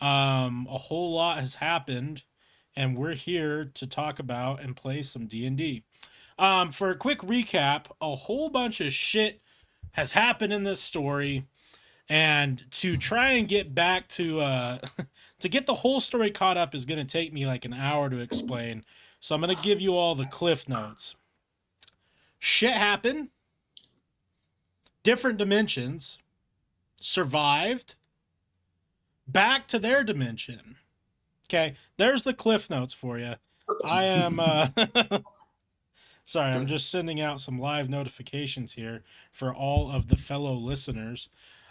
A whole lot has happened, and we're here to talk about and play some D&D. For a quick recap, a whole bunch of shit has happened in this story, and to try and get back to to get the whole story caught up is going to take me like an hour to explain. So I'm going to give you all the cliff notes. Shit happened, different dimensions, survived, back to their dimension. Okay, there's the cliff notes for you. I am sorry, I'm just sending out some live notifications here for all of the fellow listeners.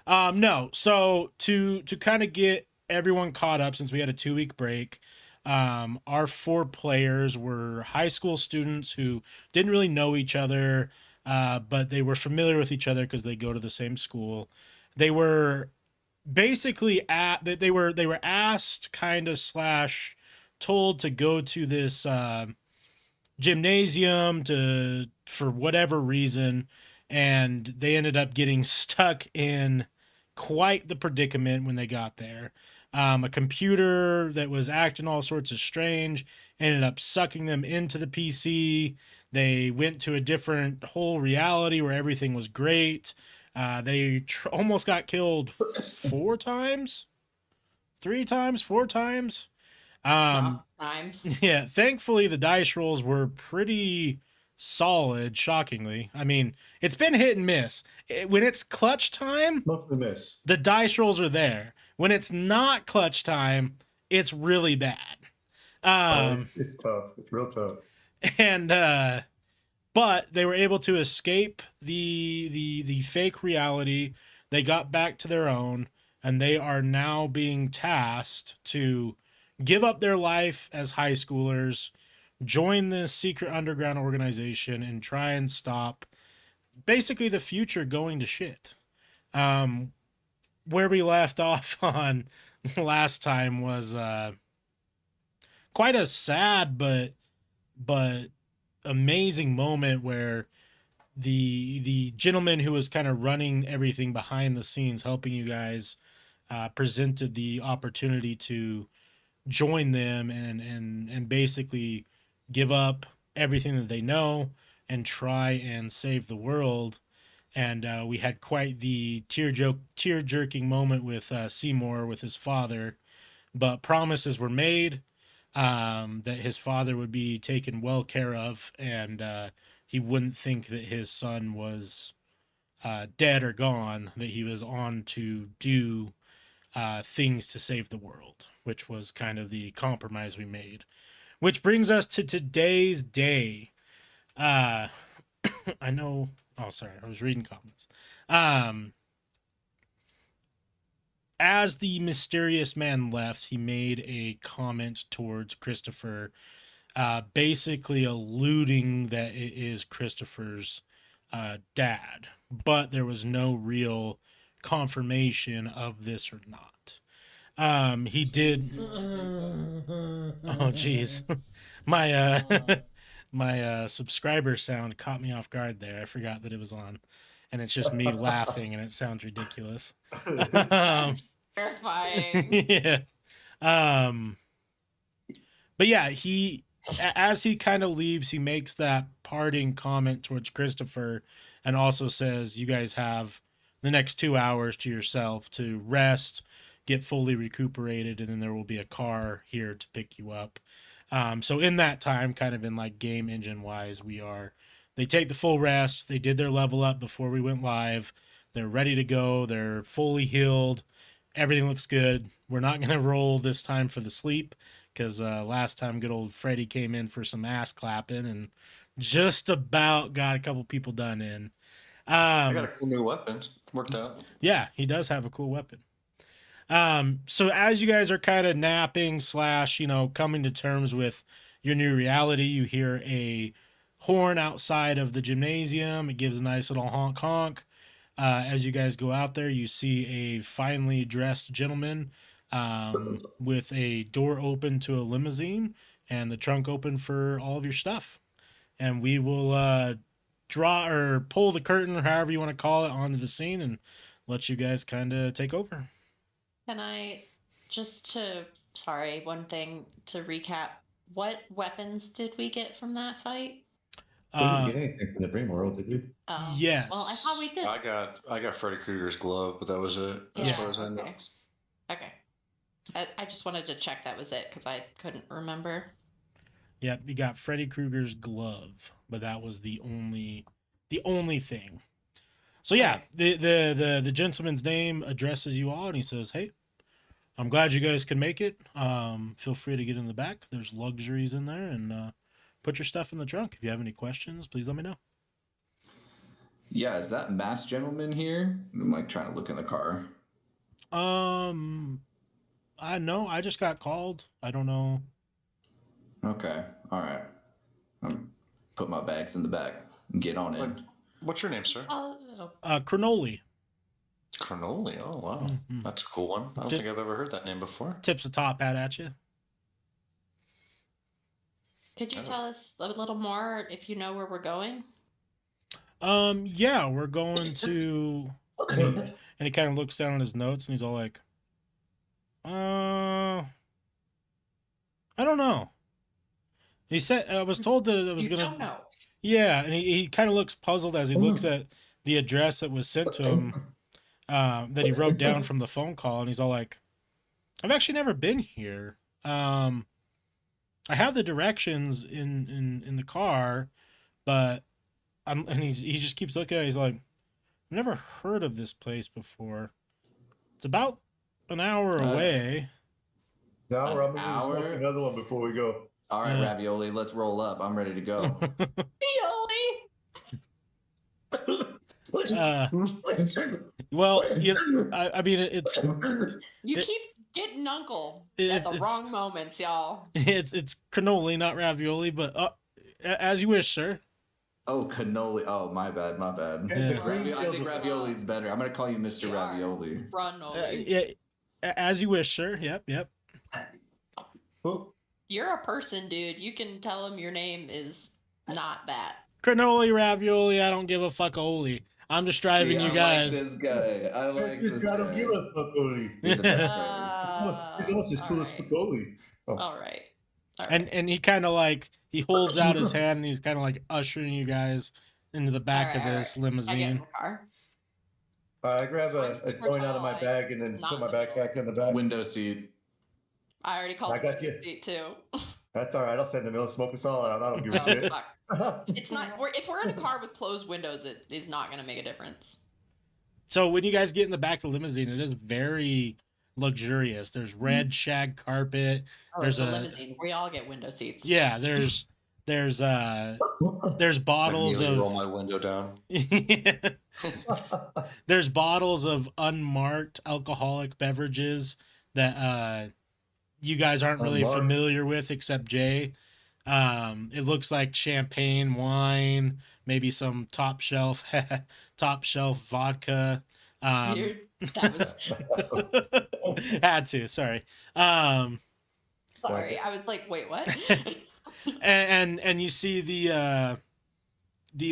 No, so to kind of get everyone caught up since we had a 2 week break, our four players were high school students who didn't really know each other, but they were familiar with each other because they go to the same school. They were basically they were asked kind of slash told to go to this gymnasium to for whatever reason, and they ended up getting stuck in quite the predicament when they got there. A computer that was acting all sorts of strange ended up sucking them into the PC. They went to a different whole reality where everything was great. They almost got killed 4 times, 3 times, 4 times. Enough Um, times. yeah, thankfully the dice rolls were pretty solid, shockingly. I mean, it's been hit and miss. When it's clutch time, Mostly miss. the dice rolls are there. When it's not clutch time, it's really bad. It's tough. It's real tough. And but they were able to escape the fake reality. They got back to their own, and they are now being tasked to give up their life as high schoolers, join this secret underground organization, and try and stop basically the future going to shit. Um, where we left off on last time was quite a sad but amazing moment where the gentleman who was kind of running everything behind the scenes, helping you guys, presented the opportunity to join them and basically give up everything that they know and try and save the world. And we had quite the tear jerking moment with Seymour with his father, but promises were made, that his father would be taken well care of, and he wouldn't think that his son was dead or gone, that he was on to do things to save the world, which was kind of the compromise we made. Which brings us to today's day. Uh, I know. Oh, sorry, I was reading comments. Um, as the mysterious man left, he made a comment towards Christopher, basically alluding that it is Christopher's dad, but there was no real confirmation of this or not. He did. Oh, jeez, my my subscriber sound caught me off guard there. I forgot that it was on, and it's just me laughing, and it sounds ridiculous. um, That's terrifying. yeah. Um, but yeah, as he kind of leaves, he makes that parting comment towards Christopher, and also says, "You guys have the next 2 hours to yourself to rest, get fully recuperated, and then there will be a car here to pick you up." So in that time, kind of in like game engine wise, they take the full rest. They did their level up before we went live. They're ready to go. They're fully healed. Everything looks good. We're not going to roll this time for the sleep because last time good old Freddy came in for some ass clapping and just about got a couple people done in. I got a cool new weapon. Worked out. Yeah, he does have a cool weapon. So as you guys are kind of napping slash, coming to terms with your new reality, you hear a horn outside of the gymnasium. It gives a nice little honk honk. As you guys go out there, you see a finely dressed gentleman, with a door open to a limousine and the trunk open for all of your stuff. And we will draw or pull the curtain, or however you want to call it, onto the scene and let you guys kind of take over. Can I Sorry, one thing to recap. What weapons did we get from that fight? We didn't get anything from the dream world, did we? Oh. Yes. Well, I thought we did. I got Freddy Krueger's glove, but that was it as Yeah, far as I know. okay. Okay. I just wanted to check that was it because I couldn't remember. Yep, you got Freddy Krueger's glove, but that was the only thing. So yeah, the gentleman's name addresses you all, and he says, "Hey, I'm glad you guys can make it. Feel free to get in the back. There's luxuries in there, and put your stuff in the trunk. If you have any questions, please let me know." Yeah, is that masked gentleman here? I'm like trying to look in the car. I know. I just got called. I don't know. Okay, all right. Put my bags in the back and get on in. What's your name, sir? Oh. Cronoli. Cronoli. Oh, wow. Mhm. That's a cool one. I don't think I've ever heard that name before. Tips a top hat at you. Could you tell us a little more if you know where we're going? Yeah, we're going to, and he kind of looks down on his notes, and he's all like, I don't know. He said, I was told that it was You gonna. don't know. Yeah, and he kind of looks puzzled as he looks at the address that was sent to him, that he wrote down from the phone call, and he's all like, "I've actually never been here. I have the directions in the car, but and he just keeps looking at it. He's like, I've never heard of this place before. It's about an hour away." No, An we're gonna hour? smoke another one before we go. All right, Yeah. Ravioli, let's roll up. I'm ready to go. Well, I mean, it's You It- keep getting uncle it- at the it's- wrong moments, y'all. it's cannoli, not ravioli, but as you wish, sir. Oh, cannoli. Oh, my bad. And Yeah. the green I think field- Ravioli's better. I'm gonna call you Mr. You are. Ravioli. Run, Yeah, as you wish, sir. Yep. Oh, You're a person, dude. You can tell him your name is not that. Cannoli, ravioli, I don't give a fuck oli. I'm just driving See, you I guys. like this guy. I like this this guy guy. don't give a fuck, Oli. He's the best driver. He's almost as all cool as right. Spicoli. Oh. All right. All And right. and he kind of like he holds out his hand and he's kind of like ushering you guys into the back of All right, this I get in limousine. the car. I grab I'm a super joint out of my tall, bag and then not put my in the backpack in the back. Window seat. I already called I got the you. seat too. That's all right. I'll stand in the middle, smoke us all out. I don't give a Oh, shit. fuck. It's not. If we're in a car with closed windows, it is not going to make a difference. So when you guys get in the back of the limousine, it is very luxurious. There's red shag carpet. Oh, There's it's a a- limousine. We all get window seats. Yeah, there's bottles I roll of my window down. there's bottles of unmarked alcoholic beverages that you guys aren't really Unmarked? familiar with except Jay. It looks like champagne, wine, maybe some top shelf vodka. Weird. That was Had to, sorry. sorry. I was like, wait, what? And you see the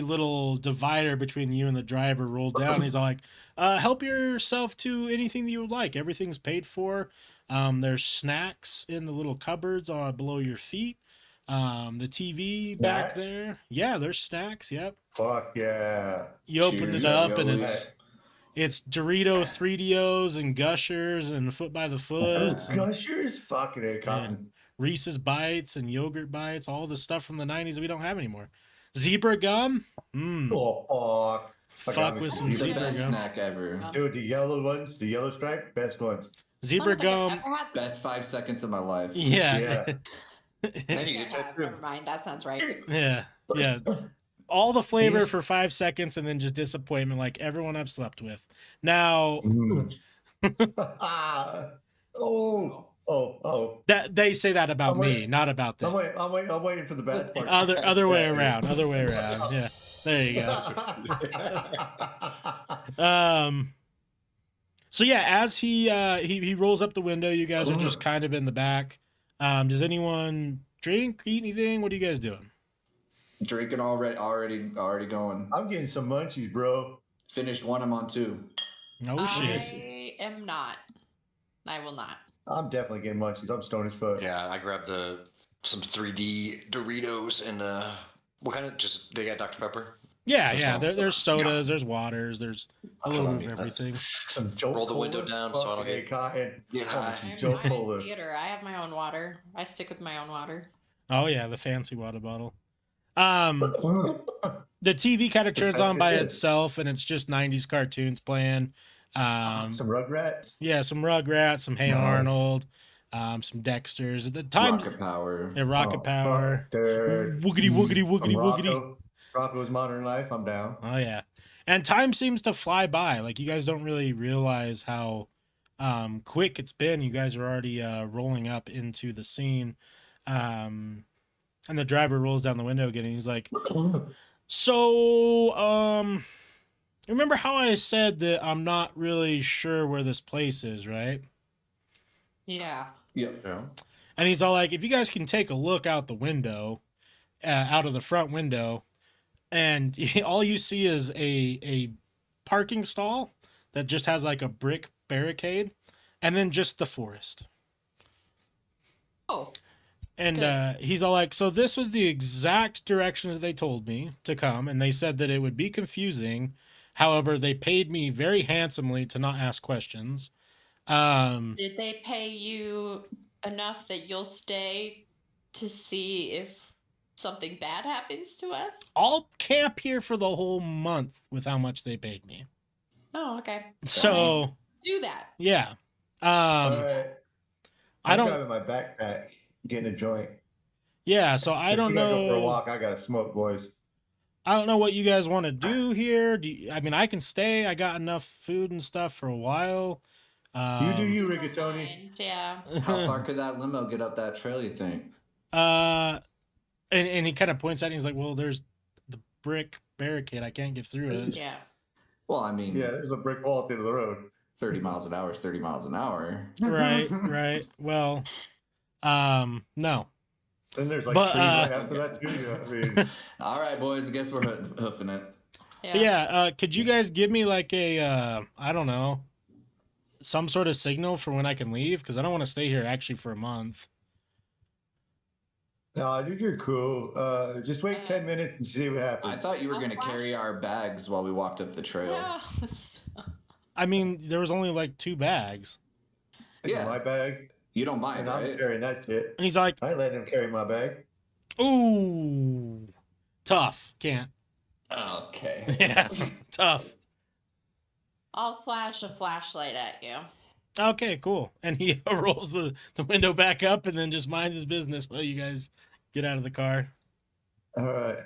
little divider between you and the driver roll down. He's all like, help yourself to anything that you would like. Everything's paid for. There's snacks in the little cupboards below your feet. The TV back Snacks? there. Yeah, there's snacks. Yep. Fuck yeah. You open Cheers, it up and ravioli. it's Dorito 3DOs and Gushers and Foot by the Foot. and Gushers? Fucking A, Cotton. Reese's Bites and Yogurt Bites, all the stuff from the 90s that we don't have anymore. Zebra gum? Oh, fuck. Fuck with some The zebra best gum. snack ever. Dude, the yellow ones, the yellow stripe, best ones. Zebra I don't think I've gum. ever had Best 5 seconds of my life. Yeah. Yeah. Hey, you Yeah, get that too. never mind. That sounds right. Yeah. Yeah. All the flavor for 5 seconds and then just disappointment like everyone I've slept with. Now, Oh. that they say that about I'm me, waiting. not about them. I'm waiting for the bad part. Other way around. Other way around. Yeah. There you go. So yeah, as he rolls up the window, you guys are just kind of in the back. Does anyone drink, eat anything? What are you guys doing? Drinking already going. I'm getting some munchies, bro. Finished one, I'm on 2. Oh shit. I am not. I will not. I'm definitely getting munchies. I'm stoned as fuck. Yeah, I grabbed some 3D Doritos and what kind of just they got Dr Pepper. Yeah, Just yeah. small. There's sodas, there's waters, there's a That's little what I bit of mean. That's- everything. Some Jolt Roll the window Cola, down so I don't fucking get- cotton. Get Oh, high. some I'm Jolt in Cola. theater. I have my own water. I stick with my own water. Oh yeah, the fancy water bottle. The TV kind of turns on by itself, and it's just '90s cartoons playing. Some Rugrats. Yeah, some Rugrats, some Hey Nice. Arnold, some Dexters. At the time, Rocket Power. yeah, Rocket Oh, Power, fuck, dude. woogity woogity Some woogity woogity. Rocco. Rocco's Modern Life. I'm down. Oh yeah, and time seems to fly by. Like you guys don't really realize how quick it's been. You guys are already rolling up into the scene, and the driver rolls down the window again. And he's like, "So, remember how I said that I'm not really sure where this place is, right?" Yeah. Yep. Yeah. And he's all like, "If you guys can take a look out the window, out of the front window, and all you see is a parking stall that just has like a brick barricade, and then just the forest." Oh. And Good. he's all like, "So this was the exact directions they told me to come, and they said that it would be confusing. However, they paid me very handsomely to not ask questions." Did they pay you enough that you'll stay to see if something bad happens to us? I'll camp here for the whole month with how much they paid me. Oh, okay. So Do that. yeah, All right. I I'm don't. grabbing my backpack, getting a joint. Yeah, so I If don't we gotta go for a know. walk. I gotta smoke, boys. I don't know what you guys want to do here. I mean, I can stay. I got enough food and stuff for a while. You do you, Rigatoni. Mind, yeah. How far could that limo get up that trail, you think? And he kind of points at it. And he's like, "Well, there's the brick barricade. I can't get through it." Yeah. Well, I mean, Yeah, there's a brick wall at the end of the road. 30 miles an hour is 30 miles an hour. Right, right. Well, no. Then there's like But, trees right after that too. Yeah, I mean, All right, boys, I guess we're hoofing it. But yeah, could you guys give me like a I don't know, some sort of signal for when I can leave? Because I don't want to stay here actually for a month. no, dude, you're cool. Just wait 10 minutes and see what happens. I thought you were I'll going to flash. carry our bags while we walked up the trail. Yeah. I mean, there was only like 2 bags, It's in yeah. my bag, You don't mind, and I'm right? carrying that shit. and he's like, I ain't letting him carry my bag. "Ooh, tough, can't." Okay. Yeah, tough. I'll flash a flashlight at you. Okay, cool. And he rolls the window back up and then just minds his business while you guys get out of the car. All right.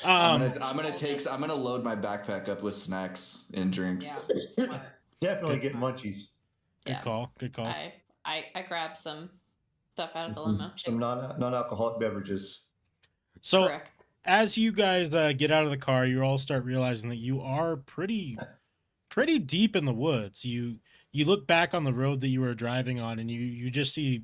I'm gonna load my backpack up with snacks and drinks. Yeah. Smart. Definitely get munchies. Good Yeah. call. Good call. I grabbed some stuff out of the limo. Some non-alcoholic beverages. So Correct. as you guys get out of the car, you all start realizing that you are pretty deep in the woods. You look back on the road that you were driving on, and you just see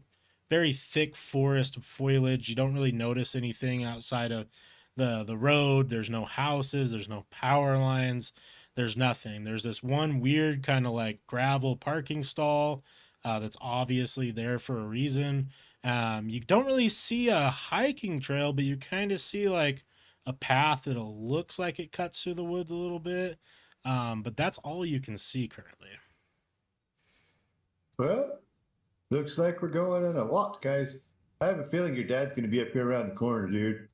very thick forest of foliage. You don't really notice anything outside of the road. There's no houses. There's no power lines. There's nothing. There's this one weird kind of like gravel parking stall that's obviously there for a reason. You don't really see a hiking trail, but you kind of see like a path that looks like it cuts through the woods a little bit. But that's all you can see currently. Well, looks like we're going on a walk, guys. I have a feeling your dad's going to be up here around the corner, dude.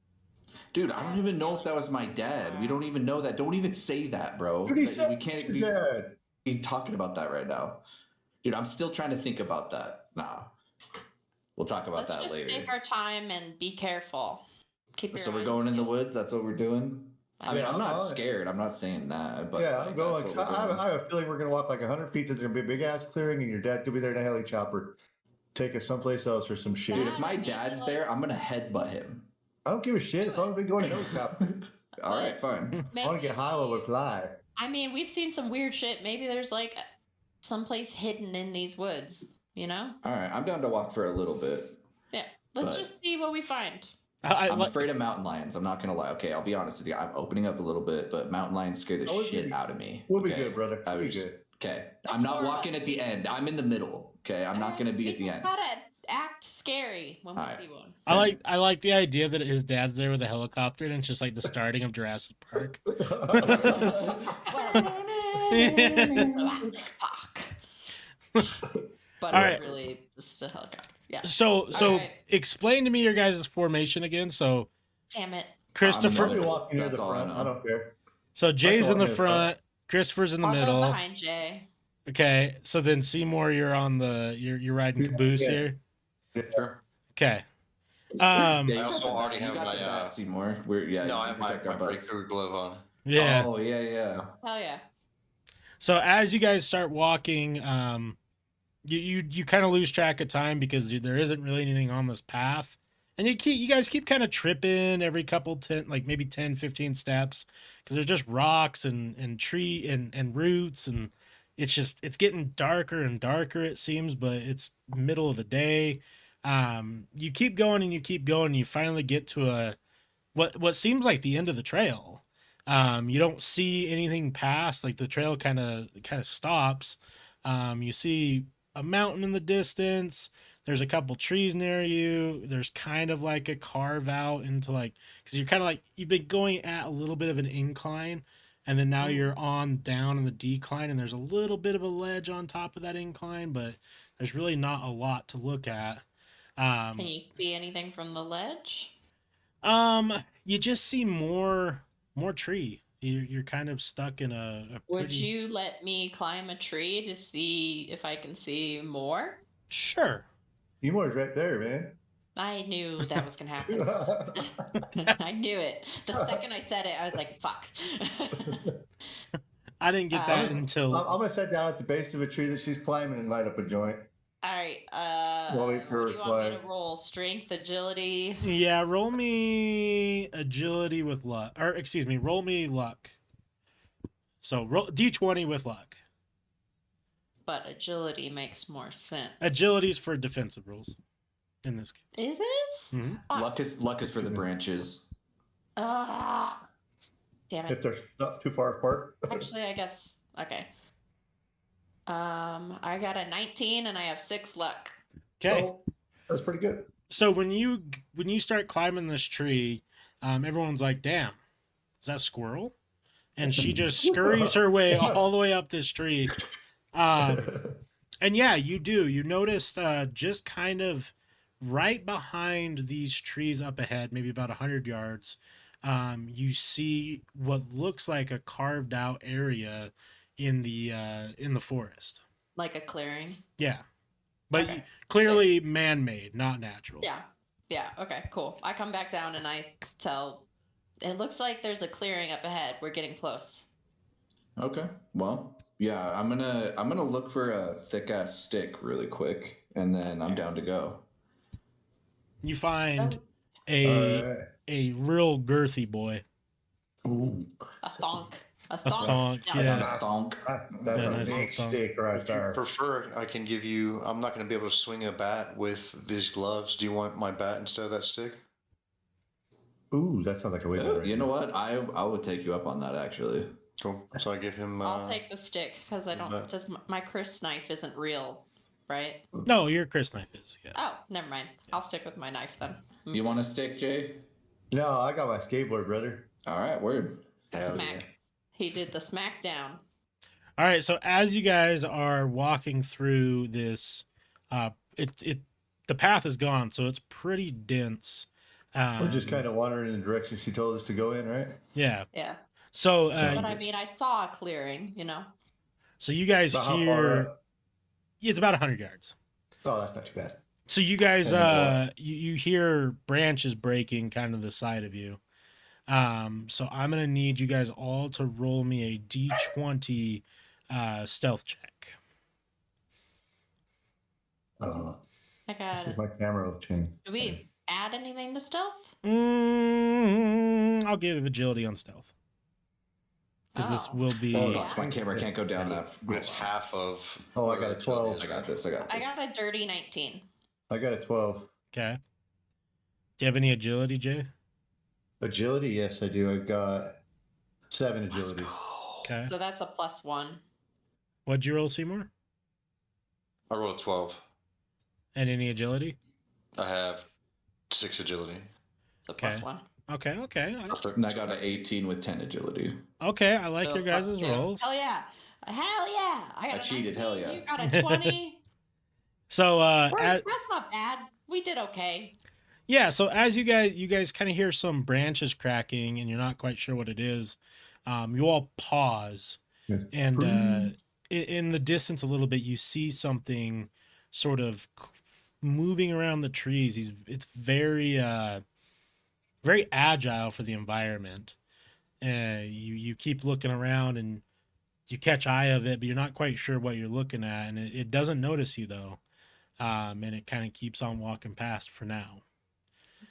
Dude, I don't even know if that was my dad. We don't even know that. Don't even say that, bro. Dude, he Like, said we can't your be dad. talking about that right now. Dude, I'm still trying to think about that. Nah. We'll talk about Let's that just later. take our time and be careful. Keep your So we're eyes going in the peeled. woods? That's what we're doing? I mean, Yeah, I'm not I'm- scared. I'm not saying that. But Yeah, like, I'm going. that's what we're I doing. have a feeling we're going to walk like 100 feet. There's going to be a big ass clearing, and your dad could be there in a heli chopper. Take us someplace else or some shit. Dude, if my Yeah, dad's maybe, there, I'm going to headbutt him. I don't give a shit as long as we go in a heli chopper. All right, fine. I want to get high while we fly. I mean, we've seen some weird shit. Maybe there's like someplace hidden in these woods, you know? All right, I'm down to walk for a little bit. Yeah. Let's But- just see what we find. I'm afraid of mountain lions. I'm not going to lie. Okay, I'll be honest with you. I'm opening up a little bit, but mountain lions scare the Oh, we'll shit be- out of me. We'll be okay? good, brother. I We'll be was- good. Okay, I'm not Explore walking us. at the end. I'm in the middle. Okay, I'm not gonna be at the end. We gotta act scary when we Alright. see one. I like the idea that his dad's there with a helicopter and it's just like the starting of Jurassic Park. Fuck. But All it's right. really just a helicopter. Yeah. So Alright. explain to me your guys' formation again. So Damn it. Christopher, I'll be walking near That's the all I front. know. I don't care. so Jay's in the walk near the front. front, Christopher's in the I'll go middle. behind Jay. Okay, so then Seymour, you're on the you're riding Yeah, caboose yeah. here. Sure. Okay. Yeah, Um you I got also the already bat- have you got my, the bat, Seymour. We're No, you I have my protect our butts. breakthrough glove on. yeah. Oh yeah. Hell yeah. So as you guys start walking, you kind of lose track of time because there isn't really anything on this path. And you guys keep kind of tripping every couple 10 like maybe 10 15 steps because there's just rocks and tree and roots, and it's getting darker and darker it seems, but it's middle of the day. You keep going and you keep going and you finally get to what seems like the end of the trail. You don't see anything past, like the trail kind of stops. You see a mountain in the distance. There's a couple trees near you. There's kind of like a carve out into like, because you're kind of like, you've been going at a little bit of an incline, and then now you're on down in the decline, and there's a little bit of a ledge on top of that incline, but there's really not a lot to look at. Can you see anything from the ledge? You just see more tree. You're kind of stuck in a Would pretty... you let me climb a tree to see if I can see more? Sure. Seymour's right there, man. I knew that was gonna happen. I knew it. The second I said it, I was like, fuck. I didn't get that until... I'm gonna sit down at the base of a tree that she's climbing and light up a joint. Alright, We'll wait for what her do you want me flag. to roll? Strength, agility? Yeah, roll me agility with luck. Or, excuse me, roll me luck. So, roll D20 with luck. But agility makes more sense. Agility's for defensive rules in this game. Is it? Mhm. Fuck. Luck is for the branches. Ah, damn If it. they're not too far apart. Actually, I guess. Okay. I got a 19 and I have 6 luck. Okay. Oh, that's pretty good. So when you start climbing this tree, everyone's like, "Damn, is that a squirrel?" And she just scurries her way all the way up this tree. And yeah, you do. You noticed just kind of right behind these trees up ahead, maybe about 100 yards, you see what looks like a carved out area in the forest. Like a clearing. Yeah, but Okay. clearly man-made, not natural. Yeah. Yeah. Okay. Cool. I come back down and I tell. It looks like there's a clearing up ahead. We're getting close. Okay. Well, yeah, I'm gonna look for a thick ass stick really quick, and then I'm down to go. You find So, a real girthy boy. Ooh. a thonk. A thonk, thonk. yeah. Thonk. That's Yeah, a nice big little stick right If you there. prefer, I can give you. I'm not going to be able to swing a bat with these gloves. Do you want my bat instead of that stick? Ooh, that sounds like a way better. You know what? I would take you up on that actually. Cool. So I give him. I'll take the stick because I don't. but- Just my Chris knife isn't real, right? No, your Chris knife is. Yeah. Oh, never mind. I'll stick with my knife then. You want a stick, Jay? No, I got my skateboard, brother. All right, word. Hell Smack. yeah. He did the smackdown. All right. So as you guys are walking through this, the path is gone, so it's pretty dense. We're just kind of wandering in the direction she told us to go in, right? Yeah. Yeah. So But I mean, I saw a clearing, you know? so you guys About how far hear up? it's about 100 yards. Oh, that's not too bad. So you guys And you hear branches breaking kind of the side of you. So I'm gonna need you guys all to roll me a D20 stealth check. I don't know. I got This is it. my camera will change. Do we add anything to stealth? I'll give agility on stealth. Because this Oh. will be Oh, Fuck, my camera can't go down that. It's half of. Oh, I got a 12. I got this. I got I this. got a dirty 19. I got a 12. okay. Do you have any agility, Jay? Agility, yes, I do. I've got 7 Let's agility. go. Okay. So that's a +1. What'd you roll, Seymour? I rolled a 12. And any agility? I have 6 agility. So plus Okay. 1. Okay. And I got an 18 with 10 agility. Okay, I like So your guys' fuck you. rolls. Hell yeah. Hell yeah. I got I a cheated, 19, hell yeah. You got a 20. So That's not bad. We did okay. yeah, so as you guys kind of hear some branches cracking and you're not quite sure what it is, you all pause, and in the distance a little bit you see something sort of moving around the trees. It's very very agile for the environment. You keep looking around and you catch eye of it, but you're not quite sure what you're looking at, and it doesn't notice you though. And it kind of keeps on walking past for now.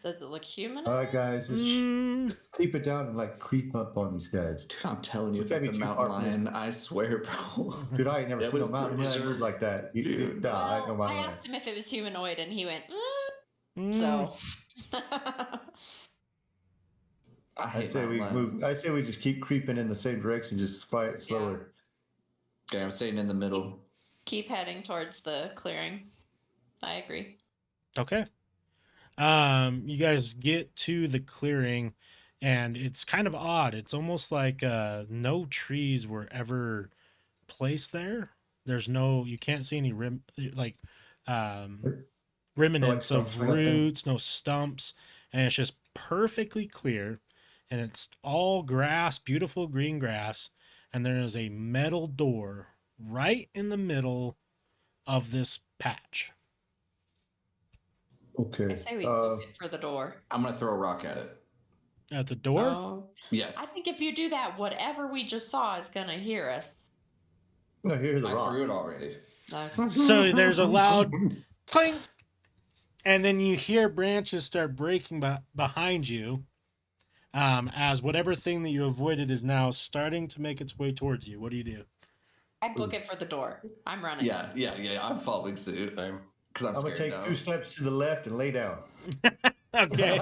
Does it look human? All right, guys, just keep it down and like creep up on these guys. Dude, I'm telling you, We if can't it's a be too mountain far from this. lion, I swear, bro. Dude, I ain't never That seen was a mountain pretty- lion move like that. Dude. Nah, I ain't no Well, mountain I lion. asked him if it was humanoid, and he went, Mm. so. I I hate say we mountain lions. move. I say we just keep creeping in the same direction, just quiet, slower. Okay, I'm staying in the middle. Keep heading towards the clearing. I agree. Okay. You guys get to the clearing and it's kind of odd. It's almost like no trees were ever placed there. There's no, you can't see any remnants of stumps or nothing? roots, no stumps, and it's just perfectly clear, and it's all grass, beautiful green grass, and there is a metal door right in the middle of this patch. I Okay. say we book it for the door. I'm gonna throw a rock at it. At the door? Oh, Yes. I think if you do that, whatever we just saw is gonna hear us. No, here's the I rock. threw it already. So there's a loud clink, and then you hear branches start breaking behind you, as whatever thing that you avoided is now starting to make its way towards you. What do you do? I book it for the door. I'm running. Yeah. I'm following suit Same. because I'm I'm gonna scared take now. 2 steps to the left and lay down. Okay,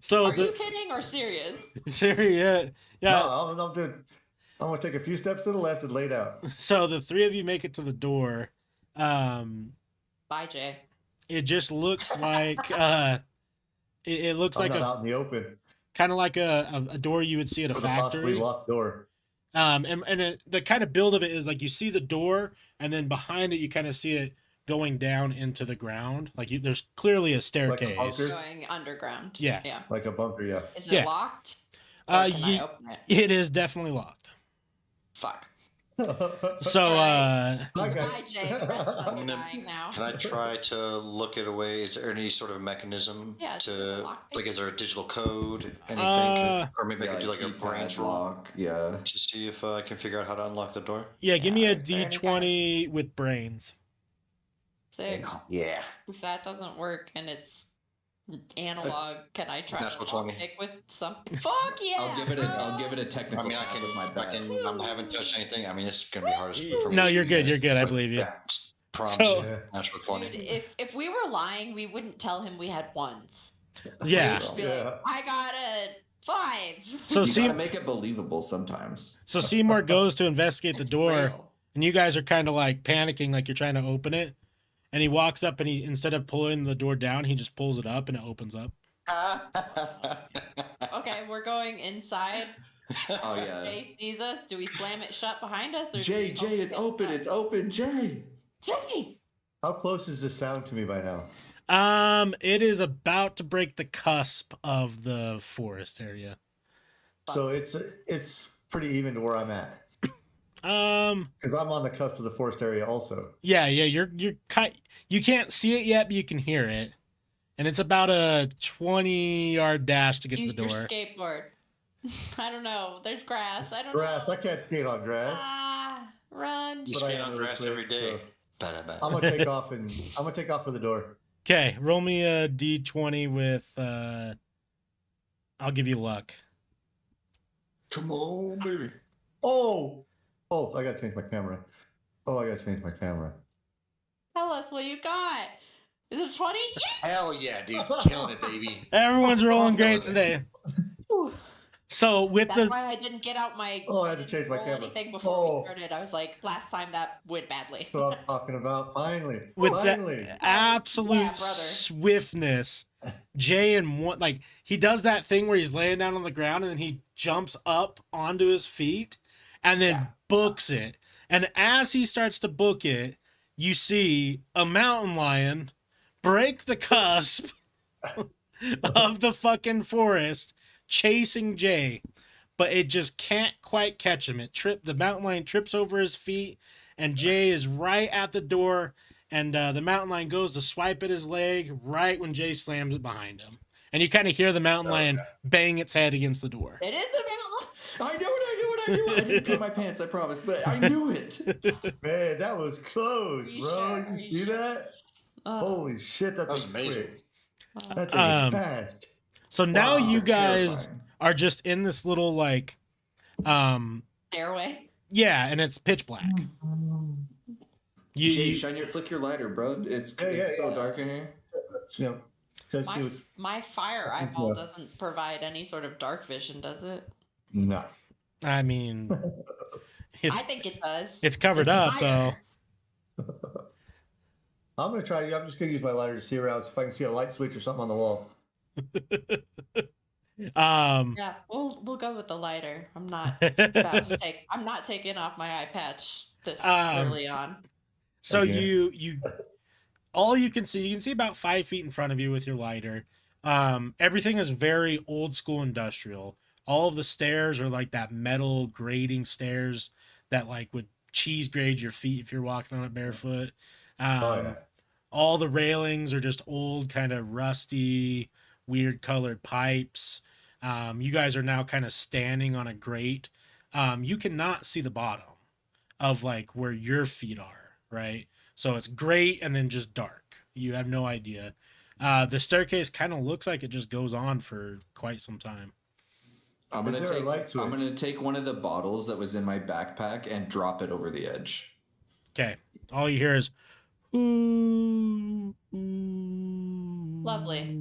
so Are you the kidding or serious? Syria, yeah. No, I'm doing. I'm gonna take a few steps to the left and lay down. So the three of you make it to the door. Bye, Jay. It just looks like it looks I'm like not out in the open kind of like a door you would see at a with a possibly factory. locked door. The kind of build of it is like you see the door, and then behind it you kind of see it going down into the ground. Like there's clearly a staircase. bunker? Going underground. Yeah. Yeah. Like a bunker, yeah. Is it Yeah. locked? Or can I open it? It is definitely locked. Fuck. So Hi, Bye, guys. Jay. The rest of us are gonna- dying now. Can I try to look it away? Is there any sort of mechanism Yeah, it's just a to lockpick. like? Is there a digital code? Anything? or maybe I Yeah, could do like a keypad brains roll lock. Yeah. to see if I can figure out how to unlock the door. yeah, give me a is there any D20 with brains. Sick. Yeah. If that doesn't work and it's analog, can I try Natural to 20. pick with something? Fuck yeah! I'll give it a I technical. mean, I tap can. with my I bat. can. I haven't touched anything. I mean, it's gonna be hard for me. No, to you're see good. this, You're good. I but believe you. Yeah, promise. So- Yeah. Natural Dude, 20. if we were lying, we wouldn't tell him we had ones. Yeah. We'd just be Yeah. like, I got a 5. So You see, gotta make it believable sometimes. so Seymour goes to investigate the It's door, real. and you guys are kind of like panicking, like you're trying to open it. And he walks up, and he instead of pulling the door down, he just pulls it up, and it opens up. Okay, we're going inside. Oh yeah. Jay sees us. Do we slam it shut behind us? Or do Jay, we Jay, it's open. It's open, Jay. Jay! How close is this sound to me by now? It is about to break the cusp of the forest area. So it's pretty even to where I'm at because I'm on the cusp of the forest area also. Yeah, you're you can't see it yet, but you can hear it, and it's about a 20-yard dash to get Use to the your door. skateboard. I don't know. There's grass. I don't Grass. know. I can't skate on grass. Ah, run. You But I skate am on really grass quick, every day. so- Ba-da-ba. I'm gonna take off and I'm gonna take off for the door. Okay, roll me a D20 with I'll give you luck. Come on, baby. Oh, I gotta change my camera. Tell us what you got. Is it 20? Hell yeah, dude. Killing it, baby. Everyone's rolling great today. Whew. So with That's the why I didn't get out my. Oh, I had to didn't change my roll camera. anything before Oh. we started. I was like, last time that went badly. That's what I'm talking about. Finally. with Finally. the absolute Yeah, brother. swiftness, Jay and one like he does that thing where he's laying down on the ground and then he jumps up onto his feet and then Yeah. books it. And as he starts to book it, you see a mountain lion break the cusp of the fucking forest chasing Jay, but it just can't quite catch him. The mountain lion trips over his feet, and Jay is right at the door, and the mountain lion goes to swipe at his leg right when Jay slams it behind him. And you kind of hear the mountain lion bang its head against the door. It is a mountain. I knew it. I didn't pee my pants, I promise, but I knew it. Man, that was close, Are you bro. sure? You Are you see sure? that? Oh, Holy shit, that was thing's amazing. quick. oh. That thing Um, is fast. So now Wow, you They're guys terrifying. are just in this little like, Stairway. yeah, and it's pitch black. You, Jay, you- flick your lighter, bro. It's Yeah, so yeah. dark in here. You know, 'cause My, she was- my fire eyeball Yeah. doesn't provide any sort of dark vision, does it? no. I mean, it's I think it does. it's covered It's up though. fire. I'm gonna try. I'm just gonna use my lighter to see around, see if I can see a light switch or something on the wall. Yeah, we'll go with the lighter. I'm not about to take. I'm not taking off my eye patch this early on. So Okay. you all you can see about 5 feet in front of you with your lighter. Everything is very old school industrial. All of the stairs are like that metal grating stairs that like would cheese grade your feet if you're walking on it barefoot. Oh yeah. All the railings are just old, kind of rusty, weird colored pipes. You guys are now kind of standing on a grate. You cannot see the bottom of like where your feet are, right? So it's grate and then just dark. You have no idea. The staircase kind of looks like it just goes on for quite some time. I'm Is gonna there a light switch? I'm gonna take one of the bottles that was in my backpack and drop it over the edge. Okay. All you hear is ooh, Lovely.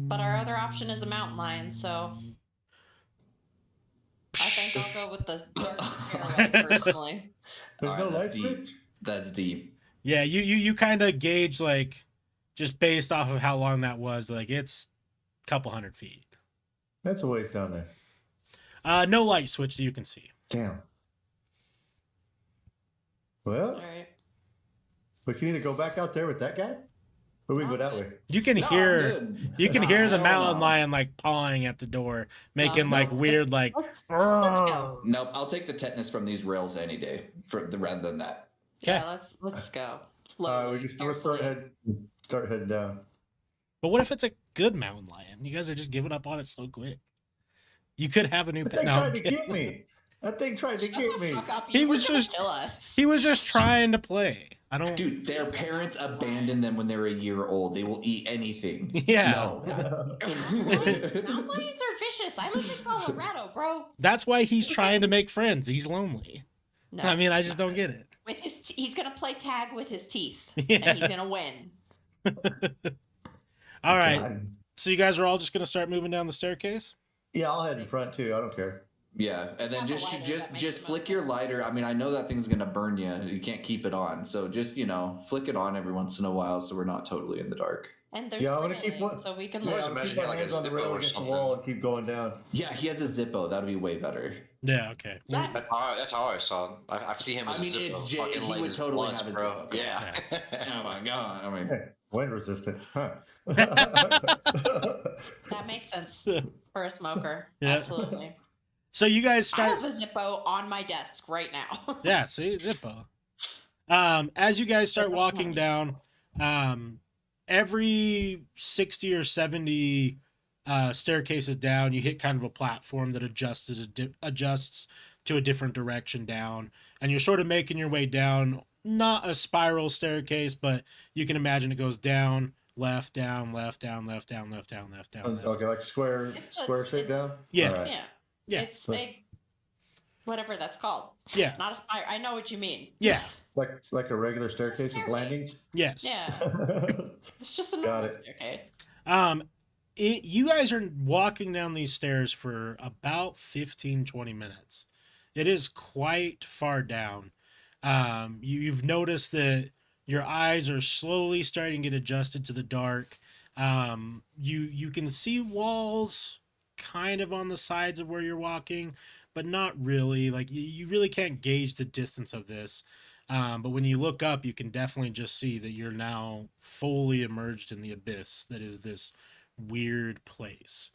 But our other option is a mountain lion, so I think I'll go with the dark stairway personally. There's no Alright, light that's deep. switch. That's deep. Yeah, you kind of gauge like just based off of how long that was, like it's a couple 100 feet. That's a ways down there. No light switch that you can see. Damn. Well, All right. we can either go back out there with that guy, or we can go that way. You can No, I'm hear good. you can Nah, hear the hell mountain no. lion like pawing at the door, making No. like weird like Let's go. Nope, I'll take the tetanus from these rails any day rather than that. Yeah, let's go. Slowly, We can still carefully. start heading down. But what if it's a good mountain lion? You guys are just giving up on it so quick. You could have a new That pet. thing No, I'm tried to kidding. get me. That thing tried to Shut get the me. fuck up. He You were was gonna just- kill us. He was just trying to play. I don't. Dude, their parents abandoned them when they were a year old. They will eat anything. Yeah. No. Mountain lions are vicious. I live in Colorado, bro. That's why he's trying to make friends. He's lonely. No, I mean, I just don't get it. with he's gonna play tag with his teeth, and Yeah. he's gonna win. All right. God. So you guys are all just gonna start moving down the staircase? Yeah, I'll head in front too. I don't care. Yeah, and then Have a lighter, just that makes just it flick better. your lighter. I mean, I know that thing's gonna burn you. You can't keep it on, so just flick it on every once in a while, so we're not totally in the dark. And there's Yeah, I'm gonna keep railing, one- so we can Yeah, always I'll look. imagine keep my like a hands on the Zippo rail or against the something. wall and keep going down. Yeah, he has a Zippo. That'd be way better. Yeah. Okay. That- That's how I saw him. I've seen him. I as a mean, Zippo it's Jay, fucking he light would as totally blunts, have a bro. Zippo. Yeah. Oh my god! I mean, Hey, wind resistant, huh? That makes sense for a smoker. Yeah. Absolutely. So you guys I start. have a Zippo on my desk right now. Yeah. See, Zippo. As you guys start Zippo walking money. down, every 60 or 70 staircases down, you hit kind of a platform that adjusts to a different direction down, and you're sort of making your way down. Not a spiral staircase, but you can imagine it goes down, left, down, left, down, left, down, left, down, left, down, left. Okay, like square shape down. Yeah. All right. Yeah. Yeah. It's big. Whatever that's called. Yeah. Not a spire. I know what you mean. Yeah. Like a regular staircase with stairway. landings. Yes. Yeah. It's just a Got normal it. staircase. You guys are walking down these stairs for about 15-20 minutes. It is quite far down. You've noticed that your eyes are slowly starting to get adjusted to the dark. You can see walls kind of on the sides of where you're walking, but not really. Like you really can't gauge the distance of this. But when you look up, you can definitely just see that you're now fully immersed in the abyss that is this weird place.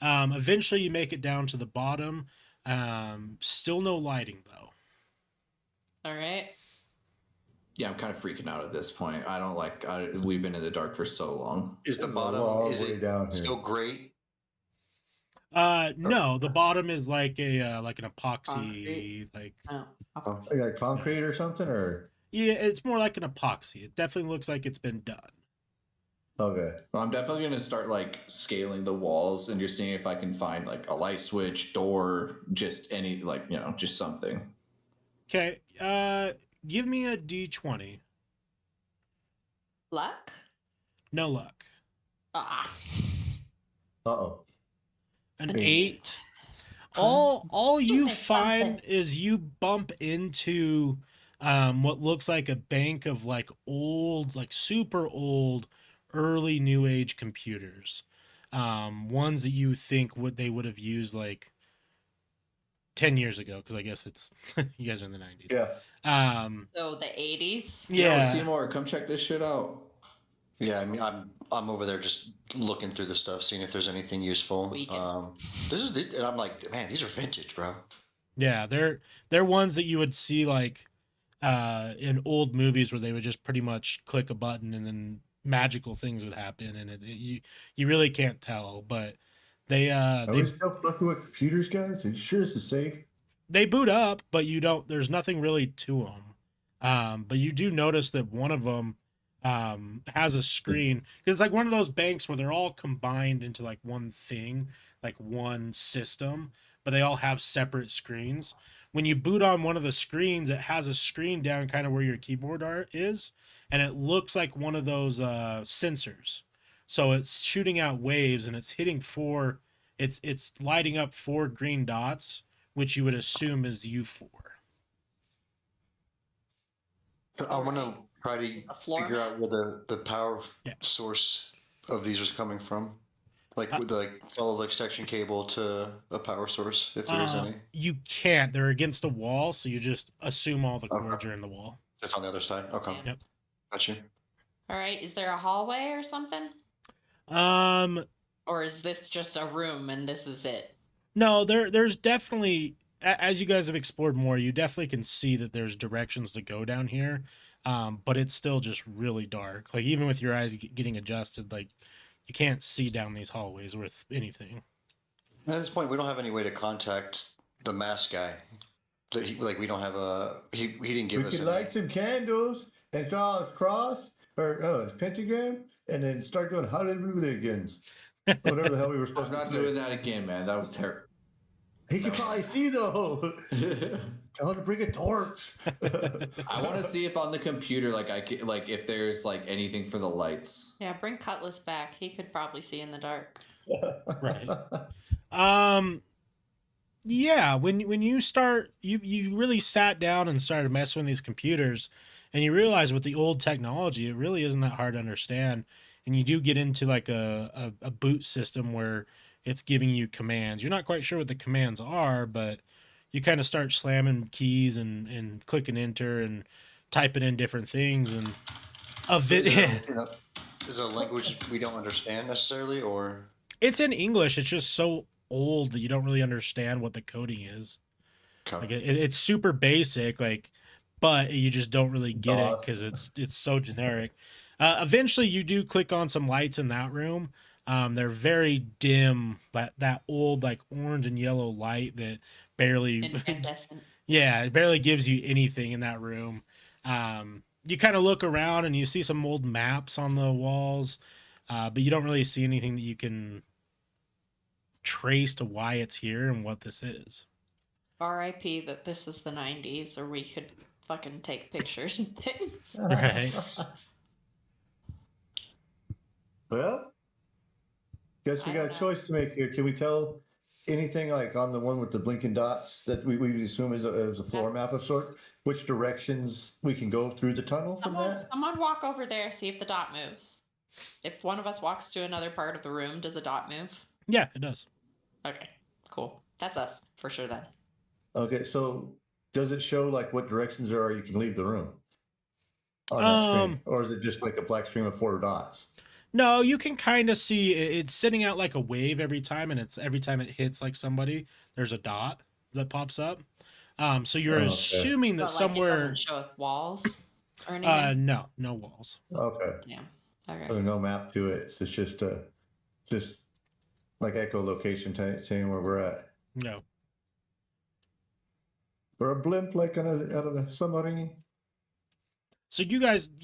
Eventually, you make it down to the bottom. Still no lighting, though. All right. Yeah, I'm kind of freaking out at this point. I don't like. We've been in the dark for so long. Is the It's a bottom long is way it down here. still great? No, the bottom is like like an epoxy, Concrete. like Oh. Like concrete or something, or yeah, it's more like an epoxy. It definitely looks like it's been done. okay. Well, I'm definitely gonna start like scaling the walls and just seeing if I can find like a light switch, door, just any like just something. Okay, give me a D20. Luck? No luck. Ah. Uh-oh. An Eight. 8. All you Something. find is you bump into what looks like a bank of like old, like super old, early new age computers. Ones that you think they would have used like 10 years ago, because I guess it's you guys are in the 90s. Yeah. So the 80s? Yeah. Yo, Seymour, come check this shit out. Yeah, I mean, I'm over there just looking through the stuff, seeing if there's anything useful. We can- And I'm like, man, these are vintage, bro. Yeah, they're ones that you would see like in old movies where they would just pretty much click a button and then magical things would happen, and you really can't tell, but they Are we still fucking with computers, guys? Are you sure this is safe? they boot up, but there's nothing really to them. But you do notice that one of them has a screen, because it's like one of those banks where they're all combined into like one thing, like one system, but they all have separate screens. When you boot on one of the screens, it has a screen down kind of where your keyboard is, and it looks like one of those sensors. So it's shooting out waves, and it's hitting it's lighting up 4 green dots, which you would assume is U4. I want to try to A floor figure mat? out where the power Yeah. source of these was coming from. Like, with follow the extension cable to a power source, if there is any. You can't. They're against a wall, so you just assume all the cords are in the wall. Just on the other side. Okay. Yeah. Yep. Got you. All right. Is there a hallway or something? Or is this just a room and this is it? No, there's definitely, as you guys have explored more, you definitely can see that there's directions to go down here. But it's still just really dark. Like even with your eyes getting adjusted, like you can't see down these hallways with anything. At this point, we don't have any way to contact the mask guy. We don't have he didn't give We us could any. light some candles and draw a cross or a pentagram, and then start doing hooligans. Whatever the hell we were I'm supposed to not say. doing that again, man. That was terrible. He can probably see though. Tell him to bring a torch. I want to see if on the computer, like if there's like anything for the lights. Yeah, bring Cutlass back. He could probably see in the dark. Right. Yeah, when you start, you really sat down and started messing with these computers, and you realize with the old technology, it really isn't that hard to understand. And you do get into like a boot system where it's giving you commands. You're not quite sure what the commands are, but you kind of start slamming keys and clicking enter and typing in different things, and Is it a language we don't understand necessarily, or? it's in English. It's just so old that you don't really understand what the coding is. Okay. Like it's super basic, like, but you just don't really get it DOS. because it's so generic. Eventually, you do click on some lights in that room. They're very dim, that old like orange and yellow light that barely, Incandescent. yeah, it barely gives you anything in that room. You kind of look around and you see some old maps on the walls, but you don't really see anything that you can trace to why it's here and what this is. RIP that this is the 90s, or we could fucking take pictures and things. Right. Well, Guess we I got don't a know. choice to make here. Can we tell anything like on the one with the blinking dots that we would assume is a floor map of sort? Which directions we can go through the tunnel from that? Someone walk over there, see if the dot moves. If one of us walks to another part of the room, does a dot move? Yeah, it does. Okay, cool. That's us for sure then. Okay, so does it show like what directions there are you can leave the room on that screen, or is it just like a black stream of 4 dots? No, you can kind of see it's sitting out like a wave every time, and it's every time it hits like somebody, there's a dot that pops up. So you're Oh, okay. assuming that But like it somewhere. doesn't show us walls or anything. No walls. Okay, Yeah. Okay. so no map to it. So it's just like echolocation saying where we're at. No. Or a blimp like out of a submarine. So you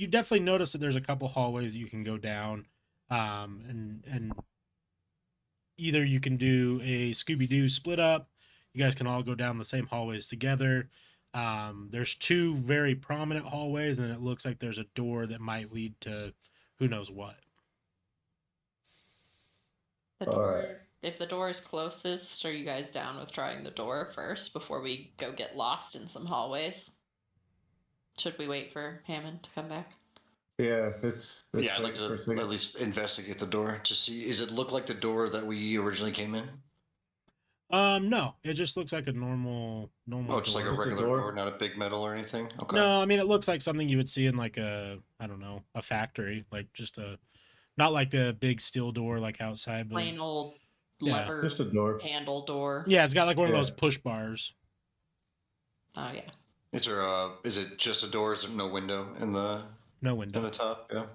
definitely notice that there's a couple hallways you can go down, and either you can do a Scooby-Doo split up. You guys can all go down the same hallways together. There's 2 very prominent hallways, and it looks like there's a door that might lead to who knows what. The All door. right. If the door is closest, are you guys down with trying the door first before we go get lost in some hallways? Should we wait for Hammond to come back? Yeah, it's Yeah, I'd like to at least investigate the door to see. Is it look like the door that we originally came in? No, it just looks like a normal Oh, just like a Just a regular door? door, not a big metal or anything. Okay. No, I mean it looks like something you would see in like a, I don't know, a factory, like just not like a big steel door like outside, but Plain old Yeah, lever just a door. handle door. yeah, it's got like one of Yeah. those push bars. Oh yeah. Is there is it just a door? Is there no window in the No window. top? Yeah.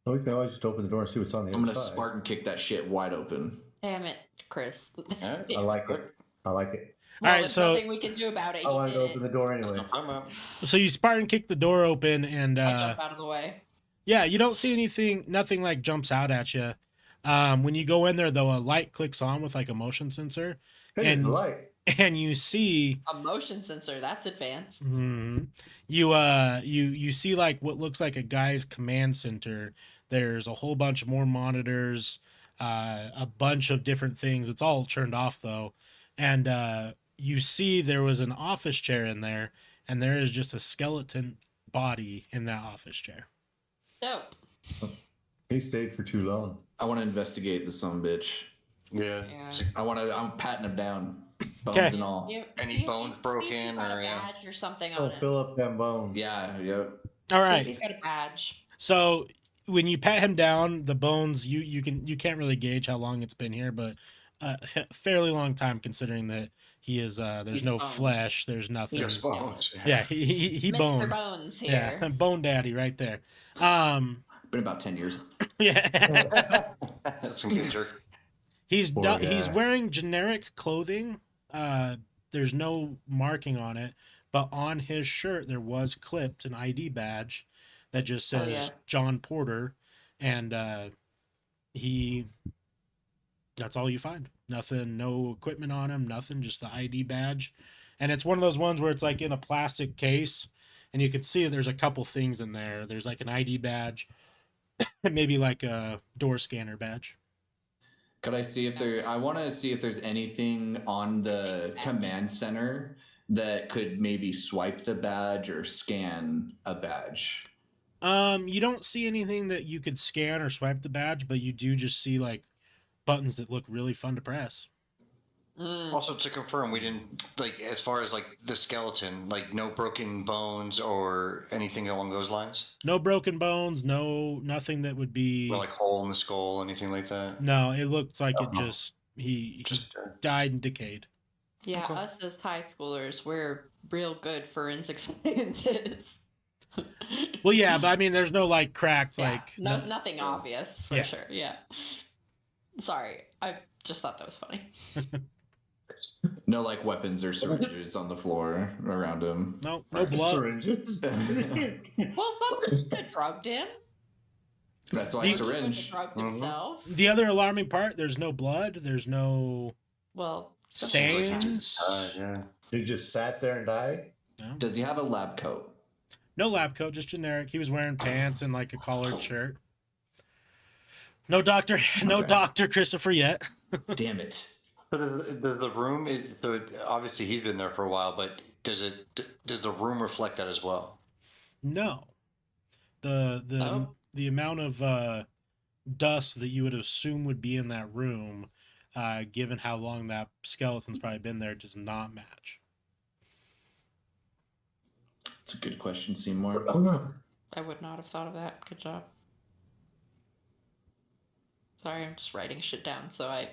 Oh, we can always just open the door and see what's on the I'm other gonna side. Spartan kick that shit wide open. Damn it, Chris. Yeah. I like it. I like it. Well, Alright, there's so- nothing we can do about it. I He wanted to did open it. the door anyway. I'm out. So you Spartan kick the door open, and I jump out of the way. yeah, you don't see nothing like jumps out at you. When you go in there, though, a light clicks on with like a motion sensor, Hey, And- the light. and you see A motion sensor. That's advanced. you see like what looks like a guy's command center. There's a whole bunch more monitors, a bunch of different things. It's all turned off though, and you see there was an office chair in there, and there is just a skeleton body in that office chair. Dope. He stayed for too long. I want to investigate the son of a bitch. Yeah. Yeah. I'm patting him down, bones Okay. and all. Any bones broken got or, a yeah. badge or something Oh, on it? fill up them bones. Yeah, yep. All See if right. he's got a badge. So when you pat him down, the bones you can't really gauge how long it's been here, but a fairly long time considering that he is there's He's no boned. flesh, there's nothing. Yes, bones. Yeah, he Mr. boned. Bones here. Yeah, bone daddy right there. Been about 10 years. Yeah. Some good jerk. he's Poor he's guy. wearing generic clothing. There's no marking on it, but on his shirt there was clipped an ID badge that just Oh, says yeah. John Porter, and that's all you find. Nothing, no equipment on him, nothing, just the ID badge. And it's one of those ones where it's like in a plastic case, and you can see there's a couple things in there. There's like an ID badge, maybe like a door scanner badge. Could I see if I want to see if there's anything on the command center that could maybe swipe the badge or scan a badge. You don't see anything that you could scan or swipe the badge, but you do just see like buttons that look really fun to press. Also, to confirm, we didn't, like, as far as, like, the skeleton, like, no broken bones or anything along those lines? No broken bones, nothing that would be. No, like, hole in the skull, anything like that? No, it looks like it Uh-huh. just he Just, died and decayed. Yeah, Okay. us as high schoolers, we're real good forensic scientists. Well, yeah, but I mean, there's no like cracked Yeah, like. nothing obvious for Yeah. sure. Yeah. Sorry, I just thought that was funny. No, like weapons or syringes on the floor around him. No blood. Syringes. Well, something could have drugged him. That's why The- He could have syringe. drugged Mhm. himself. The other alarming part: there's no blood. There's no Well, stains. yeah. You just sat there and died. No. Does he have a lab coat? No lab coat, just generic. He was wearing pants and like a collared shirt. No doctor, no Okay. Dr. Christopher yet. Damn it. So does the room? Obviously he's been there for a while, but does the room reflect that as well? No. The Oh. the amount of dust that you would assume would be in that room, given how long that skeleton's probably been there, does not match. It's a good question, Seymour. I would not have thought of that. Good job. Sorry, I'm just writing shit down so I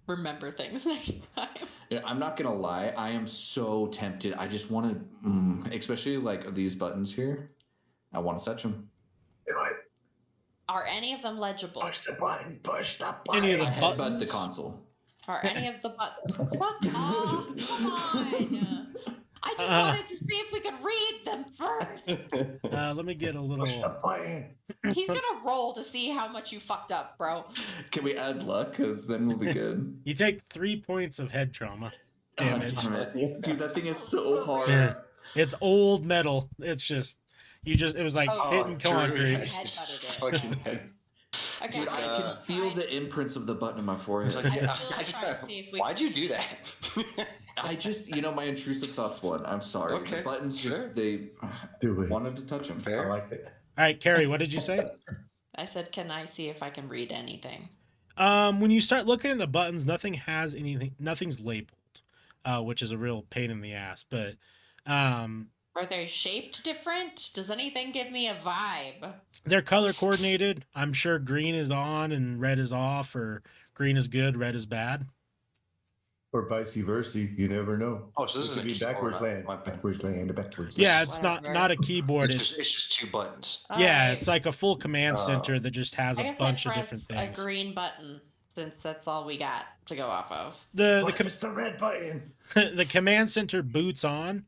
remember things next time. Yeah, I'm not gonna lie. I am so tempted. I just want to, especially like these buttons here. I want to touch them. Are any of them legible? Push the button. Push the button. Any of the I headbutt the buttons? console. Are any of the buttons? Fuck off! Come on! I just wanted to see if we could read them first. Let me get a Push the little. button. He's gonna roll to see how much you fucked up, bro. Can we add luck? Because then we'll be good. You take 3 points of head trauma God damage. damn it. Dude, that thing is so hard. Yeah. It's old metal. It's just it was like Oh, hitting concrete. Headbutted it. Fucking head. Okay, Dude, I can feel the imprints of the button in my forehead. It's like, I still trying to see if we why'd can- you do that? I just, my intrusive thoughts one. I'm sorry. Okay, The buttons just, sure. they Do it. wanted to touch them. I Fair. like it. All right, Carrie, what did you say? I said, can I see if I can read anything? When you start looking at the buttons, nothing's labeled, which is a real pain in the ass. But Are they shaped different? Does anything give me a vibe? they're color coordinated. I'm sure green is on and red is off, or green is good, red is bad. Or vice versa. You never know. Oh, so this It is could a be keyboard, backwards land. my bad. Backwards land. Backwards. Yeah, land. it's Whatever. not a keyboard. It's just 2 buttons. Yeah, Alright. it's like a full command center that just has I a guess bunch I of press different a things. green button since that's all we got to go off of. The What's the red button? the command center boots on.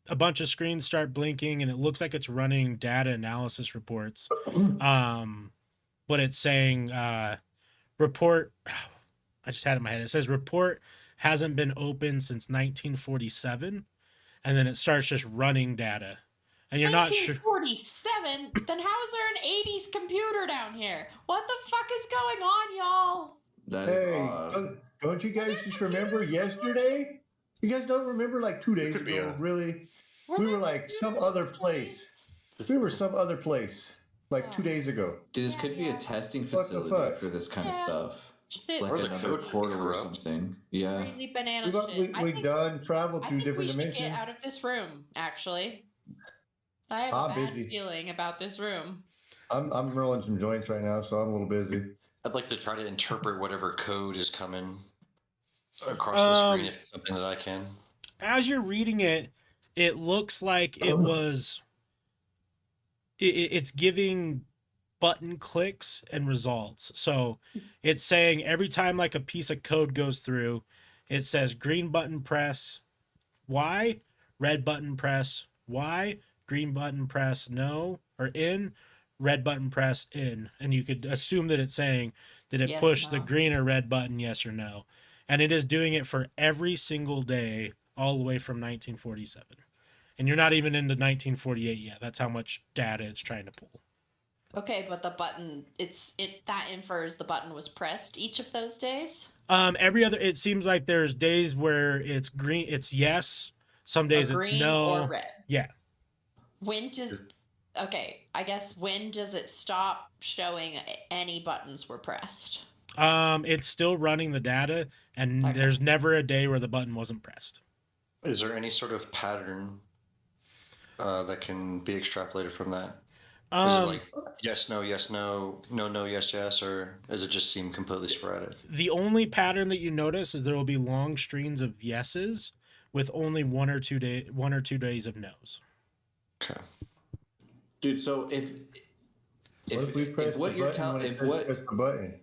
A bunch of screens start blinking, and it looks like it's running data analysis reports. But it's saying report. I just had it in my head. It says report hasn't been open since 1947, and then it starts just running data, and you're not sure. 1947? Then how is there an 80s computer down here? What the fuck is going on, y'all? That is Hey, odd. don't you guys just remember yesterday? You guys don't remember like 2 days Could be ago, a- really? We were like some other place. We were some other place like 2 days ago. Dude, this could be a testing What the facility fuck? for this kind of Yeah. stuff. Shit, Like Or the another code could be portal or corrupt. something. Yeah. crazy banana We, shit. I we think, done traveled I through think we different should dimensions. get out of this room, actually. I have I'm a bad busy. feeling about this room. I'm rolling some joints right now, so I'm a little busy. I'd like to try to interpret whatever code is coming across the Um, screen if it's something that I can. As you're reading it, it looks like it was. It's giving button clicks and results. So it's saying every time like a piece of code goes through, it says green button press Y, red button press Y, green button press no or in, red button press in. And you could assume that it's saying, did it Yes, push the no. green or red button, yes or no? And it is doing it for every single day all the way from 1947. And you're not even into 1948 yet. That's how much data it's trying to pull. Okay, but the button, that infers the button was pressed each of those days? Every other, it seems like there's days where it's green, it's yes. Some days it's green no. or red? Yeah. When does, okay, I guess when does it stop showing any buttons were pressed? It's still running the data, and Okay. there's never a day where the button wasn't pressed. Is there any sort of pattern that can be extrapolated from that? Is it like yes, no, no, no, yes, yes, or does it just seem completely sporadic? The only pattern that you notice is there will be long streams of yeses with only 1 or 2 days of nos. Okay. Dude, so What if we press if what the you're button telling, when it if first what, press the button?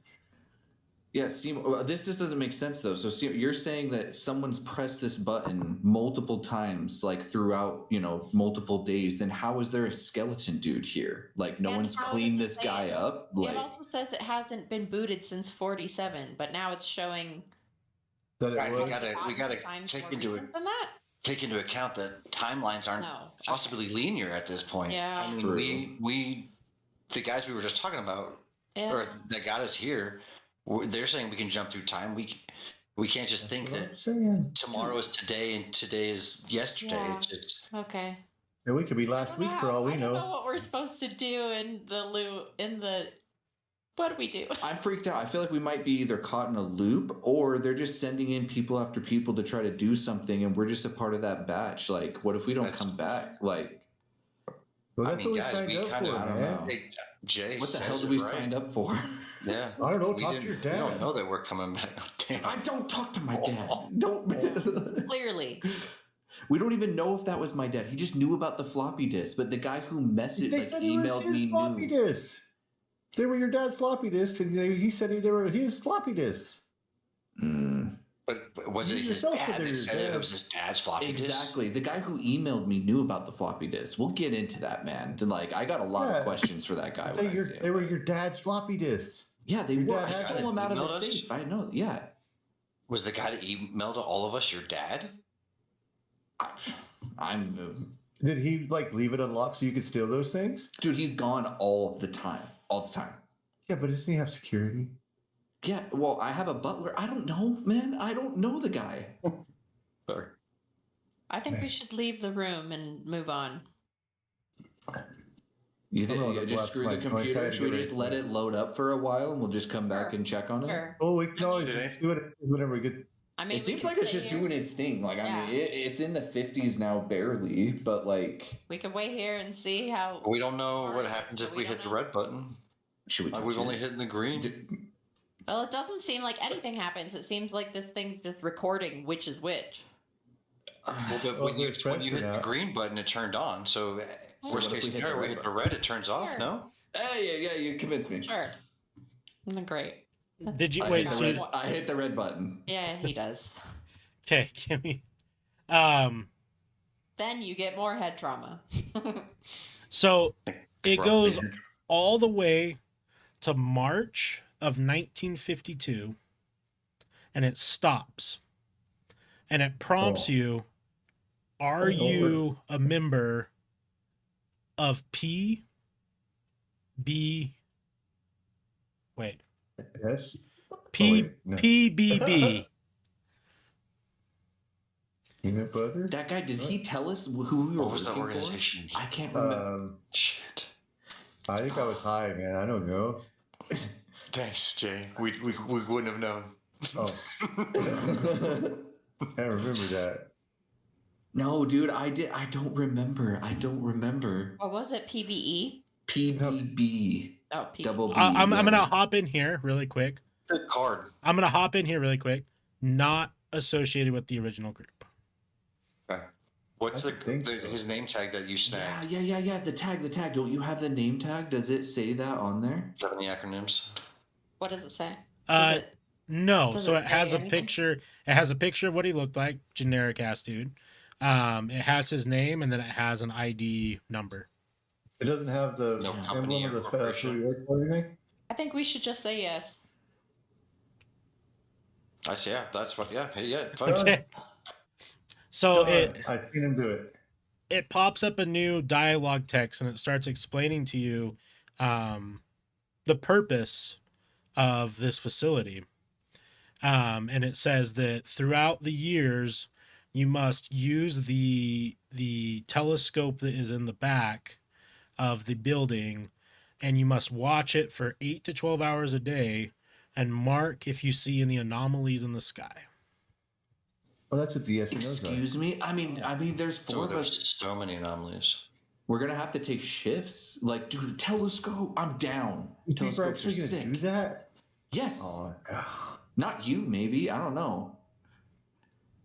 yeah, Seymour, this just doesn't make sense though. So you're saying that someone's pressed this button multiple times, like throughout, multiple days. Then how is there a skeleton dude here? Like no And one's how cleaned does it this guy say- up. It Like also says it hasn't been booted since 47, but now it's showing That it Right, was? we gotta times take more into it. recent than that? Take into account that timelines aren't No. Okay. possibly linear at this point. Yeah. I mean, True. we the guys we were just talking about Yeah. or that got us here. They're saying we can jump through time. We can't just think That's what that I'm saying. tomorrow is today and today is yesterday. Yeah. It's just Okay. And we could be I last don't week know for all we I don't know know. what we're supposed to do in the loop. What do we do? I'm freaked out. I feel like we might be either caught in a loop or they're just sending in people after people to try to do something, and we're just a part of that batch. Like, what if we don't That's- come back? Like, Well, I that's mean, what we guys, signed we up kinda- for, I don't man. know. Hey, Jay. what the says hell did it we right. sign up for? Yeah. I don't know. We Talk to your didn't- We don't dad. know that we're coming back. Damn. I don't talk to my dad. Don't. Clearly. We don't even know if that was my dad. He just knew about the floppy disk, but the guy who messaged, They like, said it was emailed his me floppy knew. disks. They were your dad's floppy disks, and he said they were his floppy disks. Mm. But was You it his yourself said dad they're that your said it dad's. was his dad's floppy disk? Exactly. The guy who emailed me knew about the floppy disk. We'll get into that, man. And like, I got a lot Yeah. of questions for that guy. When I see They were him. your dad's floppy disks. Yeah, they your were. dad I had stole it. them out of the Emailed us? safe. I know. Yeah. Was the guy that emailed to all of us your dad? I'm. Did he like leave it unlocked so you could steal those things? Dude, he's gone all the time. All the time. Yeah, but doesn't he have security? Yeah. Well, I have a butler. I don't know, man. I don't know the guy. Or I think we Man. should leave the room and move on. You I'm think gonna you just blast screw my the joint. I computer? gotta Should we get just ready let for it load up for a while and we'll just come back Sure. and check on it? Sure. Oh, we can always Today? just do it whenever we get. I mean, It we seems could like it's sit just here- doing its thing. Like, I Yeah. mean, it's in the 50s now, barely, but like, We could wait here and see how. we don't know what Alright, happens so if we we don't hit the know. red button. should we? Like, touch we've it? only hit the green. Well, it doesn't seem like anything happens. It seems like this thing's just recording which is which. Well, but Well, when you press hit it the out. green button, it turned on. So, So worst what if case we hit the scenario, we red hit the red, it turns off. Sure. No. Hey, yeah, you convinced me. Sure. Great. Did you I wait? hit, the So red, I hit the red button. Yeah, he does. okay, give me. Then you get more head trauma. So it Rock goes band. all the way to March of 1952, and it stops, and it prompts Oh. you: are Oh, you a member of P? B? Wait, Yes. P wait, no. PBB. Peanut butter. That guy, did he tell us who we were What was that working for? organization? I can't remember. Shit. I think I was high, man. I don't know. Thanks, Jay. We wouldn't have known. Oh, I remember that. No, dude, I did. I don't remember. I don't remember. What was it? PBE? PBB. Oh, PBE. Double B. I'm yeah. gonna hop in here really quick. Good card. Not associated with the original group. What's I think so. his name tag that you snagged? Yeah. The tag. Don't you have the name tag? Does it say that on there? Is that any acronyms? What does it say? Uh, Does it- No, Does so it it has say a anything? picture. It has a picture of what he looked like, generic ass dude. It has his name, and then it has an ID number. It doesn't have the No Yeah. company emblem or of the corporation. who you work for or anything. I think we should just say yes. I see. Yeah, that's what. Yeah, hey, yeah. Fine. Okay. So Done. I've seen him do it. it pops up a new dialogue text, and it starts explaining to you the purpose of this facility. And it says that throughout the years, you must use the telescope that is in the back of the building, and you must watch it for 8 to 12 hours a day and mark if you see any anomalies in the sky. Well, that's what the yes and no's are. Excuse me. I mean, there's So four of there's us. so many anomalies. We're gonna have to take shifts. Like, dude, telescope. I'm down. You think we're Telescopes are actually going to sick. do that? Yes. Oh, Not you, maybe. I don't know.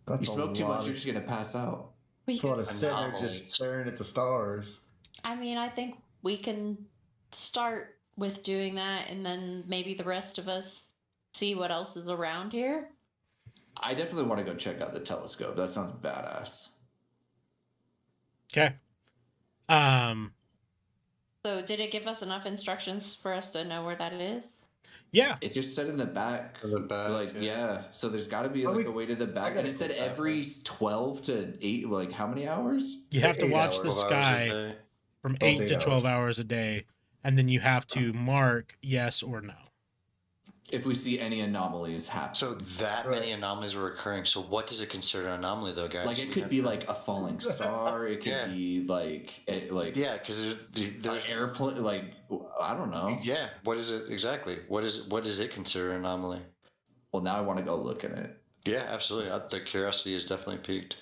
that's You a smoke too lot much, of- you're just gonna pass out. We That's a lot could, of sitting there Anomalies. just staring at the stars. I mean, I think we can start with doing that, and then maybe the rest of us see what else is around here. I definitely want to go check out the telescope. That sounds badass. Okay. So, did it give us enough instructions for us to know where that is? Yeah. It just said in the back. Like, yeah. So there's got to be Oh, like we- a way to the back. gotta And it said go back, every 12 to 8, like how many hours? You have to 8 watch hours. the 12 hours a sky day. from 12 8 to 12 hours a day, and then you have to mark yes or no. If we see any anomalies happen. So that Right. many anomalies are occurring. So what does it consider an anomaly, though, guys? Like it We could have be to- like a falling star. It could Yeah. be like Yeah, because an there's airplane. Like I don't know. yeah. What is it exactly? What does it consider an anomaly? Well, now I want to go look at it. Yeah, absolutely. The curiosity is definitely peaked.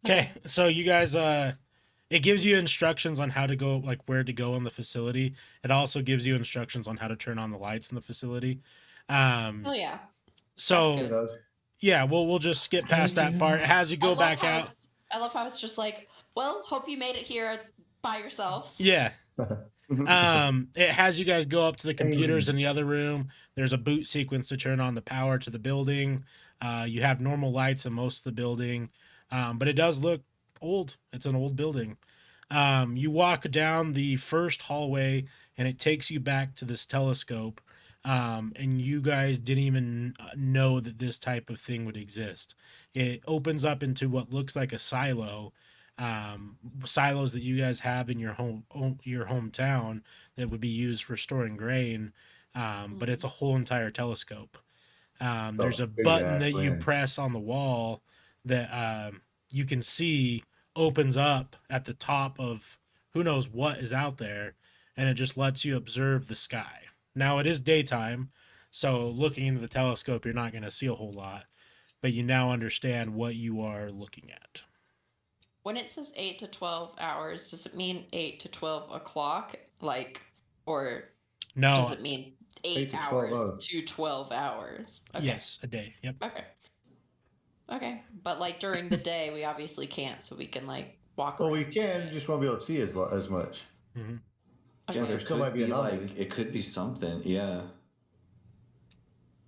Okay, so you guys, it gives you instructions on how to go, like where to go in the facility. It also gives you instructions on how to turn on the lights in the facility. Oh yeah. So It does. yeah, we'll just skip past that part. It has you go back out. I love how it's just like, well, hope you made it here by yourselves. Yeah. It has you guys go up to the computers in the other room. There's a boot sequence to turn on the power to the building. You have normal lights in most of the building, but it does look old. It's an old building. You walk down the first hallway, and it takes you back to this telescope. And you guys didn't even know that this type of thing would exist. It opens up into what looks like a silo. Silos that you guys have in your hometown that would be used for storing grain, but it's a whole entire telescope. There's a big button ass that you lens. press on the wall that you can see opens up at the top of who knows what is out there, and it just lets you observe the sky. Now it is daytime, so looking into the telescope, you're not going to see a whole lot, but you now understand what you are looking at. When it says 8 to 12 hours, does it mean 8 to 12 o'clock? Like, or does No, it mean 8 8 to 12 hours hours. to 12 hours? Okay. yes, a day. Yep. Okay. Okay. But like during the day, we obviously can't, so we can like walk Well, around. we can, you just won't be able to see as much. hmm Okay. Yeah, there still could might be like anomalies. it could be something. Yeah.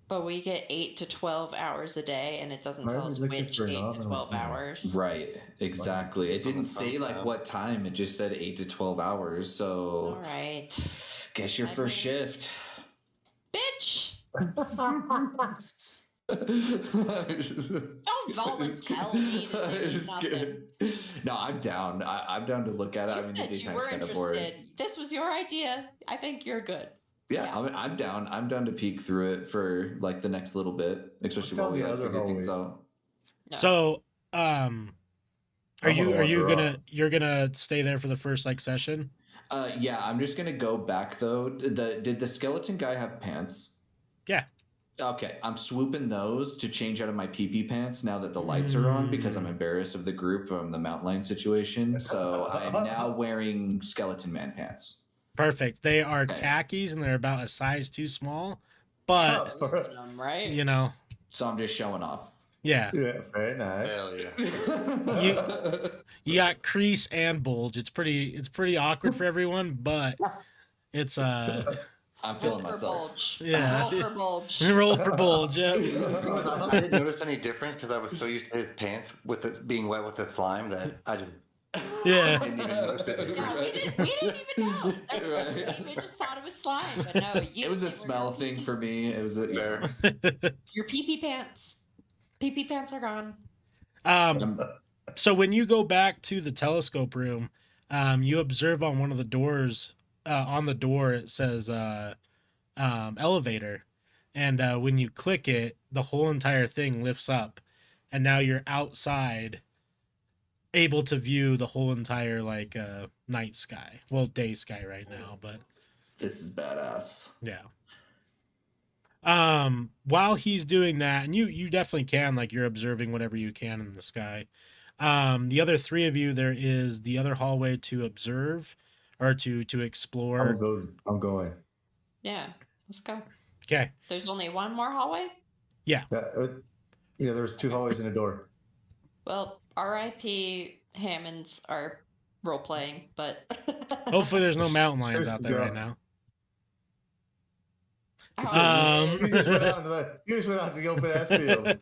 But we get 8 to 12 hours a day, and it doesn't Why tell are we us looking which for 8 to anomalous 12 now? hours. Right. Exactly. It didn't say like what time. It just said 8 to 12 hours. All So right. guess your I first mean- shift. Bitch! Don't Don't volunteer me to do nothing. No, I'm down. I'm down to look at it. You I mean, the said you daytime's were kind of boring. interested. This was your idea. I think you're good. Yeah, Yeah. I'm down. I'm down to peek through it for like the next little bit, especially down while we the like other figure things hallways? out. No. So, I wanna wander you're gonna stay there for the first like session? Yeah, I'm just gonna go back though. Did the skeleton guy have pants? Yeah. Okay, I'm swooping those to change out of my PP pants now that the lights are on because I'm embarrassed of the group from the mountain lion situation. So I'm now wearing skeleton man pants. Perfect. They are Okay. khakis and they're about a size too small, but Losing 'em, right? you know, So I'm just showing off. yeah. Yeah, very nice. Hell yeah. You got crease and bulge. It's pretty awkward for everyone, but it's I'm feeling Roll for myself. bulge. Yeah. Roll for bulge. roll for bulge. Yeah. I didn't notice any difference because I was so used to his pants with it being wet with the slime that I just Yeah. didn't even notice it. Yeah, we didn't even know. Right. We just thought it was slime, but no, you. It was they a were smell your thing pee-pee- for me. It was a Fair. Your pee pants. Pee pants are gone. So when you go back to the telescope room, you observe on one of the doors, on the door, it says elevator. And when you click it, the whole entire thing lifts up. And now you're outside, able to view the whole entire like night sky. Well, day sky right now, but This is badass. yeah. While he's doing that, and you definitely can, like you're observing whatever you can in the sky. The other three of you, there is the other hallway to observe or to explore. I'm going. Yeah, let's go. Okay. There's only one more hallway. Yeah, there's 2 hallways and a door. Well, R.I.P. Hammonds are role playing, but Hopefully there's no mountain lions There's out the there girl. right now. You just went out to the open ass field.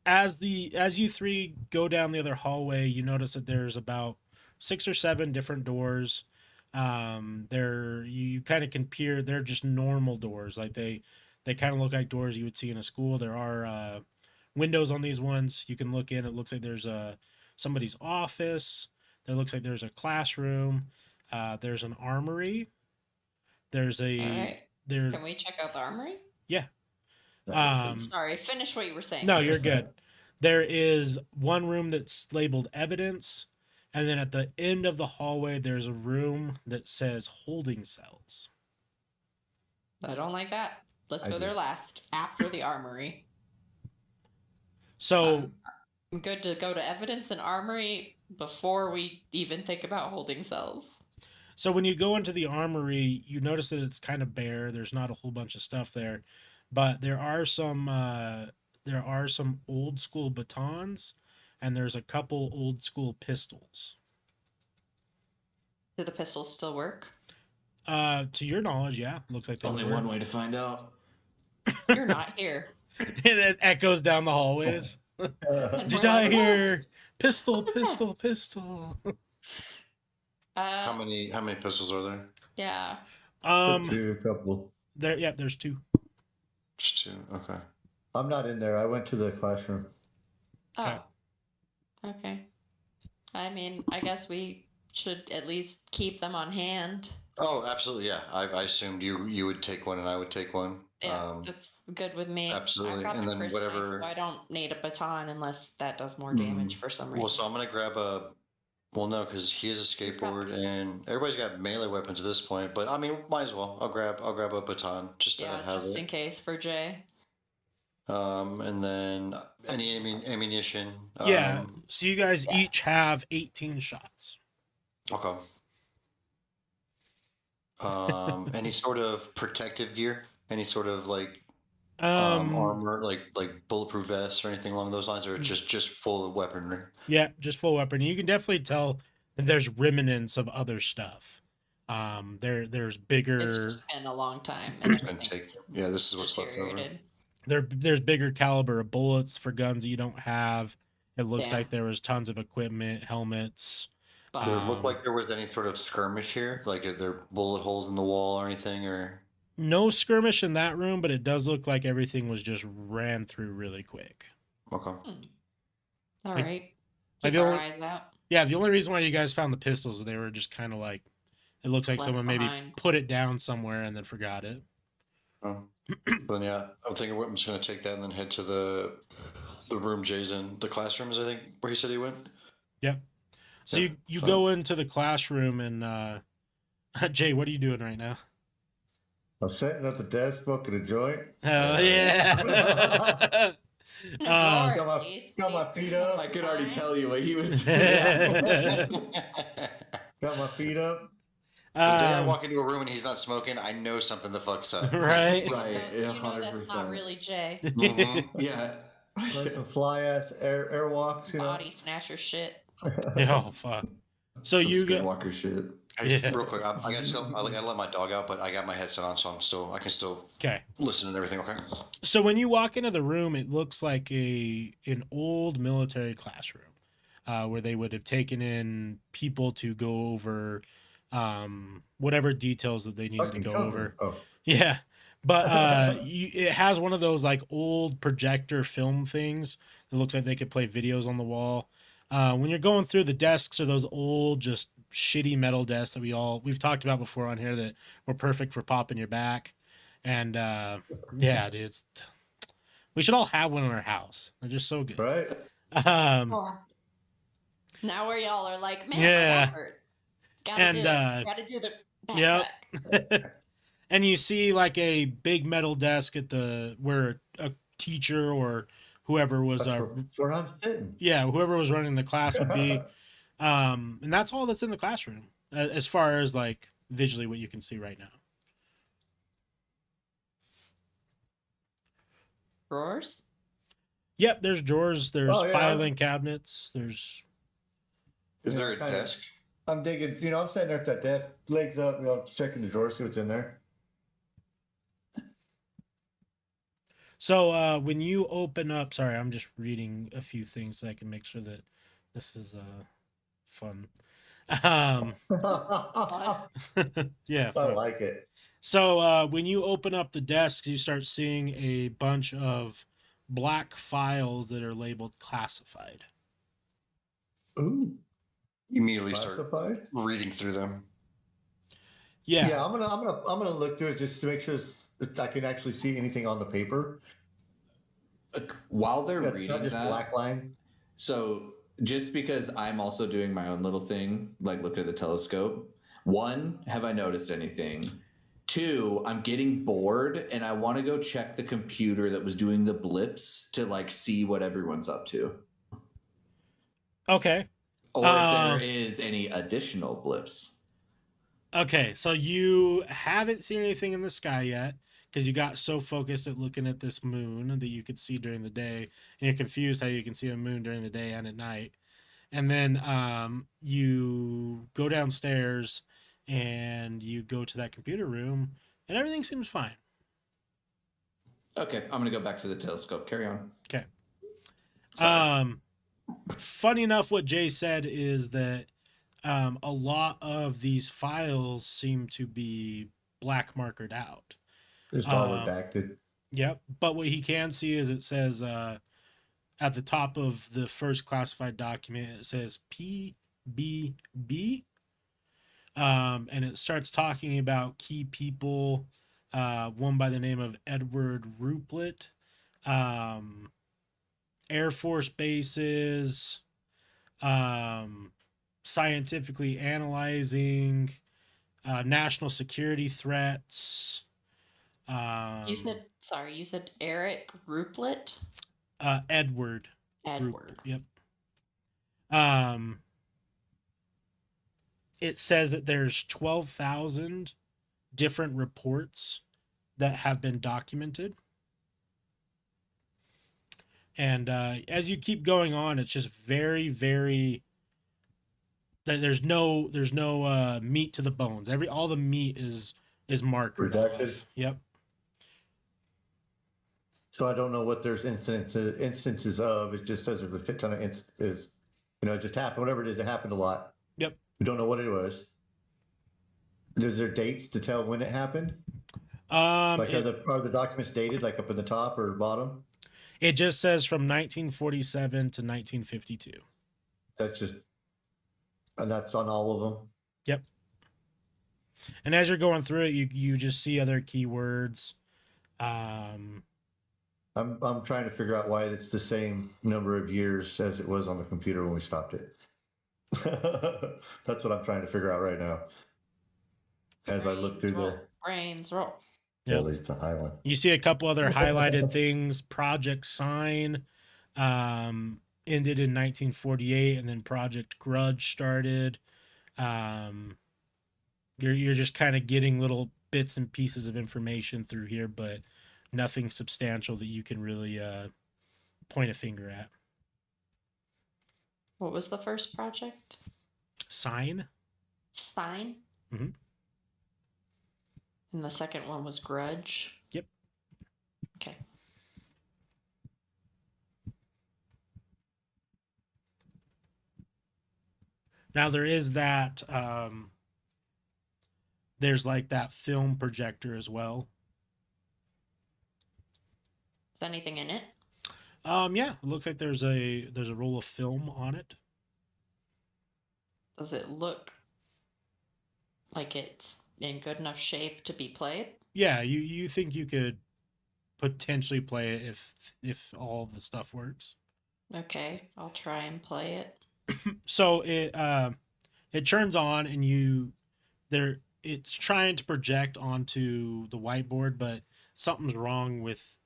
As you three go down the other hallway, you notice that there's about 6 or 7 different doors. You kind of can peer. They're just normal doors. Like they kind of look like doors you would see in a school. There are windows on these ones. You can look in. It looks like there's somebody's office. It looks like there's a classroom. There's an armory. There's a All right. there. Can we check out the armory? Yeah. Sorry, finish what you were saying. No, first. you're good. There is one room that's labeled evidence, and then at the end of the hallway, there's a room that says holding cells. I don't like that. Let's I go do. there last, after the armory. So I'm good to go to evidence and armory before we even think about holding cells. So when you go into the armory, you notice that it's kind of bare. There's not a whole bunch of stuff there, but there are some old school batons, and there's a couple old school pistols. Do the pistols still work? To your knowledge, yeah, looks like they Only work. one way to find out. You're not here. And it echoes down the hallways. Did I hear pistol, pistol, pistol? How many pistols are there? Yeah. Two, a couple. There's two. Just two. Okay. I'm not in there. I went to the classroom. Okay. Oh. Okay. I mean, I guess we should at least keep them on hand. Oh, absolutely. Yeah. I assumed you would take one and I would take one. Yeah, that's good with me. absolutely, I got and the then first whatever- knife, so I don't need a baton unless that does more damage for some reason. Well, so I'm gonna grab a. Well, no, because he has a skateboard and everybody's got melee weapons at this point. But I mean, might as well. I'll grab a baton just to Yeah, have just it. in case for Jay. And then any ammunition. Yeah. So you guys each have 18 shots. Okay. Any sort of protective gear? Any sort of like armor, like bulletproof vests or anything along those lines, or just full of weaponry? Yeah, just full weapon. You can definitely tell that there's remnants of other stuff. There's bigger. It's just been a long time. And It's been everything's yeah, this is what's left over. deteriorated. There's bigger caliber of bullets for guns you don't have. It looks Yeah. like there was tons of equipment, helmets. But Did it look like there was any sort of skirmish here? Like, are there bullet holes in the wall or anything? Or No skirmish in that room, but it does look like everything was just ran through really quick. okay. all like- right. like Keep the our only- eyes out. Yeah, the only reason why you guys found the pistols is they were just kind of like, it looks like Left someone maybe behind. put it down somewhere and then forgot it. Oh. Then yeah, I'm thinking I'm just gonna take that and then head to the room Jay's in. The classrooms, I think, where he said he went. Yep. So Yeah, you so- go into the classroom and Jay, what are you doing right now? I'm sitting at the desk smoking a joint. Hell yeah. In a Um, drawer, got my- please. got my Please. feet up. I could already tell you what he was Got my feet up. The day I Um, walk into a room and he's not smoking, I know something the fuck's up. right. Right, So, yeah, you know that's not 100%. really Jay. Mhm. Yeah. Like some fly ass air walks, you know. Body snatcher shit. Oh fuck. So Some you go. Skinwalker shit. Hey, Yeah. real quick, I gotta let my dog out, but I got my headset on, so I can still Okay. listen and everything. Okay. So when you walk into the room, it looks like an old military classroom, where they would have taken in people to go over whatever details that they needed to Fucking go cover. over. Oh, Yeah, but it has one of those like old projector film things that looks like they could play videos on the wall. When you're going through, the desks are those old, just shitty metal desks that we've talked about before on here that were perfect for popping your back. And yeah, dude, we should all have one in our house. They're just so good. right. Oh. Now where y'all are like, man, Yeah. my back hurt. Gotta And, do it. Gotta do the yep. backpack. And you see like a big metal desk at where a teacher or whoever was That's where I'm sitting. whoever was running the class would be. And that's all that's in the classroom as far as like visually what you can see right now. Drawers? Yep, there's drawers, there's Oh, yeah. filing cabinets, there's Is there a kinda- desk? I'm digging, you know, I'm sitting there at that desk, legs up, you know, checking the drawer, see what's in there. so when you open up, sorry, I'm just reading a few things so I can make sure that this is fun. Yeah, I fun. like it. So when you open up the desks, you start seeing a bunch of black files that are labeled classified. Ooh. Immediately start Classified? reading through them. Yeah. Yeah, I'm gonna look through it just to make sure I can actually see anything on the paper. While they're That's reading not just that, black lines. so just because I'm also doing my own little thing, like look at the telescope. One, have I noticed anything? Two, I'm getting bored and I want to go check the computer that was doing the blips to like see what everyone's up to. Okay. Or if there is any additional blips. Okay, so you haven't seen anything in the sky yet because you got so focused at looking at this moon that you could see during the day, and you're confused how you can see a moon during the day and at night. And then you go downstairs and you go to that computer room, and everything seems fine. Okay, I'm gonna go back to the telescope. Carry on. Okay. Sorry. Funny enough, what Jay said is that a lot of these files seem to be black markered out. Just all redacted. Yep. But what he can see is it says at the top of the first classified document, it says PBB. And it starts talking about key people, one by the name of Edward Ruplet, Air Force bases, scientifically analyzing, national security threats. You said Eric Ruplet? Edward. Edward. Yep. It says that there's 12,000 different reports that have been documented. And as you keep going on, it's just very, very. There's no meat to the bones. All the meat is marked Redacted. off. Yep. So I don't know what there's instances of. It just says there's a shit ton of instances. It just happened. Whatever it is, it happened a lot. Yep. We don't know what it was. Is there dates to tell when it happened? Are the documents dated, like up in the top or bottom? It just says from 1947 to 1952. And that's on all of them. Yep. And as you're going through it, you just see other keywords. I'm trying to figure out why it's the same number of years as it was on the computer when we stopped it. That's what I'm trying to figure out right now. As I look through the brains roll. Yep. Well, it's a high one. You see a couple other highlighted things. Project Sign ended in 1948, and then Project Grudge started. You're just kind of getting little bits and pieces of information through here, but nothing substantial that you can really point a finger at. What was the first project? Sign. Sign? Mm-hmm. And the second one was Grudge? Yep. Okay. Now there is that there's like that film projector as well. Is anything in it? Yeah, it looks like there's a roll of film on it. Does it look like it's in good enough shape to be played? Yeah, you think you could potentially play it if all the stuff works. Okay, I'll try and play it. So it turns on and it's trying to project onto the whiteboard, but something's wrong with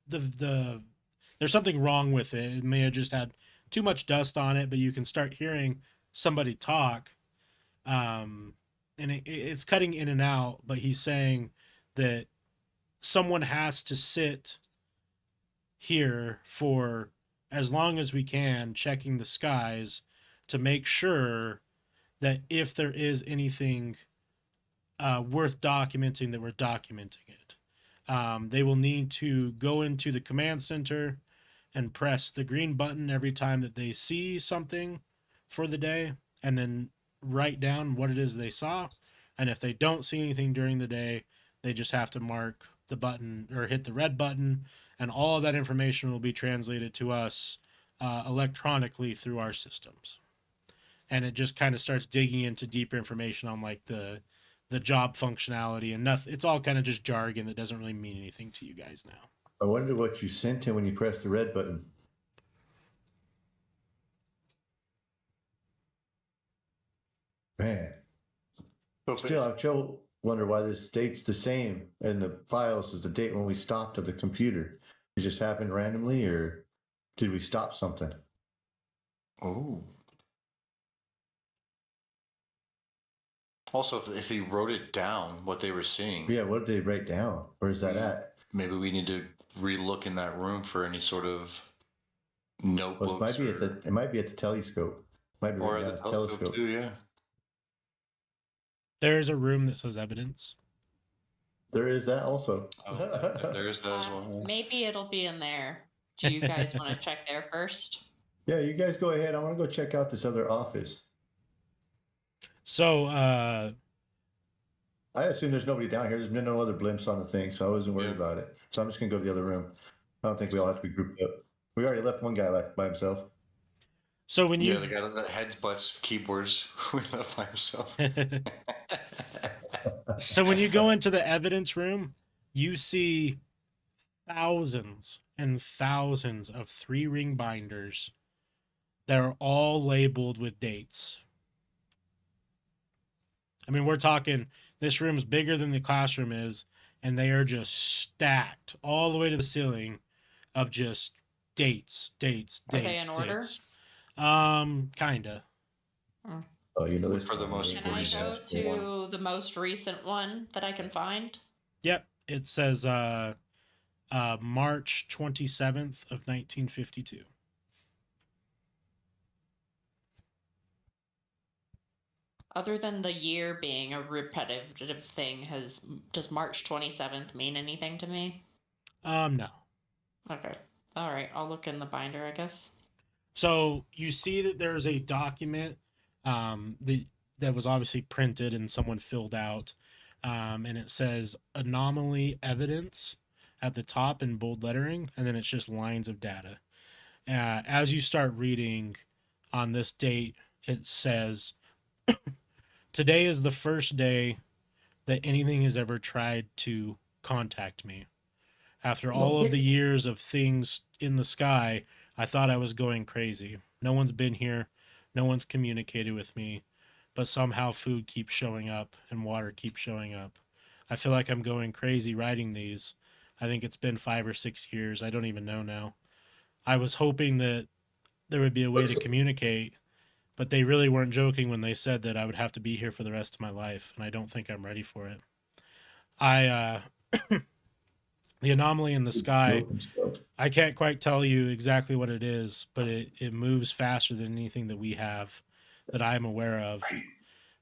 there's something wrong with it. It may have just had too much dust on it, but you can start hearing somebody talk. And it's cutting in and out, but he's saying that someone has to sit here for as long as we can, checking the skies to make sure that if there is anything worth documenting, that we're documenting it. They will need to go into the command center and press the green button every time that they see something for the day, and then write down what it is they saw. And if they don't see anything during the day, they just have to mark the button or hit the red button, and all of that information will be translated to us electronically through our systems. and it just kind of starts digging into deeper information on like the job functionality and nothing. It's all kind of just jargon that doesn't really mean anything to you guys now. I wonder what you sent him when you pressed the red button. Man, So still, I'm still wonder why this date's the same in the files as the date when we stopped at the computer. It just happened randomly, or did we stop something? Oh. Also, if he wrote it down, what they were seeing, Yeah, what did they write down? Where's that at? maybe we need to relook in that room for any sort of Well, notebooks it might be at the telescope. Might be or right at down the at the telescope telescope. too. Yeah. There's a room that says evidence. There is that also. Oh, there is that as well. Maybe it'll be in there. Do you guys want to check there first? Yeah, you guys go ahead. I want to go check out this other office. So I assume there's nobody down here. There's been no other blimps on the thing, so I wasn't worried Yeah. about it. So I'm just gonna go to the other room. I don't think we all have to be grouped up. We already left one guy left by himself. so when you Yeah, the guy that heads butts keyboards left by himself. so when you go into the evidence room, you see thousands and thousands of 3-ring binders that are all labeled with dates. I mean, we're talking, this room's bigger than the classroom is, and they are just stacked all the way to the ceiling of just dates. Are they in order? Kinda. Oh, you know this For the most Can I recent go to the most recent one that I can find? Yep. It says March 27th of 1952. Other than the year being a repetitive thing, does March 27th mean anything to me? No. Okay. All right. I'll look in the binder, I guess. So you see that there's a document that was obviously printed and someone filled out, and it says anomaly evidence at the top in bold lettering, and then it's just lines of data. As you start reading on this date, it says, today is the first day that anything has ever tried to contact me. After all of the years of things in the sky, I thought I was going crazy. No one's been here. No one's communicated with me. But somehow food keeps showing up and water keeps showing up. I feel like I'm going crazy writing these. I think it's been 5 or 6 years. I don't even know now. I was hoping that there would be a way to communicate, but they really weren't joking when they said that I would have to be here for the rest of my life, and I don't think I'm ready for it. The anomaly in the sky, I can't quite tell you exactly what it is, but it moves faster than anything that we have that I'm aware of.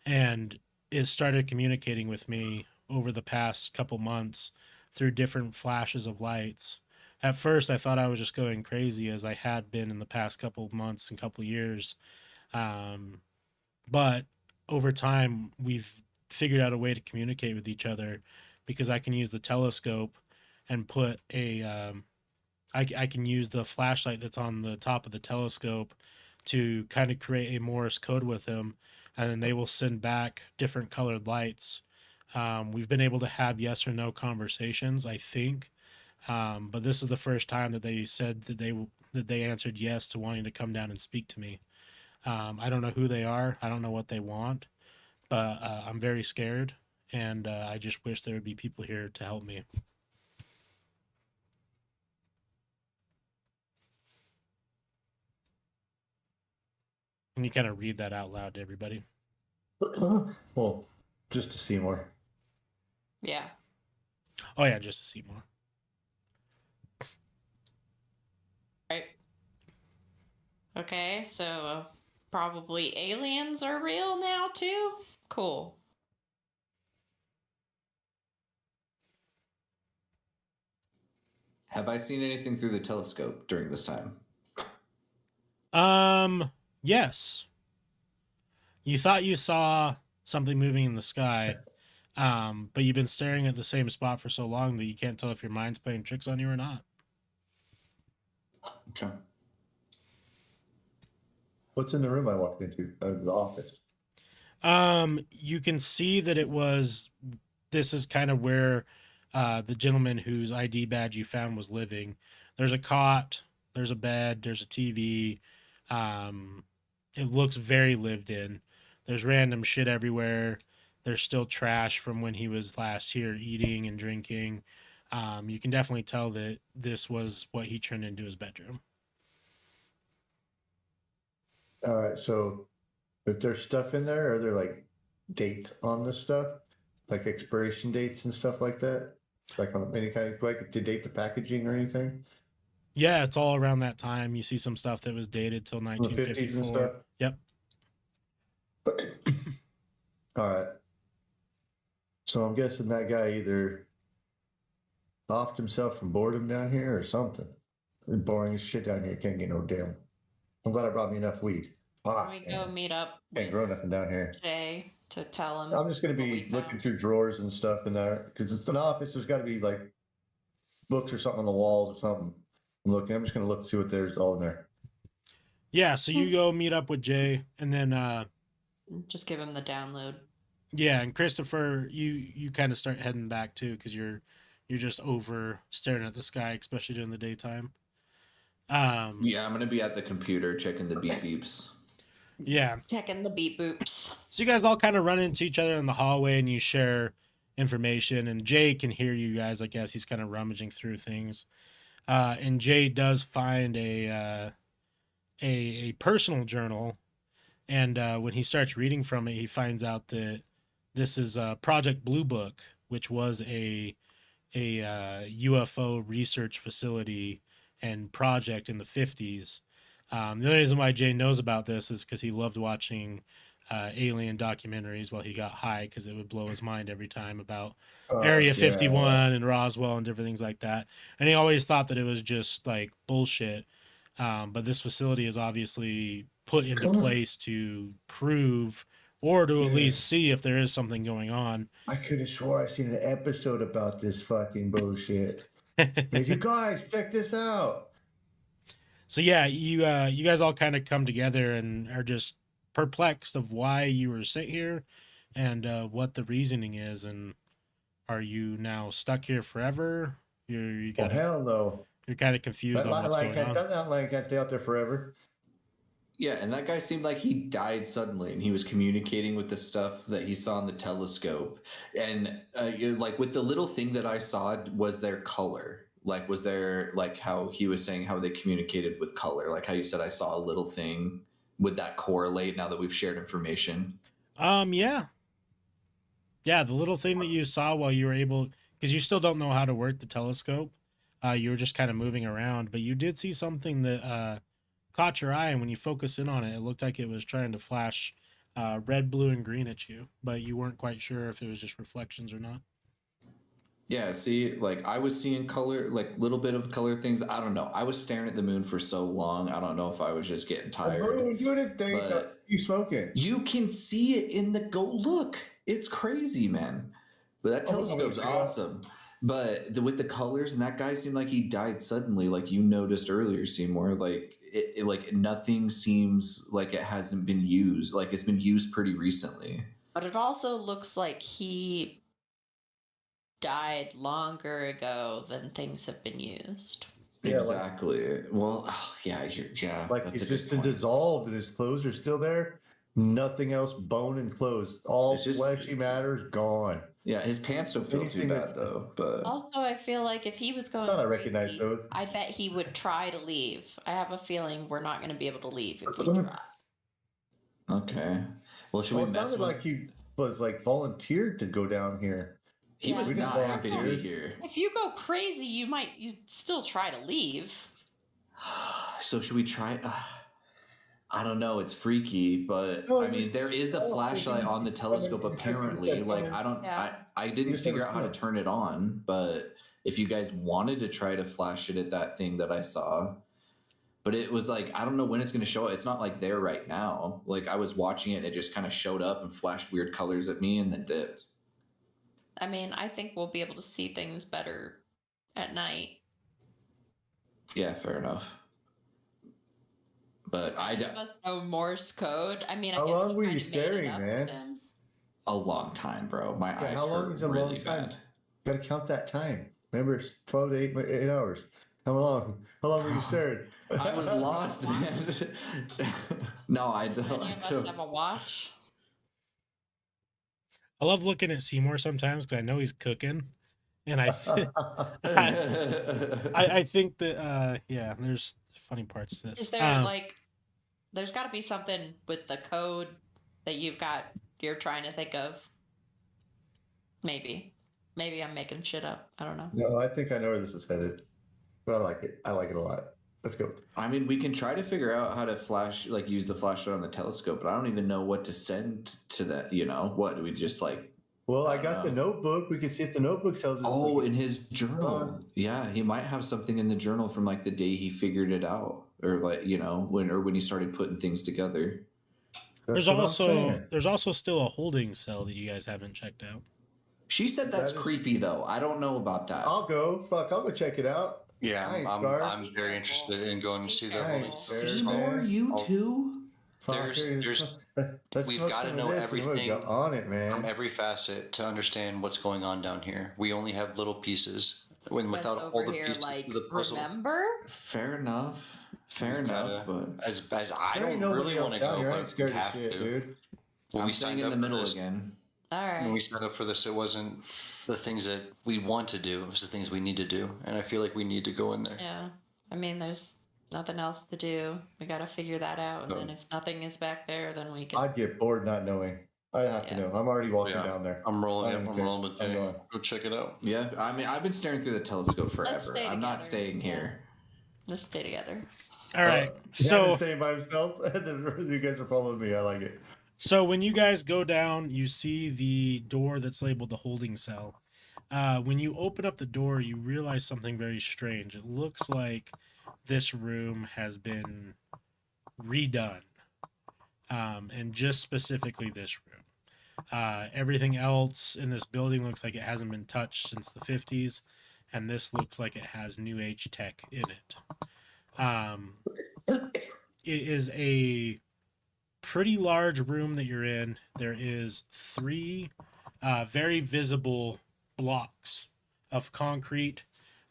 And it started communicating with me over the past couple months through different flashes of lights. At first, I thought I was just going crazy, as I had been in the past couple of months and couple years. But over time, we've figured out a way to communicate with each other, because I can use the telescope and put I can use the flashlight that's on the top of the telescope to kind of create a Morse code with them, and then they will send back different colored lights. We've been able to have yes or no conversations, I think, but this is the first time that they said that they answered yes to wanting to come down and speak to me. I don't know who they are. I don't know what they want, but I'm very scared, and I just wish there would be people here to help me. Can you kind of read that out loud to everybody? Well, just to see more. Yeah. Oh yeah, just to see more. Right. Okay, so probably aliens are real now too? Cool. Have I seen anything through the telescope during this time? Yes. You thought you saw something moving in the sky, but you've been staring at the same spot for so long that you can't tell if your mind's playing tricks on you or not. Okay. What's in the room I walked into? The office. You can see that this is kind of where the gentleman whose ID badge you found was living. There's a cot, there's a bed, there's a TV. It looks very lived in. There's random shit everywhere. There's still trash from when he was last here eating and drinking. You can definitely tell that this was what he turned into his bedroom. All right, so if there's stuff in there, are there like dates on the stuff, like expiration dates and stuff like that? Like on any kind of like to date the packaging or anything? Yeah, it's all around that time. You see some stuff that was dated till The 50s and 1954. stuff? Yep. All right. So I'm guessing that guy either offed himself from boredom down here or something. It's boring as shit down here. Can't get no damn. I'm glad I brought me enough weed. Can we go meet up Can't with grow nothing down here. Jay to tell him? I'm just going to what be we looking found? through drawers and stuff in there because it's an office. There's got to be like books or something on the walls or something. I'm looking. I'm just going to look to see what there's all in there. Yeah, so you go meet up with Jay, and then Just give him the download. yeah, and Christopher, you kind of start heading back too because you're just over staring at the sky, especially during the daytime. Yeah, I'm gonna be at the computer checking the beep beeps. Yeah. Checking the beep boops. So you guys all kind of run into each other in the hallway, and you share information. And Jay can hear you guys. I guess he's kind of rummaging through things. And Jay does find a personal journal, and when he starts reading from it, he finds out that this is Project Blue Book, which was a UFO research facility and project in the 50s. The only reason why Jay knows about this is because he loved watching alien documentaries while he got high, because it would blow his mind every time about Area Yeah. 51 and Roswell and different things like that. And he always thought that it was just like bullshit. But this facility is obviously put into place to prove or to at Yeah. least see if there is something going on. I could have swore I seen an episode about this fucking bullshit. Hey, you guys, check this out. So yeah, you guys all kind of come together and are just perplexed of why you were sent here and what the reasoning is. And are you now stuck here forever? You Oh, got hell no. you're kind of confused on what's going on. That line can't stay out there forever. Yeah, and that guy seemed like he died suddenly, and he was communicating with the stuff that he saw in the telescope. And like with the little thing that I saw, was there color? Like, was there like how he was saying how they communicated with color? Like how you said I saw a little thing. Would that correlate now that we've shared information? Yeah. Yeah, the little thing that you saw while you were able, because you still don't know how to work the telescope. You were just kind of moving around, but you did see something that caught your eye, and when you focus in on it, it looked like it was trying to flash red, blue, and green at you, but you weren't quite sure if it was just reflections or not. Yeah, see, like I was seeing color, like little bit of color things. I don't know. I was staring at the moon for so long. I don't know if I was just getting tired. Bro, do this thing. but- You smoking? You can see it in the go look. It's crazy, man. But that Oh, telescope's yeah. awesome. But with the colors, and that guy seemed like he died suddenly, like you noticed earlier, Seymour. Like it like nothing seems like it hasn't been used. Like it's been used pretty recently. But it also looks like he died longer ago than things have been used. Yeah, like- Exactly. Well, yeah, yeah. Like that's it's a good just been point. dissolved and his clothes are still there. Nothing else, bone and clothes. All It's just- fleshy matters gone. Yeah, his pants don't feel too Anything bad that's- though. But Also, I feel like if he was going Thought I recognized crazy, those. I bet he would try to leave. I have a feeling we're not going to be able to leave if we Mhm. try. okay. Well, should Well, we it mess sounded with? like he was like volunteered to go down here. He Yeah. was We didn't not happy to be volunteer. here. If you go crazy, you'd still try to leave. So should we try? I don't know. It's freaky, but No, I mean, just- there is the oh, flashlight on the telescope. just- Apparently, like I don't, Yeah. I didn't just figure never out how to saw it. turn it on. But if you guys wanted to try to flash it at that thing that I saw, but it was like I don't know when it's going to show. It's not like there right now. Like I was watching it, it just kind of showed up and flashed weird colors at me and then dipped. I mean, I think we'll be able to see things better at night. Yeah, fair enough. But I None of us know Morse code. I mean, I How guess long he were you kinda made it staring, up man? to him. a long time, bro. My Yeah, eyes how long hurt is a really long time? bad. Got to count that time. Remember, it's 12 to 8 hours. How long? How long were you Bro, staring? I was lost, man. No, I Do don't. any I of us don't. have a watch? I love looking at Seymour sometimes because I know he's cooking, and I think that yeah, there's funny parts to this. Is there like, there's got to be something with the code that you're trying to think of. Maybe I'm making shit up. I don't know. No, I think I know where this is headed. But I like it. I like it a lot. Let's go. I mean, we can try to figure out how to use the flashlight on the telescope, but I don't even know what to send to that. You know, what do we just like? Well, I don't got the know. notebook. We can see if the notebook tells us. Oh, we in can- his journal. Yeah, he might have something in the journal from like the day he figured it out, or like when he started putting things together. That's what I'm saying. there's also still a holding cell that you guys haven't checked out. She said that's That is- creepy though. I don't know about that. I'll go. Fuck, I'll go check it out. Yeah, Nice, I'm Scar. Be very careful. interested in going to see Be that careful. one. Nice. There's Seymour, man. you I'll- too? Fuck, let's we've smoke gotta some know of this and we'll everything go on it, from man. every facet to understand what's going on down here. We only have little pieces. When Us without all over the here, pieces like, of the puzzle, remember? Fair enough. Fair we enough. gotta- But as I There ain't don't nobody really else want to down go, here. I ain't but we scared of have shit, to. dude. When I'm we staying signed in the up for middle this, again. All right. when we signed up for this, it wasn't the things that we want to do; it was the things we need to do, and I feel like we need to go in there. Yeah. I mean, there's nothing else to do. We got to figure that out. And No. then if nothing is back there, then we can. I'd get bored not knowing. I'd have to Yeah. know. I'm already walking Yeah. down there. I'm rolling. I Yep, don't I'm care. rolling with I'm Jay. going. Go check it out. Yeah, I mean, I've been staring through the telescope forever. stay I'm not together. staying Yeah. here. Let's stay together. All right, So so staying by himself, and then you guys are following me. I like it. so when you guys go down, you see the door that's labeled the holding cell. When you open up the door, you realize something very strange. It looks like this room has been redone, and just specifically this room. Everything else in this building looks like it hasn't been touched since the 50s, and this looks like it has new age tech in it. It is a pretty large room that you're in. There is 3 very visible blocks of concrete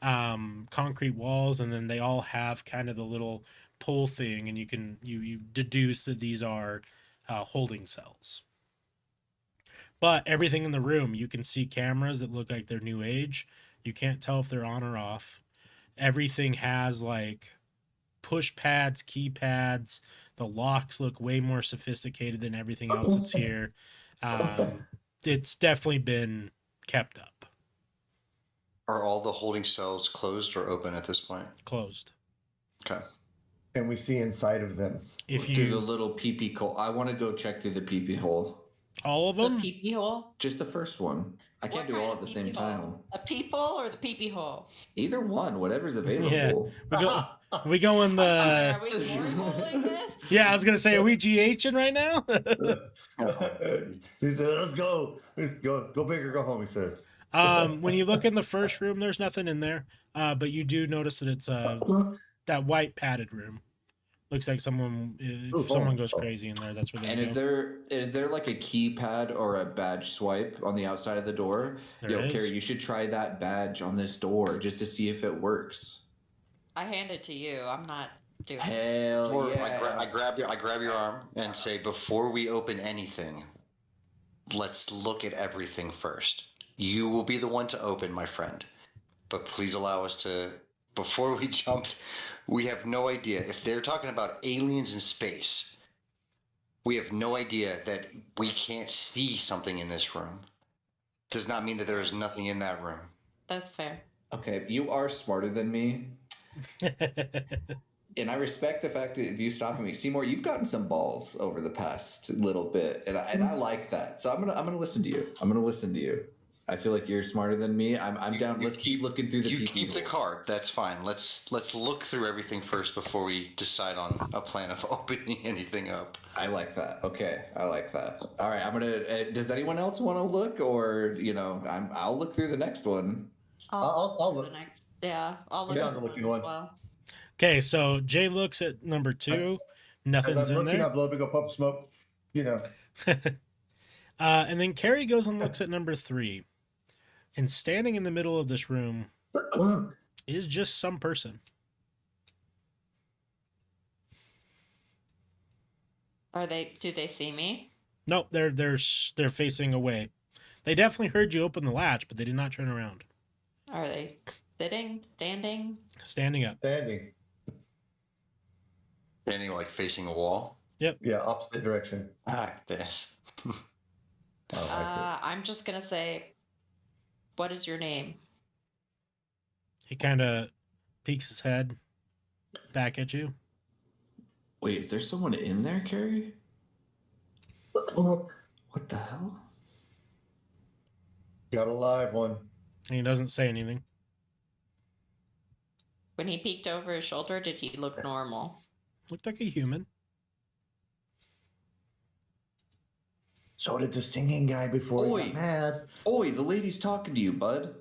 walls, and then they all have kind of the little pull thing, and you deduce that these are holding cells. But everything in the room, you can see cameras that look like they're new age. You can't tell if they're on or off. Everything has like push pads, keypads. The locks look way more sophisticated than everything else that's here. It's definitely been kept up. Are all the holding cells closed or open at this point? Closed. Okay. And we see inside of them. If Through the you little pee hole. I want to go check through the pee hole. all of The them, pee-pee hole? Just the first one. I can't What do kind all of at the same pee-pee hole? time. A peephole or the pee-pee hole? Either one, whatever's available. we go in the. Are we cornholing this? Yeah, I was gonna say, are we GHing right now? He said, "Let's go. Go big or go home." He says. When you look in the first room, there's nothing in there, but you do notice that it's that white padded room. Looks like someone if someone goes crazy in there, that's where they And go. is there like a keypad or a badge swipe on the outside of the door? There Yo, is. Carrie, you should try that badge on this door just to see if it works. I hand it to you. I'm not doing it. Hell Or yeah! I grab your arm and say, before we open anything, let's look at everything first. You will be the one to open, my friend. But please allow us to, before we jumped, we have no idea. If they're talking about aliens in space, we have no idea that we can't see something in this room. Does not mean that there is nothing in that room. That's fair. Okay, you are smarter than me, and I respect the fact that if you stopping me, Seymour, you've gotten some balls over the past little bit, and I like that. So I'm gonna listen to you. I'm gonna listen to you. I feel like you're smarter than me. I'm down. Let's keep looking through the. You PP keep the holes. card. That's fine. Let's look through everything first before we decide on a plan of opening anything up. I like that. Okay, I like that. All right, I'm gonna. Does anyone else want to look, or I'll look through the next one. I'll the look. next. Yeah, I'll look Yeah, at the the looking one one. as well. Okay, so Jay looks at number 2. As Nothing's I'm in looking, there. I'm blowing up puff smoke. You know. And then Carrie goes and looks at number 3. And standing in the middle of this room is just some person. Do they see me? Nope, they're facing away. They definitely heard you open the latch, but they did not turn around. Are they sitting, standing? Standing up. Standing. Standing like facing a wall. Yeah, opposite direction. Ah, this. I like I'm just gonna say, what is your name? He kind of peeks his head back at you. Wait, is there someone in there, Carrie? it. What the hell? Got a live one. And he doesn't say anything. When he peeked over his shoulder, did he look normal? Looked like a human. So did the singing guy before he Oi. got mad. Oi, the lady's talking to you, bud.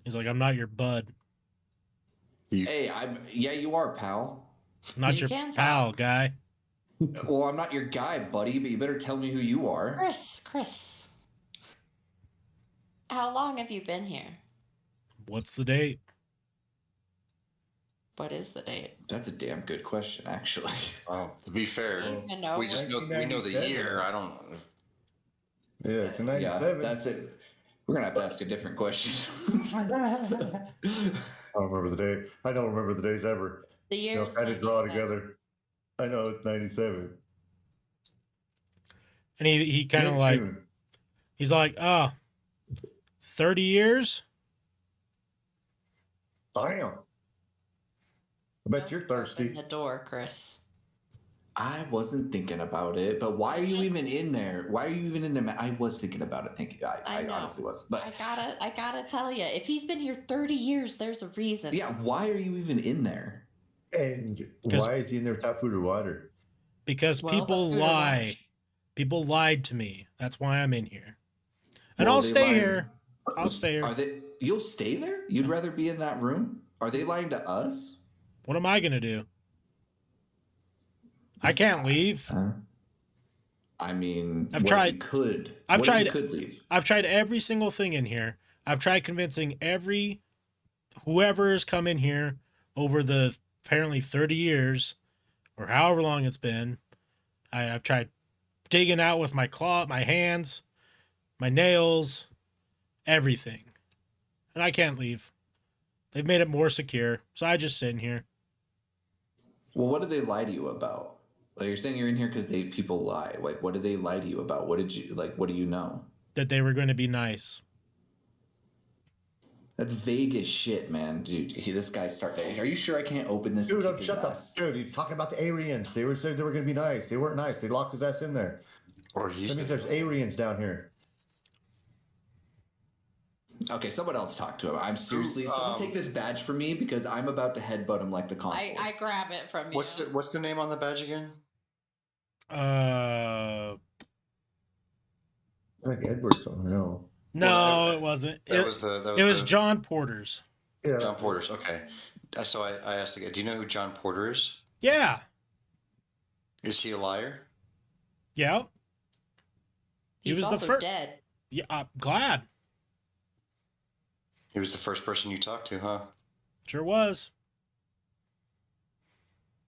He's like, I'm not your bud. Hey, yeah, you are, pal. I'm not You your can pal, talk. guy. Well, I'm not your guy, buddy, but you better tell me who you are. Chris. How long have you been here? What's the date? What is the date? That's a damn good question, actually. Oh, to be fair, Do you even know? we just know the 1997. year. I don't. Yeah, it's in Yeah, 97. that's it. We're gonna have to ask a different question. I don't remember the day. I don't remember the days ever. The You year know, is kind of draw 97. together. I know it's 97. And he kind of like, Mid-June. he's like, 30 years? Damn. I bet Don't you're open thirsty. the door, Chris. I wasn't thinking about it, but why are you even in there? Why are you even in there? I was thinking about it. Thank you. I I know. honestly was. But I gotta tell you, if he's been here 30 years, there's a reason. yeah, why are you even in there? And 'Cause- why is he in there without food or water? Because Well, people food or lie. lunch. People lied to me. That's why I'm in here. And Well, I'll they stay lied. here. I'll stay here. Are they? You'll stay there? You'd rather be in that room? Are they lying to us? What am I going to do? I can't leave. I mean, I've what if tried- You could. I've What if tried- You could leave. I've tried every single thing in here. I've tried convincing whoever has come in here over the apparently 30 years or however long it's been. I've tried digging out with my hands, my nails, everything. And I can't leave. They've made it more secure. So I just sit in here. Well, what did they lie to you about? Like you're saying you're in here because people lie. Like, what did they lie to you about? What did you like? What do you know? That they were going to be nice. That's vague as shit, man. Dude, this guy started. Are you sure I can't open this? and Dude, kick his shut up. ass? Dude, you're talking about the Aryans. They were said they were going to be nice. They weren't nice. They locked his ass in there. Or That used means to. there's Aryans down here. Okay, someone else talk to him. I'm seriously. Someone um, take this badge from me because I'm about to headbutt him like the console. I grab it from you. What's the name on the badge again? Like Edwards, I don't know. No, Well, it wasn't. That was It was the- John Porter's. Yeah. John Porter's. Okay. So I asked again. Do you know who John Porter is? Yeah. Is he a liar? Yeah. He He's was the also first. dead. Yeah, I'm glad. He was the first person you talked to, huh? Sure was.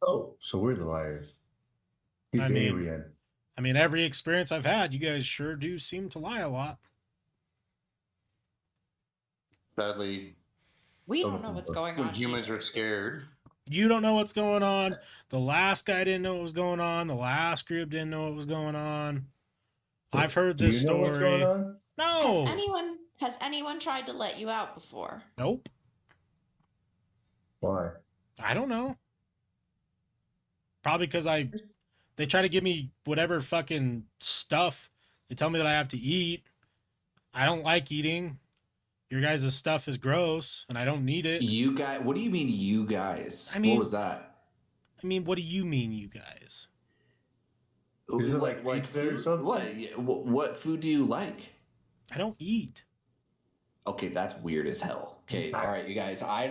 Oh, so we're the liars. He's I mean- Aryan. I mean, every experience I've had, you guys sure do seem to lie a lot. Sadly, We don't know what's going When on. humans either. are scared. You don't know what's going on. The last guy didn't know what was going on. The last group didn't know what was going on. I've heard this Do you know what's story. going on? No. Has anyone tried to let you out before? Nope. Why? I don't know. Probably because they try to give me whatever fucking stuff. They tell me that I have to eat. I don't like eating. Your guys' stuff is gross and I don't need it. You guys, what do you mean, you guys? I mean- what was that? I mean, what do you mean, you guys? Is it like pizza or food? something? What? Yeah, what food do you like? I don't eat. Okay, that's weird as hell. Okay, all right, you guys. I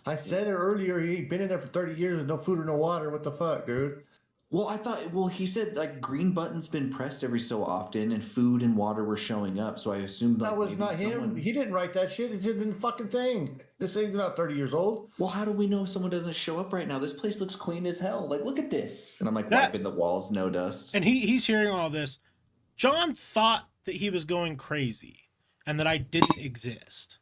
I said it earlier. He ain't been in there for 30 years with no food or no water. What the fuck, dude? Well, he said like green button's been pressed every so often, and food and water were showing up. So I assumed like That was maybe not someone. him. He didn't write that shit. It's in the fucking thing. This thing's not 30 years old. Well, how do we know someone doesn't show up right now? This place looks clean as hell. Like, look at this. And I'm like That- wiping the walls, no dust. And he's hearing all this. John thought that he was going crazy and that I didn't exist.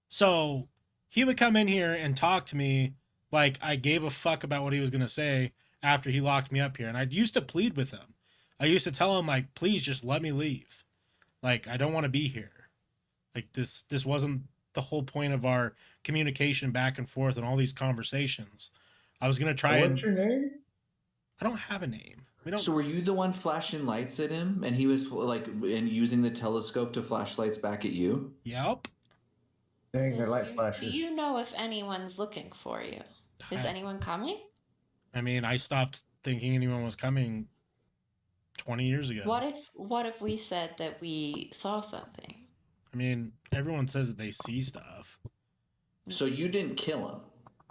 So he would come in here and talk to me like I gave a fuck about what he was going to say after he locked me up here. And I used to plead with him. I used to tell him, like, please just let me leave. Like, I don't want to be here. Like, this wasn't the whole point of our communication back and forth and all these conversations. I was going to try What's your name? I don't have a name. We don't. So were you the one flashing lights at him, and he was like, and using the telescope to flash lights back at you? Yep. Dang, they're light Do flashes. you know if anyone's looking for you? Is anyone coming? I mean, I stopped thinking anyone was coming 20 years ago. What if we said that we saw something? I mean, everyone says that they see stuff. So you didn't kill him.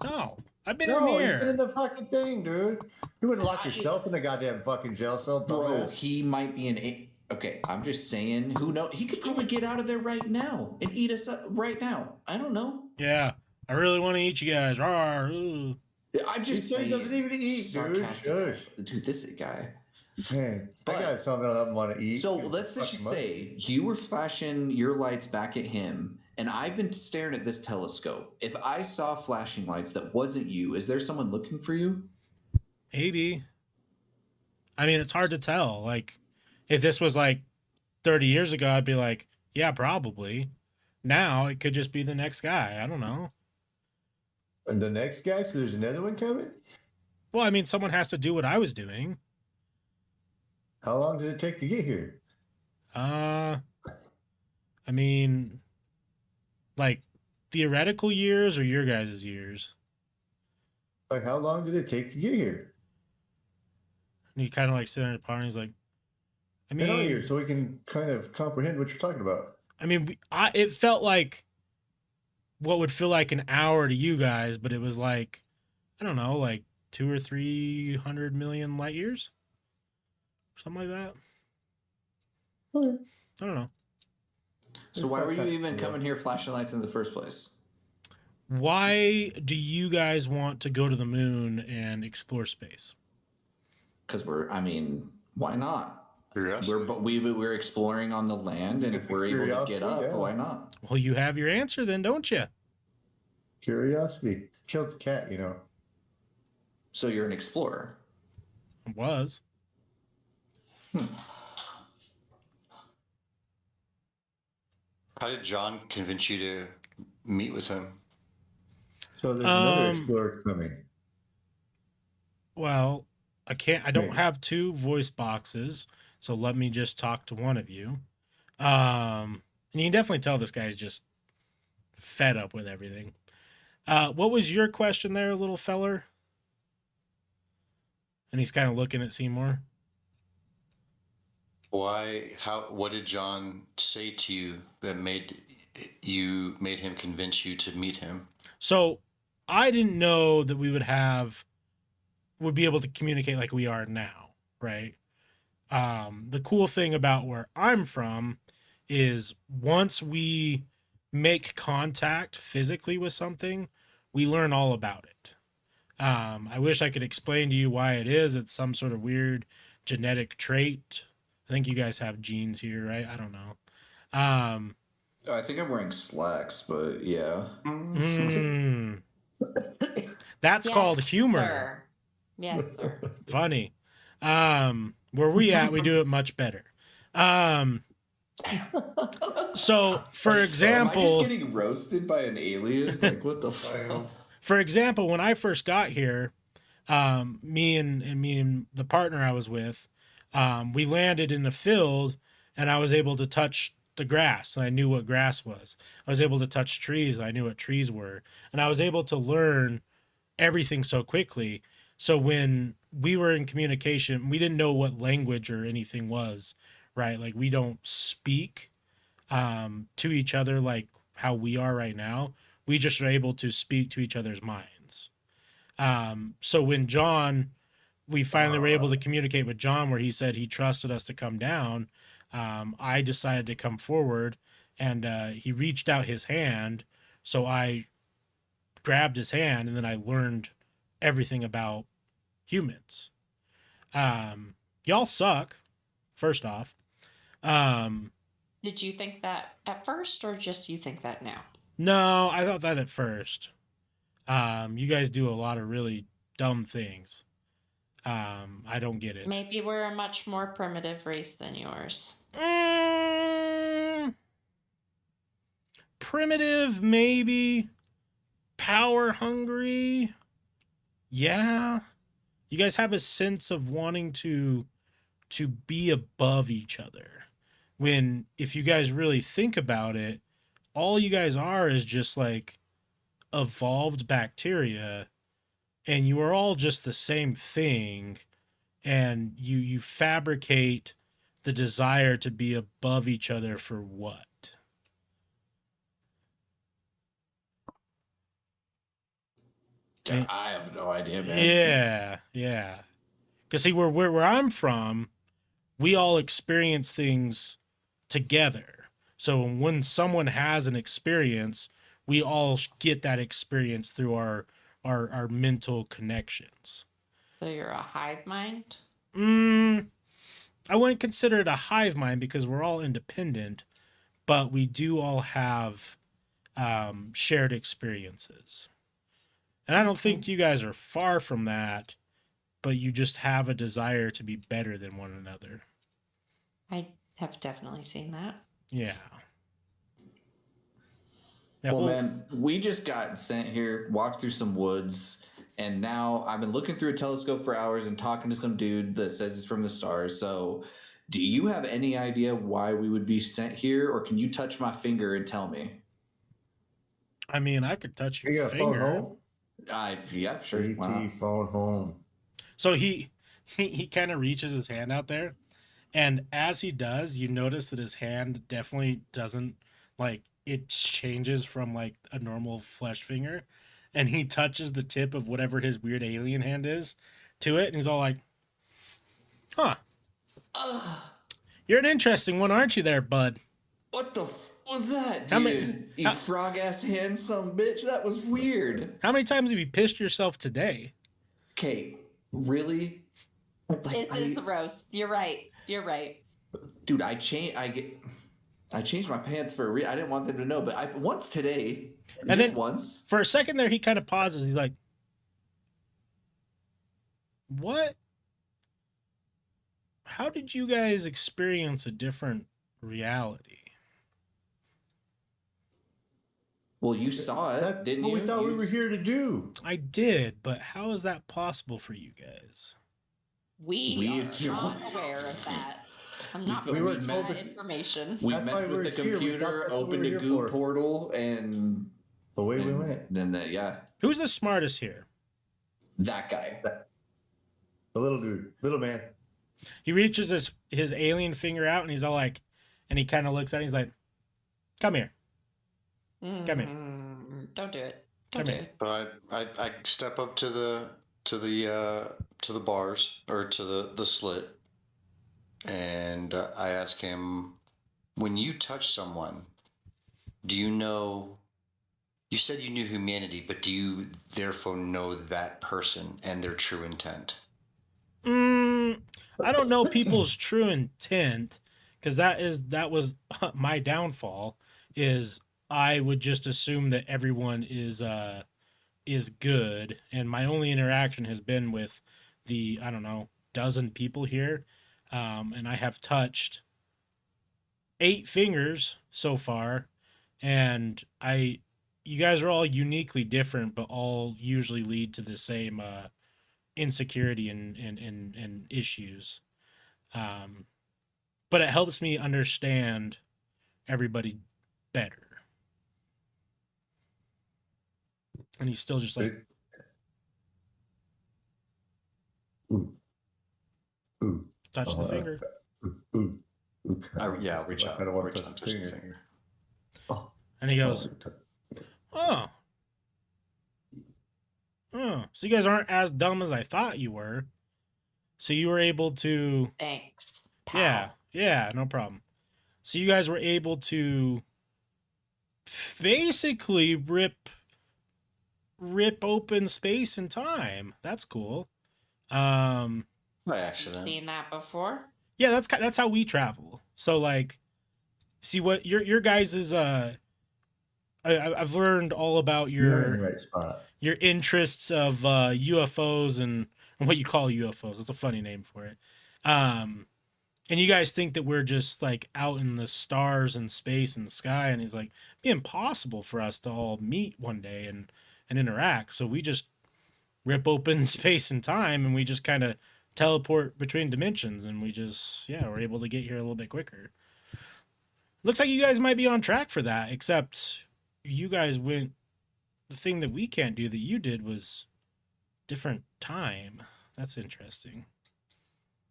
No, I've been No, in you've been here. in the fucking thing, dude. You wouldn't lock yourself in the goddamn fucking jail cell, Bro, dumbass. he might be okay, I'm just saying, who knows? He could probably get out of there right now and eat us up right now. I don't know. Yeah, I really want to eat you guys. Rawr, ooh. I'm He just said saying. he doesn't even eat, dude. sarcastic. Shush. Dude, this guy. Man, But- I got something I want to eat. So Dude, let's fuck just him up. say you were flashing your lights back at him, and I've been staring at this telescope. If I saw flashing lights that wasn't you, is there someone looking for you? Maybe. I mean, it's hard to tell. Like, if this was like 30 years ago, I'd be like, yeah, probably. Now it could just be the next guy. I don't know. And the next guy, so there's another one coming? Well, I mean, someone has to do what I was doing. How long did it take to get here? I mean, like theoretical years or your guys' years? Like, how long did it take to get here? And he kind of like sitting in the party. He's like, I Get on mean, here so we can kind of comprehend what you're talking about. I mean, it felt like what would feel like an hour to you guys, but it was like, I don't know, like 200 or 300 million light years, something like that. Okay. I don't know. So why were you even Yeah. coming here flashing lights in the first place? Why do you guys want to go to the moon and explore space? Because why not? Curiosity. We're exploring on the land, and if we're able to get Curiosity, up, yeah. why not? Well, you have your answer then, don't you? Curiosity. Killed the cat, you know. So you're an explorer. It was. How did John convince you to meet with him? So there's another Um, explorer coming. Well, I don't Maybe. have two voice boxes, so let me just talk to one of you. And you can definitely tell this guy's just fed up with everything. What was your question there, little feller? And he's kind of looking at Seymour. What did John say to you that made him convince you to meet him? So I didn't know that we would be able to communicate like we are now, right? The cool thing about where I'm from is once we make contact physically with something, we learn all about it. I wish I could explain to you why it is. It's some sort of weird genetic trait. I think you guys have genes here, right? I don't know. I think I'm wearing slacks, but yeah. That's Yes, called humor. Sir. Yes, sir. Funny. Where we at, we do it much better. So for Am I just example, getting roasted by an alien? Like, what the fuck? for example, when I first got here, me and the partner I was with, we landed in the field and I was able to touch the grass and I knew what grass was. I was able to touch trees and I knew what trees were. And I was able to learn everything so quickly. So when we were in communication, we didn't know what language or anything was, right? Like we don't speak to each other like how we are right now. We just are able to speak to each other's minds. So when we finally were able to communicate with John, where he said he trusted us to come down, I decided to come forward, and he reached out his hand. So I grabbed his hand, and then I learned everything about humans. Y'all suck, first off. Did you think that at first, or just you think that now? No, I thought that at first. You guys do a lot of really dumb things. I don't get it. Maybe we're a much more primitive race than yours. Primitive, maybe. Power hungry. Yeah. You guys have a sense of wanting to be above each other. When, if you guys really think about it, all you guys are is just like evolved bacteria, and you are all just the same thing, and you fabricate the desire to be above each other for what? I have no idea, man. Yeah. Because see, where I'm from, we all experience things together. So when someone has an experience, we all get that experience through our mental connections. So you're a hive mind? I wouldn't consider it a hive mind because we're all independent, but we do all have shared experiences. And I don't think you guys are far from that, but you just have a desire to be better than one another. I have definitely seen that. Yeah. Well, man, we just got sent here, walked through some woods, and now I've been looking through a telescope for hours and talking to some dude that says it's from the stars. So, do you have any idea why we would be sent here, or can you touch my finger and tell me? I mean, I could touch your You got a finger. phone home? Yeah, sure. ET Wow. phone home. So he kind of reaches his hand out there, and as he does, you notice that his hand definitely doesn't, like, it changes from like a normal flesh finger, and he touches the tip of whatever his weird alien hand is to it, and he's all like, huh, you're an interesting one, aren't you there, bud? What the was that, dude? How many- you frog ass hand, some bitch. That was weird. How many times have you pissed yourself today? Okay, really? Like, It is the roast. You're right. You're right. dude, I changed my pants for a reason. I didn't want them to know, but once today, And just then- once. For a second there, he kind of pauses. He's like, what? How did you guys experience a different reality? Well, you saw it, That's didn't what you? we thought we You- were here to do. I did, but how is that possible for you guys? We are don't- not aware of that. I'm not We privy were to told that that- information. We That's why messed we with were the here. We thought computer, that's what we opened were a here goo for. portal, and Away we went. then yeah, Who's the smartest here? that guy. The little dude, little man. He reaches his alien finger out, and he's all like, and he kind of looks at it, he's like, come here. Come here. Don't do it. Come Don't do here. it. But I step up to the bars or to the slit, and I ask him, when you touch someone, do you know? You said you knew humanity, but do you therefore know that person and their true intent? I don't know people's true intent, because that was my downfall. Is I would just assume that everyone is good, and my only interaction has been with the, I don't know, dozen people here, and I have touched 8 fingers so far, and you guys are all uniquely different, but all usually lead to the same insecurity and issues. But it helps me understand everybody better. And he's still just like, Ooh. Ooh. touch the Uh, finger. Ooh. Ooh. Yeah, I'll reach out. I don't want Reach to out, touch the touch the finger. finger. Oh, And he goes, Oh. Oh. So you guys aren't as dumb as I thought you were. So you were able to. Thanks, pal. Yeah. Yeah. No problem. So you guys were able to basically rip open space and time. That's cool. By accident. Seen that before? Yeah, that's how we travel. So like, see what your guys is I've learned all about You're in the your right spot. interests of UFOs and what you call UFOs. That's a funny name for it. And you guys think that we're just like out in the stars and space and sky, and it's like it'd be impossible for us to all meet one day and interact. So we just rip open space and time, and we just kind of teleport between dimensions, and we're able to get here a little bit quicker. Looks like you guys might be on track for that, except you guys went. The thing that we can't do that you did was different time. That's interesting.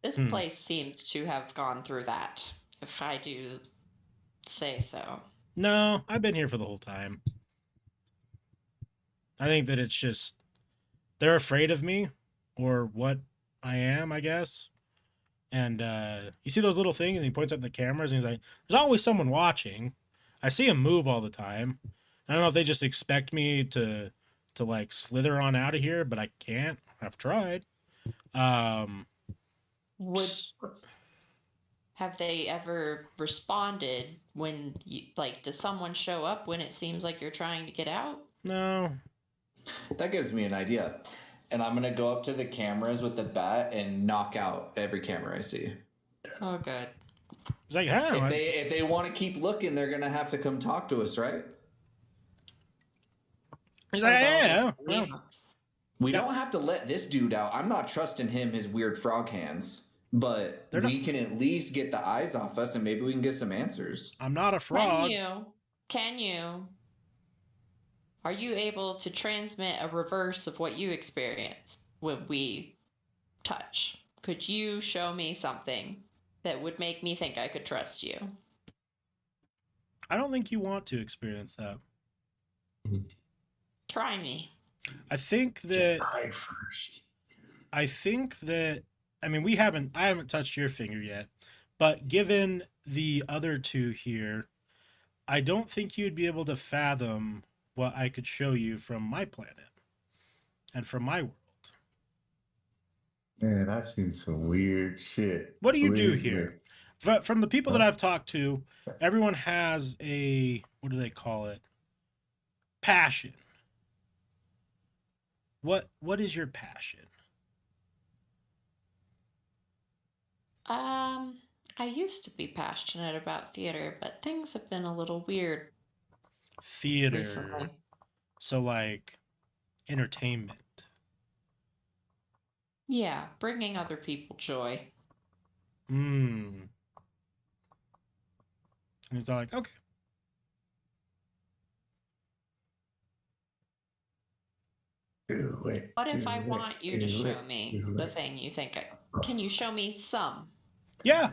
This place seems to have gone through that, if I do say so. No, I've been here for the whole time. I think that it's just they're afraid of me or what I am, I guess. And you see those little things, and he points up the cameras, and he's like, "There's always someone watching. I see him move all the time. I don't know if they just expect me to like slither on out of here, but I can't. I've tried." Have they ever responded when does someone show up when it seems like you're trying to get out? No. That gives me an idea. And I'm gonna go up to the cameras with the bat and knock out every camera I see. Oh, good. He's like, "Huh?" If they want to keep looking, they're gonna have to come talk to us, right? He's like, "Yeah." Yeah. We don't have to let this dude out. I'm not trusting him, his weird frog hands. But we can at least get the eyes off us, and maybe we can get some answers. I'm not a frog. Can you? Are you able to transmit a reverse of what you experience when we touch? Could you show me something that would make me think I could trust you? I don't think you want to experience that. Try me. I think that. I first. I think that. I mean, I haven't touched your finger yet, but given the other two here, I don't think you'd be able to fathom what I could show you from my planet and from my world. Man, I've seen some weird shit. What do you do Believe me. here? From the people that I've talked to, everyone has a, what do they call it? Passion. What is your passion? I used to be passionate about theater, but things have been a little weird Theater. recently. So like entertainment. Yeah, bringing other people joy. And he's all like, "Okay." Do it. What if do I it, want you to do show it, me do the it. thing you think can you show me some? Yeah.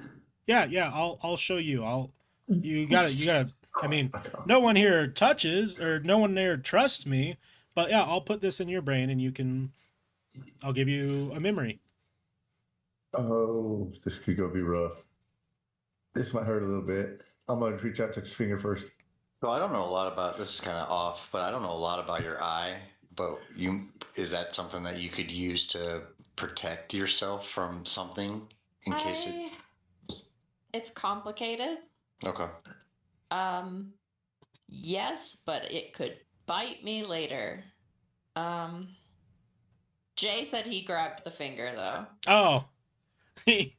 I'll show you. You gotta. I mean, no one here touches or no one there trusts me, but yeah, I'll put this in your brain and I'll give you a memory. Oh, this could go be rough. This might hurt a little bit. I'm gonna reach out to his finger first. So I don't know a lot about this. Is kind of off, but I don't know a lot about your eye. But is that something that you could use to protect yourself from something in case it? It's complicated. Okay. Yes, but it could bite me later. Jay said he grabbed the finger though. Oh, he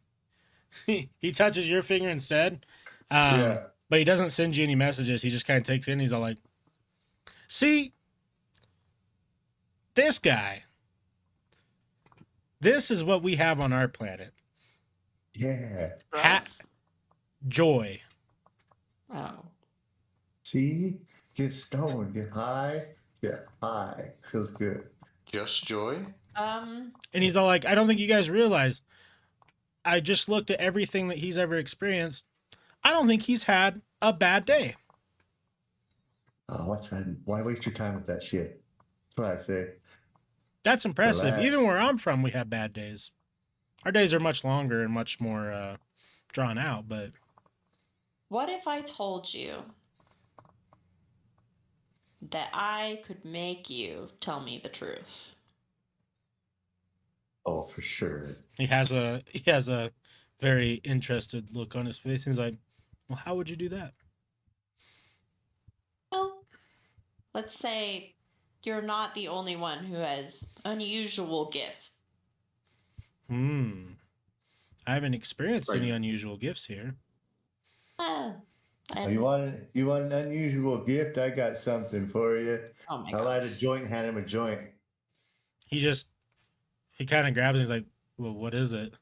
touches your finger instead. Yeah. But he doesn't send you any messages. He just kind of takes it in. He's all like, "See, this guy. This is what we have on our planet. Yeah. Joy." Oh. See? Get stoned, get high. Get high. Feels good. Just joy? And he's all like, "I don't think you guys realize. I just looked at everything that he's ever experienced. I don't think he's had a bad day." Oh, why waste your time with that shit? That's what I say. That's impressive. Relax. Even where I'm from, we have bad days. Our days are much longer and much more drawn out, but What if I told you that I could make you tell me the truth? Oh, for sure. he has a very interested look on his face. He's like, "Well, how would you do that?" Well, let's say you're not the only one who has unusual gifts. I haven't experienced Right. any unusual gifts here. Ah, Oh, and- you want an unusual gift? I got something for you. oh my I light a gosh. joint and hand him a joint. He kind of grabs it. He's like, "Well, what is it?"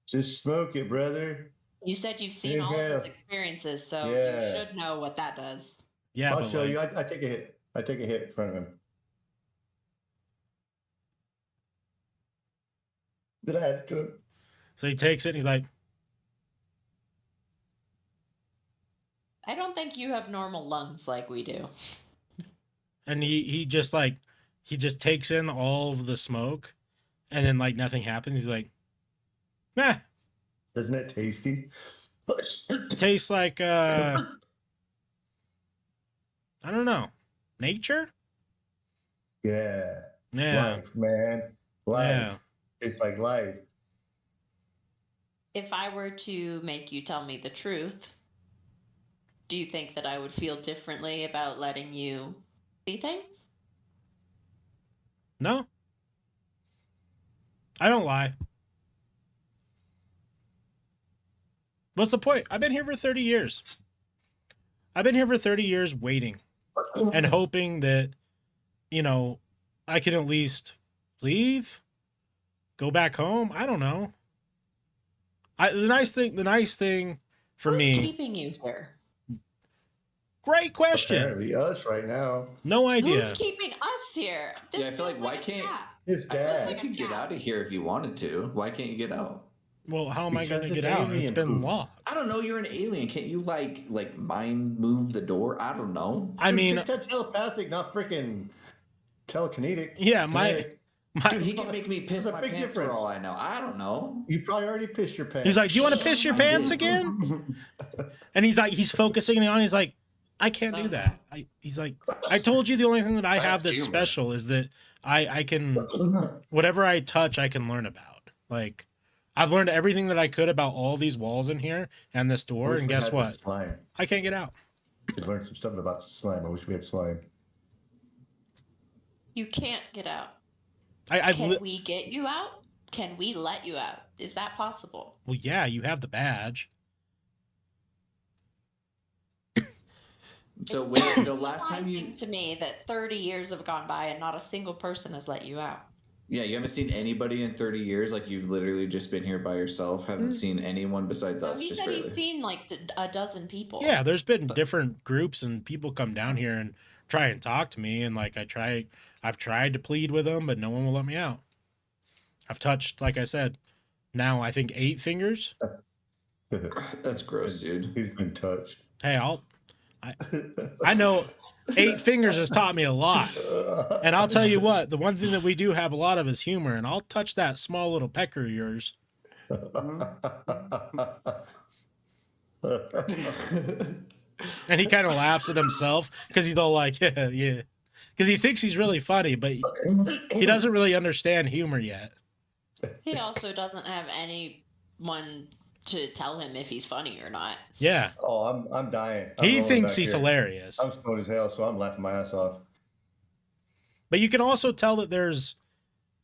Just smoke it, brother. You said you've seen all of Inhale. his experiences, so Yeah. you should know what that does. Yeah, I'll but show like, you. I take a hit. I take a hit in front of him. Then I had to. so he takes it and he's like, I don't think you have normal lungs like we do. and he just takes in all of the smoke, and then like nothing happens. He's like, "Nah, Isn't it tasty? it tastes like I don't know, nature." Yeah. Yeah, Life, man. Life. yeah. It's like life. If I were to make you tell me the truth, do you think that I would feel differently about letting you see things? No, I don't lie. What's the point? I've been here for 30 years. I've been here for 30 years waiting and hoping that, I can at least leave, go back home. I don't know. The nice thing for Who's me, keeping you here? great question. Apparently us right now. No idea. Who's keeping us here? This Yeah, I feel like, feels why a can't- trap. His I feel like dad. you could get out of here if you wanted to. Why can't you get out? Well, how am I going to Because get it's out? It's alien been proof. locked. I don't know. You're an alien. Can't you like mind move the door? I don't know. I mean, telepathic, not freaking telekinetic. yeah, Kinetic. Dude, he can make me piss There's a my big pants difference. for all I know. I don't know. You probably already pissed your pants. he's like, "Do you want to piss your pants again?" And he's focusing on. He's like, "I can't do that." He's like, "I told you the only thing that I have that's humor. special is that I can whatever I touch, I can learn about. Like, I've learned everything that I could about all these walls in here and this door, Wish and we guess had what? this Slime. I can't get out. We learned some stuff about slime. I wish we had slime. You can't get out. I've Can we get you out? Can we let you out? Is that possible? well, yeah, you have the badge. So It's wait, the last time you, surprising to me that 30 years have gone by and not a single person has let you out. yeah, you haven't seen anybody in 30 years. Like you've literally just been here by yourself. Haven't Mm. seen anyone besides us. He just said he's barely. seen like a dozen people. Yeah, there's been But- different groups and people come down here and try and talk to me, and like I've tried to plead with them, but no one will let me out. I've touched, like I said, now I think 8 fingers. That's gross, dude. He's been touched. Hey, I know 8 fingers has taught me a lot. And I'll tell you what, the one thing that we do have a lot of is humor, and I'll touch that small little pecker of yours. And he kind of laughs at himself because he's all like, yeah, yeah. Because he thinks he's really funny, but he doesn't really understand humor yet. He also doesn't have anyone to tell him if he's funny or not. Yeah. Oh, I'm dying. I'm He rolling thinks back he's here. hilarious. I'm stoned as hell, so I'm laughing my ass off. But you can also tell that there's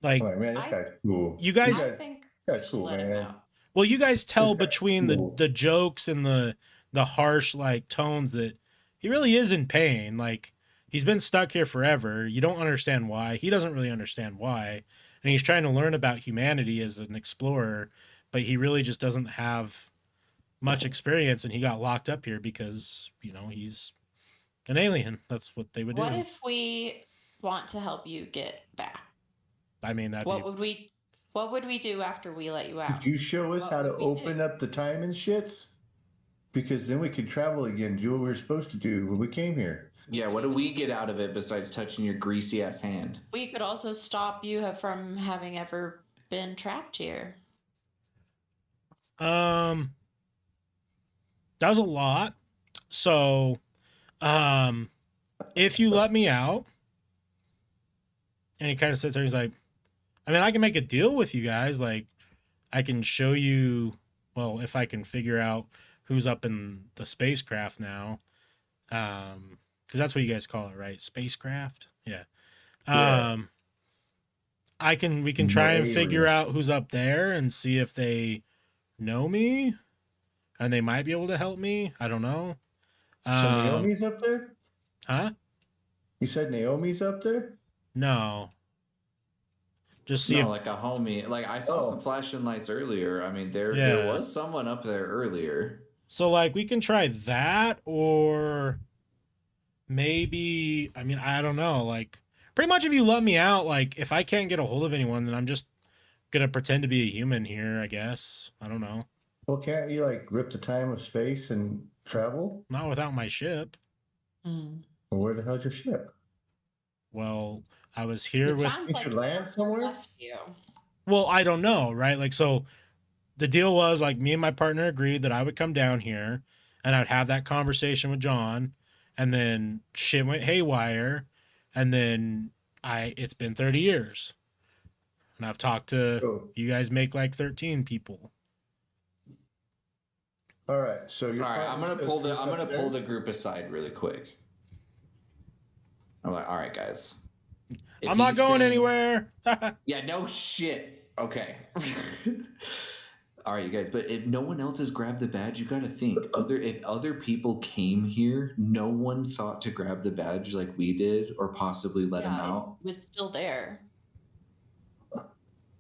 like, I'm like, man, this I- guy's cool. you guys, I think guy's we should cool, let him man. out. well, you guys tell This guy's between cool. the jokes and the harsh like tones that he really is in pain. Like, he's been stuck here forever. You don't understand why. He doesn't really understand why. And he's trying to learn about humanity as an explorer, but he really just doesn't have much experience, and he got locked up here because, he's an alien. That's what they would do. What if we want to help you get back? I mean, that'd What be would we do after we let you out? Could you show us What how to would we do? open up the time and shits? because then we could travel again, do what we were supposed to do when we came here. Yeah, what do we get out of it besides touching your greasy ass hand? We could also stop you from having ever been trapped here. That was a lot. So, if you let me out, and he kind of sits there, he's like, I mean, I can make a deal with you guys. Like, I can show you, well, if I can figure out who's up in the spacecraft now. Because that's what you guys call it, right? Spacecraft? Yeah. Yeah. We can try and Maybe. figure out who's up there and see if they know me. And they might be able to help me. I don't know. So Naomi's up there? Huh? You said Naomi's up there? No. Just see No, if like a homie. Like I saw Oh. some flashing lights earlier. I mean, there Yeah. was someone up there earlier. so like we can try that, or maybe, I mean, I don't know, like pretty much if you let me out, like if I can't get a hold of anyone, then I'm just gonna pretend to be a human here, I guess. I don't know. Well, can't you like rip the time of space and travel? Not without my ship. Mm. Well, where the hell's your ship? Well, I was here It with sounds You like should land someone somewhere? left you. well, I don't know, right? Like, so the deal was like me and my partner agreed that I would come down here and I'd have that conversation with John, and then shit went haywire, and then it's been 30 years. And I've talked to Oh, you guys make like 13 people. all right. So you're All right, I'm gonna pull the group aside really quick. I'm like, all right, guys. If I'm not he's going saying- anywhere. Yeah, no shit. Okay. All right, you guys. But if no one else has grabbed the badge, you got to think. If other people came here, no one thought to grab the badge like we did, or possibly let him out. It was still there.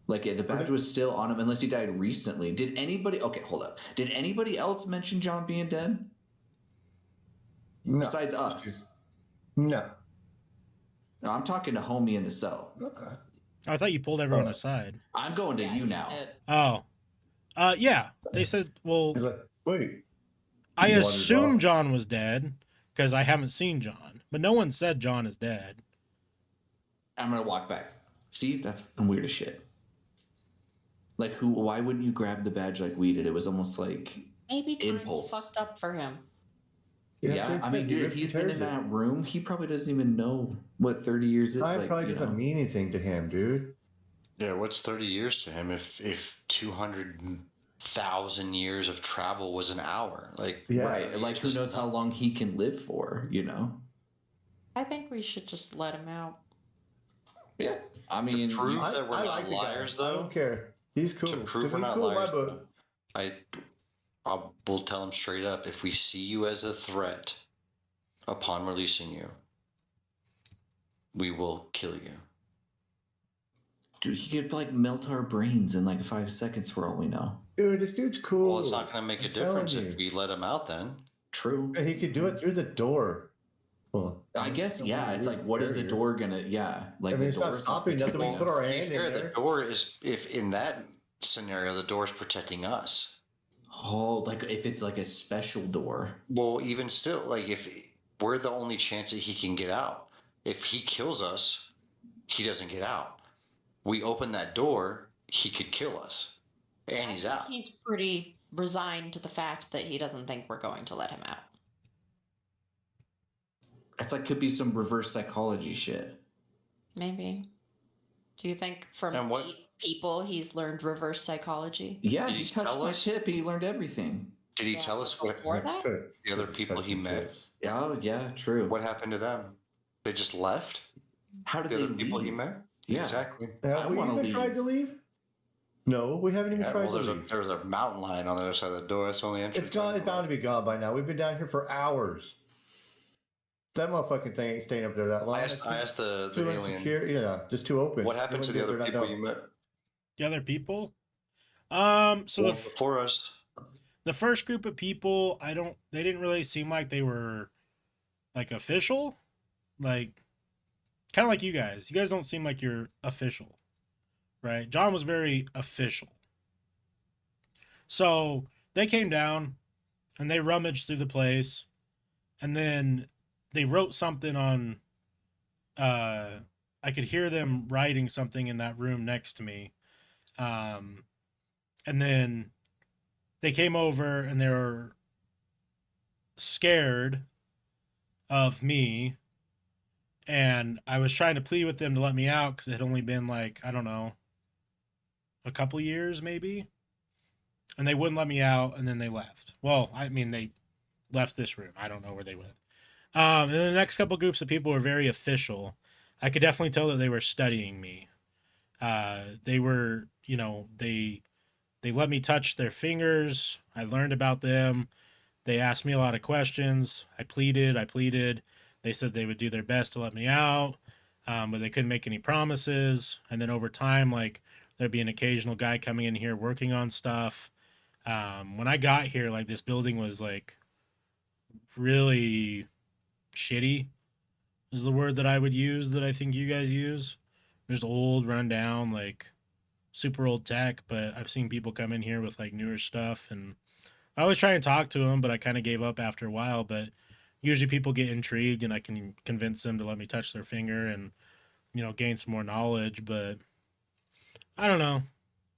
Like the badge was still on him, unless he died recently. Did anybody? Okay, hold up. Did anybody else mention John being dead No. besides us? No. No, I'm talking to homie in the cell. Okay. I thought you pulled everyone aside. I'm going to Yeah, you he now. did. Oh. Yeah. They said, well, He's like, wait. I He wandered assume off. John was dead because I haven't seen John, but no one said John is dead. I'm gonna walk back. See, that's fucking weird as shit. Like, who? Why wouldn't you grab the badge like we did? It was almost like, Maybe times Impulse. fucked up for him. yeah. I mean, dude, if he's been in that room, he probably doesn't even know what 30 years is. Time Like, probably you doesn't know. mean anything to him, dude. Yeah, what's 30 years to him if 200,000 years of travel was an hour? Like, Yeah. Right. Like, who just knows how long he can live for? You know. I think we should just let him out. Yeah. I mean, prove- you- that we're not like the guy. liars, I though. don't care. He's cool. To prove He's we're not cool in my liars, book. I will tell him straight up, if we see you as a threat upon releasing you, we will kill you. dude, he could like melt our brains in like 5 seconds for all we know. Dude, this dude's cool. Well, it's not going to make a I'm telling difference if you. we let him out then. True. And he could do it through the door. Well, I guess, yeah. It's like, what is the barrier. door gonna? Yeah, like I mean, the it's not door is stopping nothing. We protecting put us. our To be hand in fair, the there. door is, if in that scenario, the door is protecting us. Oh, like if it's like a special door. Well, even still, like if we're the only chance that he can get out. If he kills us, he doesn't get out. We open that door, he could kill us, and he's out. He's pretty resigned to the fact that he doesn't think we're going to let him out. It's like could be some reverse psychology shit. Maybe. Do you think from And what- 8 people he's learned reverse psychology? Yeah, Did he he touched tell my us? tip. He learned everything. Did he Yeah, tell us what before that? the other people he met? Oh yeah, true. What happened to them? They just left. How did The they other people he leave? met. Yeah. Exactly. I Have we wanna even tried leave. to leave? No, we haven't even Yeah, tried well, to there's leave. there's a mountain lion on the other side of the door. That's the only entrance. It's gone. It's bound to be gone by now. We've been down here for hours. That motherfucking thing ain't staying up there that long. I asked the too alien. insecure. Yeah, just too open. What happened to the other people you met? The other people? So Well, the before us. the first group of people, they didn't really seem like they were like official. Like kind of like you guys. You guys don't seem like you're official. Right? John was very official. So they came down and they rummaged through the place, and then they wrote something on. I could hear them writing something in that room next to me, and then they came over and they were scared of me, and I was trying to plead with them to let me out because it had only been like, I don't know, a couple years maybe, and they wouldn't let me out, and then they left. Well, I mean, they left this room. I don't know where they went. And then the next couple groups of people were very official. I could definitely tell that they were studying me. They were, they let me touch their fingers. I learned about them. They asked me a lot of questions. I pleaded. They said they would do their best to let me out, but they couldn't make any promises. And then over time, like, there'd be an occasional guy coming in here working on stuff. When I got here, like, this building was like really shitty is the word that I would use, that I think you guys use. Just old, rundown, like super old tech, but I've seen people come in here with like newer stuff, and I always try and talk to them, but I kind of gave up after a while. But usually people get intrigued and I can convince them to let me touch their finger and, gain some more knowledge. But I don't know.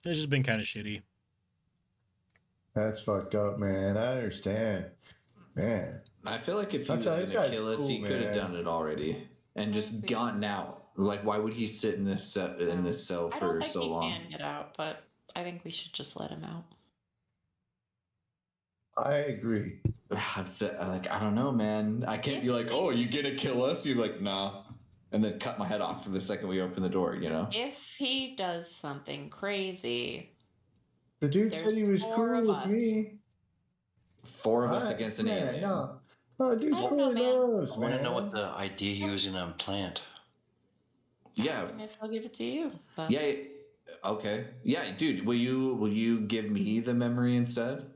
It's just been kind of shitty. That's fucked up, man. I understand. Man. I feel like if he was Sometimes gonna this kill guy's us, he cool, could have man. done it already and just gotten out. Like, why would he sit in this cell I don't for think so he long? can get out, but I think we should just let him out. I agree. I'm like, I don't know, man. I can't be like, oh, you gonna kill us? You're like, nah, and then cut my head off for the second we open the door. If he does something crazy, The dude said he There's was 4 cool of with us. me. Four of us against an alien. No. Oh, dude's I don't cool know, with man. us, I want to know man. what the idea he was going to implant. Yeah. Maybe I'll give it to you. But Yeah. Okay. Yeah, dude. Will you give me the memory instead?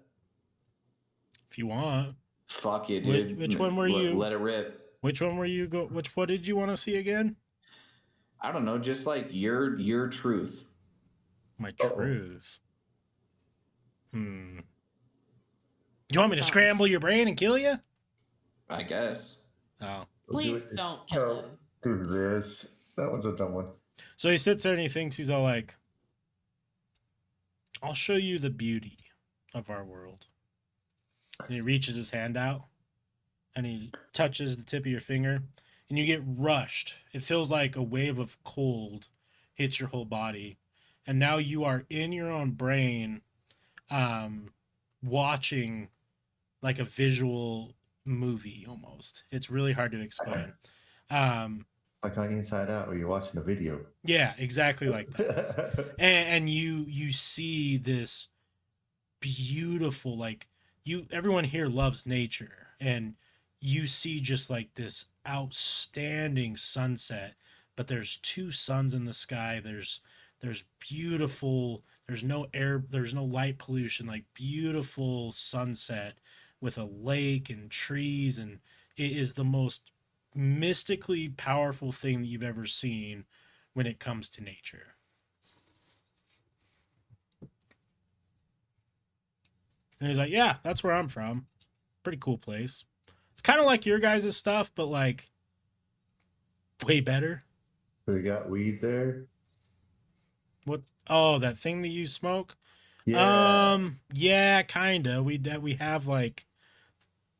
If you want. Fuck it, dude. Which one were you? Let it rip. Which one were you what did you want to see again? I don't know. Just like your truth. My Uh-oh. truth. You want me to scramble your brain and kill you? I guess. Oh. please don't kill him. Do this. That one's a dumb one. So he sits there and he thinks, he's all like, I'll show you the beauty of our world. And he reaches his hand out and he touches the tip of your finger and you get rushed. It feels like a wave of cold hits your whole body. And now you are in your own brain, watching like a visual movie almost. It's really hard to explain. Like on Inside Out where you're watching a video. Yeah, exactly like that. and you see this beautiful, like, everyone here loves nature, and you see just like this outstanding sunset, but there's 2 suns in the sky. There's beautiful, there's no air, there's no light pollution, like beautiful sunset with a lake and trees, and it is the most mystically powerful thing that you've ever seen when it comes to nature. And he's like, yeah, that's where I'm from. Pretty cool place. It's kind of like your guys' stuff, but like way better. We got weed there. What? Oh, that thing that you smoke? Yeah. Yeah, kinda. We have like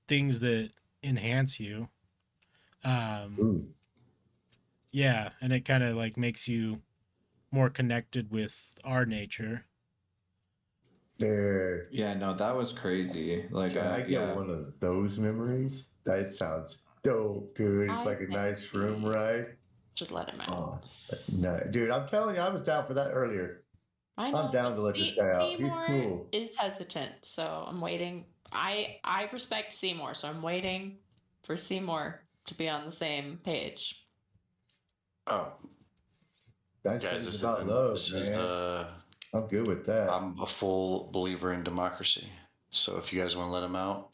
things that enhance you. Ooh. Yeah, and it kind of like makes you more connected with our nature. There. Yeah, no, that was crazy. Like, Can I get yeah. one of those memories? That sounds dope, dude. It's I like a nice think room ride. Just let him out. Oh, that's nice. Dude, I'm telling you, I was down for that earlier. I know, I'm down but to let this guy out. He's Seymour cool. is hesitant, so I'm waiting. I respect Seymour, so I'm waiting for Seymour to be on the same page. Oh, That's guys, what this it's is, about love, this is man. I'm good with that. I'm a full believer in democracy. So if you guys want to let him out,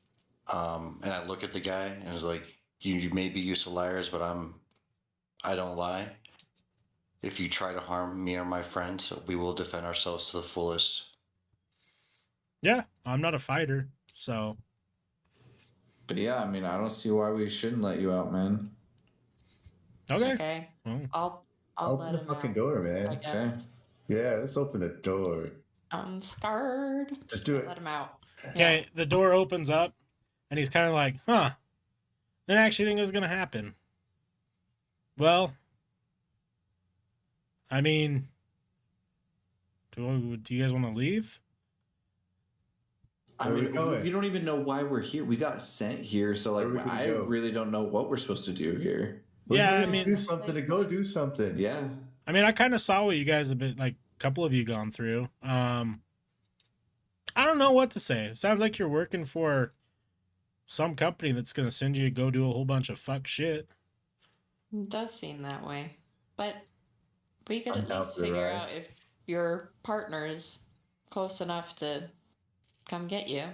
and I look at the guy and it's like, you may be used to liars, but I don't lie. If you try to harm me or my friends, we will defend ourselves to the fullest. Yeah, I'm not a fighter, so But yeah, I mean, I don't see why we shouldn't let you out, man. Okay. Okay. Well, I'll Open let the him fucking out. door, I man. guess. Okay. Yeah, let's open the door. I'm scared. Just do I'll it. let him out. okay, the door opens up, and he's kind of like, huh. Didn't actually think it was going to happen. Well, I mean, do you guys want to leave? I Where are we mean, going? we don't even know why we're here. We got sent here, so Where are we like, gonna I go? really don't know what we're supposed to do here. Yeah, I We're gonna mean- do something to go do something. Yeah. I mean, I kind of saw what you guys have been, like, a couple of you gone through. I don't know what to say. It sounds like you're working for some company that's going to send you to go do a whole bunch of fuck shit. It does seem that way. But we could I'm at down least for the figure ride. out if your partner is close enough to come get you.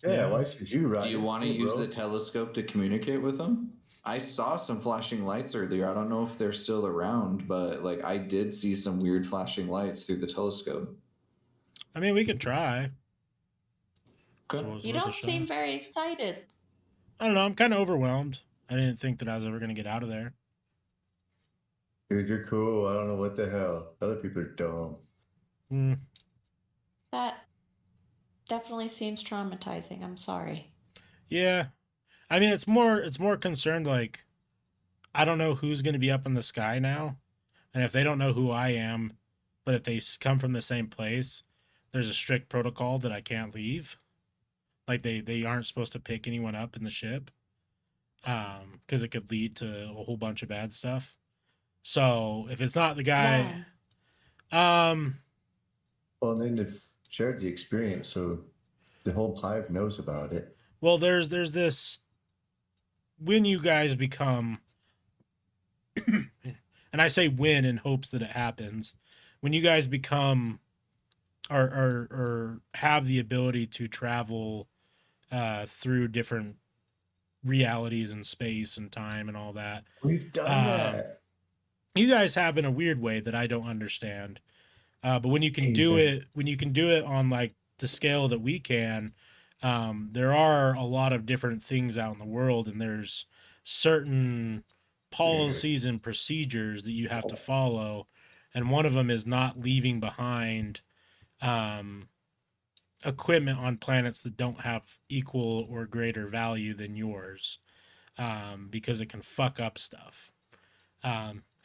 Yeah, why should you ride? Do you it? want to Hey, use bro. the telescope to communicate with them? I saw some flashing lights earlier. I don't know if they're still around, but like I did see some weird flashing lights through the telescope. I mean, we could try. Okay. So it's You worth a don't shot. seem very excited. I don't know. I'm kind of overwhelmed. I didn't think that I was ever going to get out of there. Dude, you're cool. I don't know what the hell. Other people are dumb. Hmm. That definitely seems traumatizing. I'm sorry. Yeah. I mean, it's more concerned, like, I don't know who's going to be up in the sky now. And if they don't know who I am, but if they come from the same place, there's a strict protocol that I can't leave. Like, they aren't supposed to pick anyone up in the ship. Because it could lead to a whole bunch of bad stuff. So if it's not the guy, Why? Well, and then they've shared the experience, so the whole hive knows about it. well, there's this, when you guys become, and I say win in hopes that it happens, when you guys become or have the ability to travel through different realities and space and time and all that, We've done that. you guys have in a weird way that I don't understand. But when you can do Either. it, when you can do it on like the scale that we can, there are a lot of different things out in the world, and there's certain policies and procedures that you have to follow, and one of them is not leaving behind equipment on planets that don't have equal or greater value than yours, because it can fuck up stuff.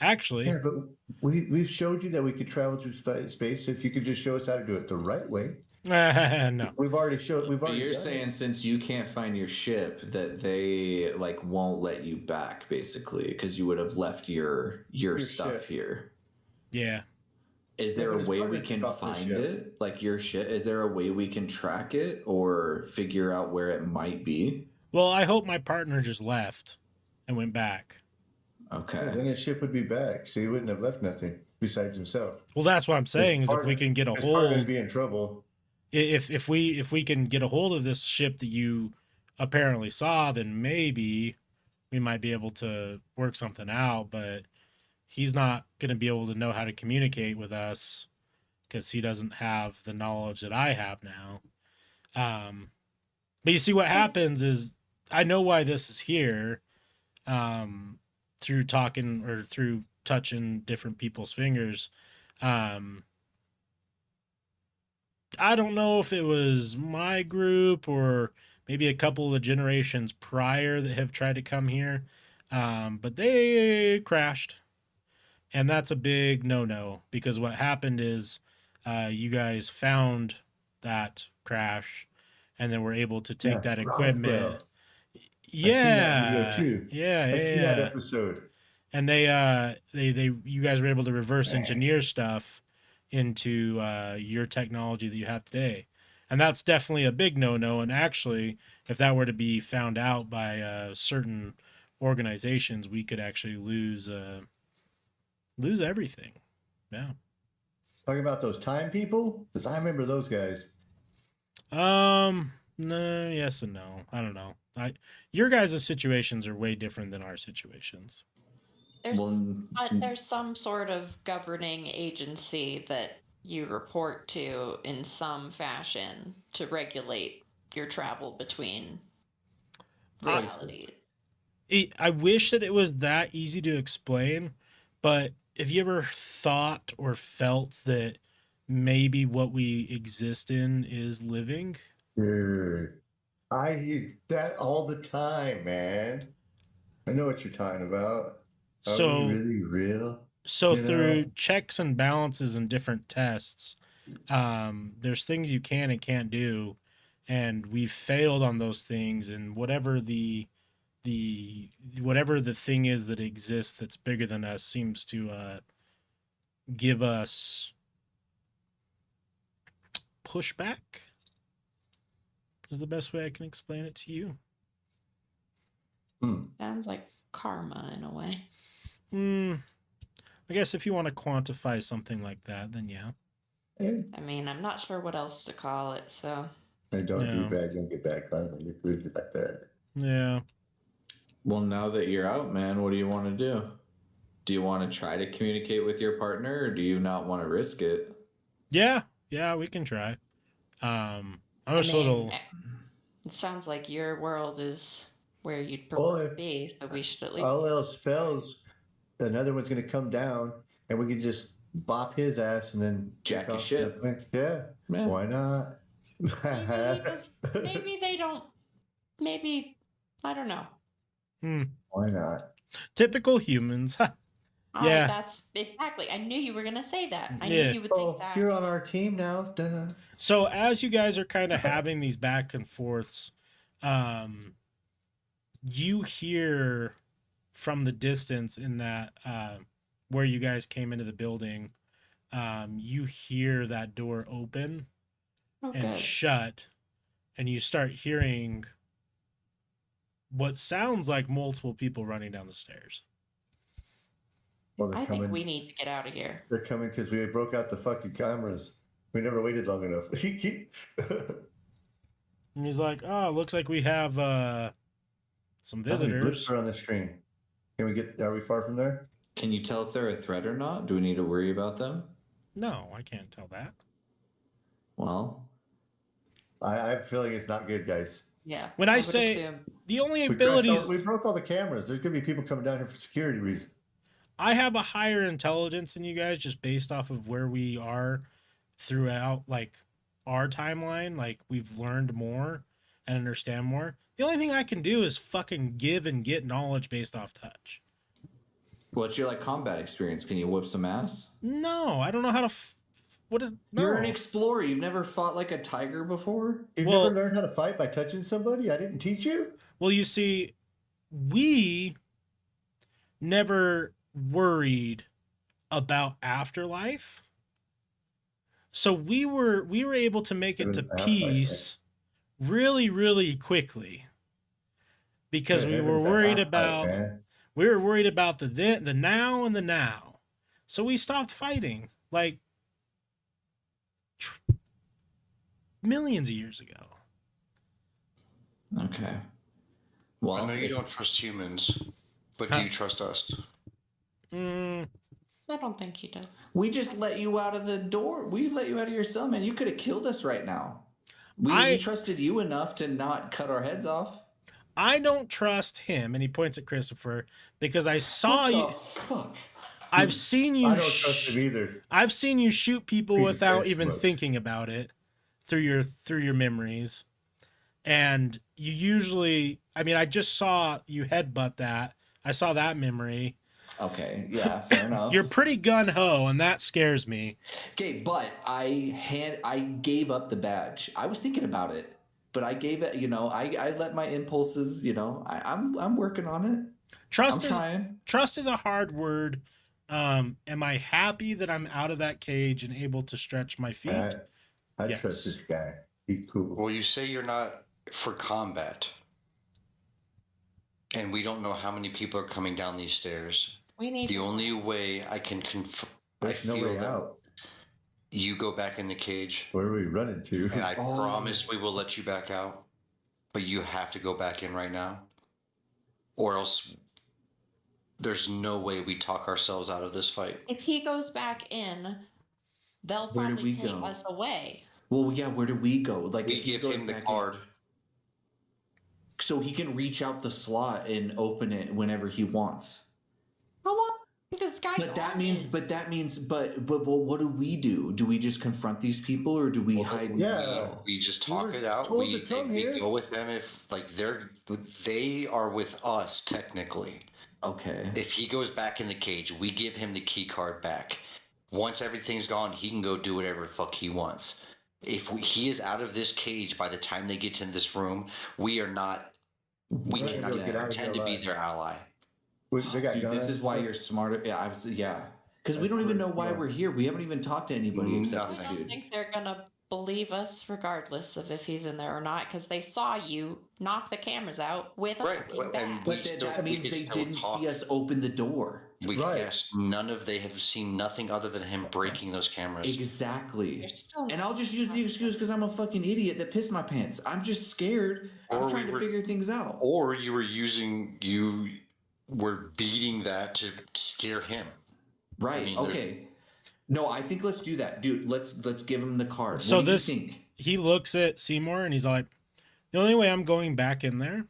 Actually, Yeah, but we've showed you that we could travel through space. If you could just show us how to do it the right way. no. We've already showed. We've But already. you're done saying it. since you can't find your ship that they like won't let you back basically because you would have left your stuff ship. here. Yeah. Is there but a it's way hard we to can drop the find ship. it? Like your ship? Is there a way we can track it or figure out where it might be? Well, I hope my partner just left and went back. Okay. Yeah, then his ship would be back, so he wouldn't have left nothing besides himself. Well, that's what I'm saying, is if Part- we can get a His partner would hold, be in trouble. if we can get a hold of this ship that you apparently saw, then maybe we might be able to work something out. But he's not going to be able to know how to communicate with us because he doesn't have the knowledge that I have now. But you see, what happens is I know why this is here, through talking or through touching different people's fingers. I don't know if it was my group or maybe a couple of the generations prior that have tried to come here, but they crashed. And that's a big no-no, because what happened is you guys found that crash and then were able to take that equipment. I've seen that video too. Yeah. I seen that episode. And you guys were able to reverse engineer stuff into your technology that you have today. And that's definitely a big no-no. And actually, if that were to be found out by certain organizations, we could actually lose everything. Yeah. Talking about those time people, because I remember those guys. No, yes and no. I don't know. Your guys' situations are way different than our situations. There's some sort of governing agency that you report to in some fashion to regulate your travel between realities. I wish that it was that easy to explain, but have you ever thought or felt that maybe what we exist in is living? Dude, I use that all the time, man. I know what you're talking about. Are we So really real? so You through know? checks and balances and different tests, there's things you can and can't do, and we've failed on those things, and whatever the thing is that exists that's bigger than us seems to give us pushback is the best way I can explain it to you. Sounds like karma in a way. I guess if you want to quantify something like that, then yeah. I mean, I'm not sure what else to call it, so. Hey, don't Yeah. do bad, don't get back on when you're good like that. Yeah. Well, now that you're out, man, what do you want to do? Do you want to try to communicate with your partner, or do you not want to risk it? Yeah, we can try. I'm just a little. It sounds like your world is where you'd Well, prefer if to be, so we should at least. all else fails, another one's going to come down, and we can just bop his ass and then Jack take his off ship. the- Yeah, Yeah. why not? Maybe they don't. Maybe I don't know. Why not? Typical humans. Yeah. That's exactly. I knew you were gonna say that. I Yeah. knew you would Oh, think that. you're on our team now. Duh. So as you guys are kind of having these back and forths, you hear from the distance in that where you guys came into the building, you hear that door open Oh, and good. shut, and you start hearing what sounds like multiple people running down the stairs. Well, they're I coming. think we need to get out of here. They're coming because we broke out the fucking cameras. We never waited long enough. And he's like, "Oh, looks like we have some How many blips visitors." are on the screen? Can we get? Are we far from there? Can you tell if they're a threat or not? Do we need to worry about them? No, I can't tell that. Well, I have a feeling it's not good, guys. Yeah. When I would say- assume. The only We abilities broke all the cameras. There's gonna be people coming down here for security reasons. I have a higher intelligence than you guys just based off of where we are throughout like our timeline. Like we've learned more and understand more. The only thing I can do is fucking give and get knowledge based off touch. what's your like combat experience? Can you whip some ass? No, I don't know how to. What is? No. You're an explorer. You've never fought like a tiger before. You've Well- never learned how to fight by touching somebody? I didn't teach you? Well, you see, we never worried about afterlife. So we were able to make it to Heaven's peace really, really quickly. Because we were worried about the now and the now. So we stopped fighting like millions of years ago. Okay. Well, I know you it's- don't trust humans, but Huh? do you trust us? I don't think he does. we just let you out of the door. We let you out of your cell, man. You could have killed us right now. We I- trusted you enough to not cut our heads off. I don't trust him, and he points at Christopher because I saw What you. the fuck? I've seen you. I don't trust him either. I've seen you shoot people Piece of without shit, even look. thinking about it through your memories, and you usually. I mean, I just saw you headbutt that. I saw that memory. Okay, yeah, fair enough. You're pretty gun ho, and that scares me. Okay, but I gave up the badge. I was thinking about it, but I gave it. You know, I let my impulses. You know, I'm working on it. Trust I'm trying. Trust is a hard word. Am I happy that I'm out of that cage and able to stretch my feet? I Yes. trust this guy. He's cool. Well, you say you're not for combat, and we don't know how many people are coming down these stairs. We need The to- only way I can I There's no feel way that out. you go back in the cage, Where are we running to? and I Oh. promise we will let you back out, but you have to go back in right now, or else there's no way we talk ourselves out of this fight. If he goes back in, they'll Where do probably we take go? us away. Well, yeah. Where do we go? Like, We if he give goes him the back in- card. so he can reach out the slot and open it whenever he wants. How long this guy? But that means, but what do we do? Do we just confront these people, or do we Well, hide? yeah. We just We talk were it out. told We, to come we here. go with them if like they are with us technically. Okay. If he goes back in the cage, we give him the key card back. Once everything's gone, he can go do whatever the fuck he wants. If he is out of this cage by the time they get to this room, we are not. We Right, cannot they'll get out of pretend their to be life. their ally. They got Dude, guns. this is why you're smarter. Yeah, yeah. Because we don't even know why we're here. We haven't even talked to anybody except I this don't dude. think they're gonna believe us regardless of if he's in there or not, because they saw you knock the cameras out with a Right, fucking and bat. But we still- that means we they still didn't talk. see us open the door. Right. Yes, they have seen nothing other than him breaking those cameras. Exactly. They're still And I'll just use the excuse because I'm a fucking idiot that pissed my pants. I'm just scared. I'm Or trying we to were- figure things out. Or you were beating that to scare him. Right. mean, Okay. No, I think let's do that, dude. Let's give him the card. So What do you this- think? He looks at Seymour and he's like, the only way I'm going back in there.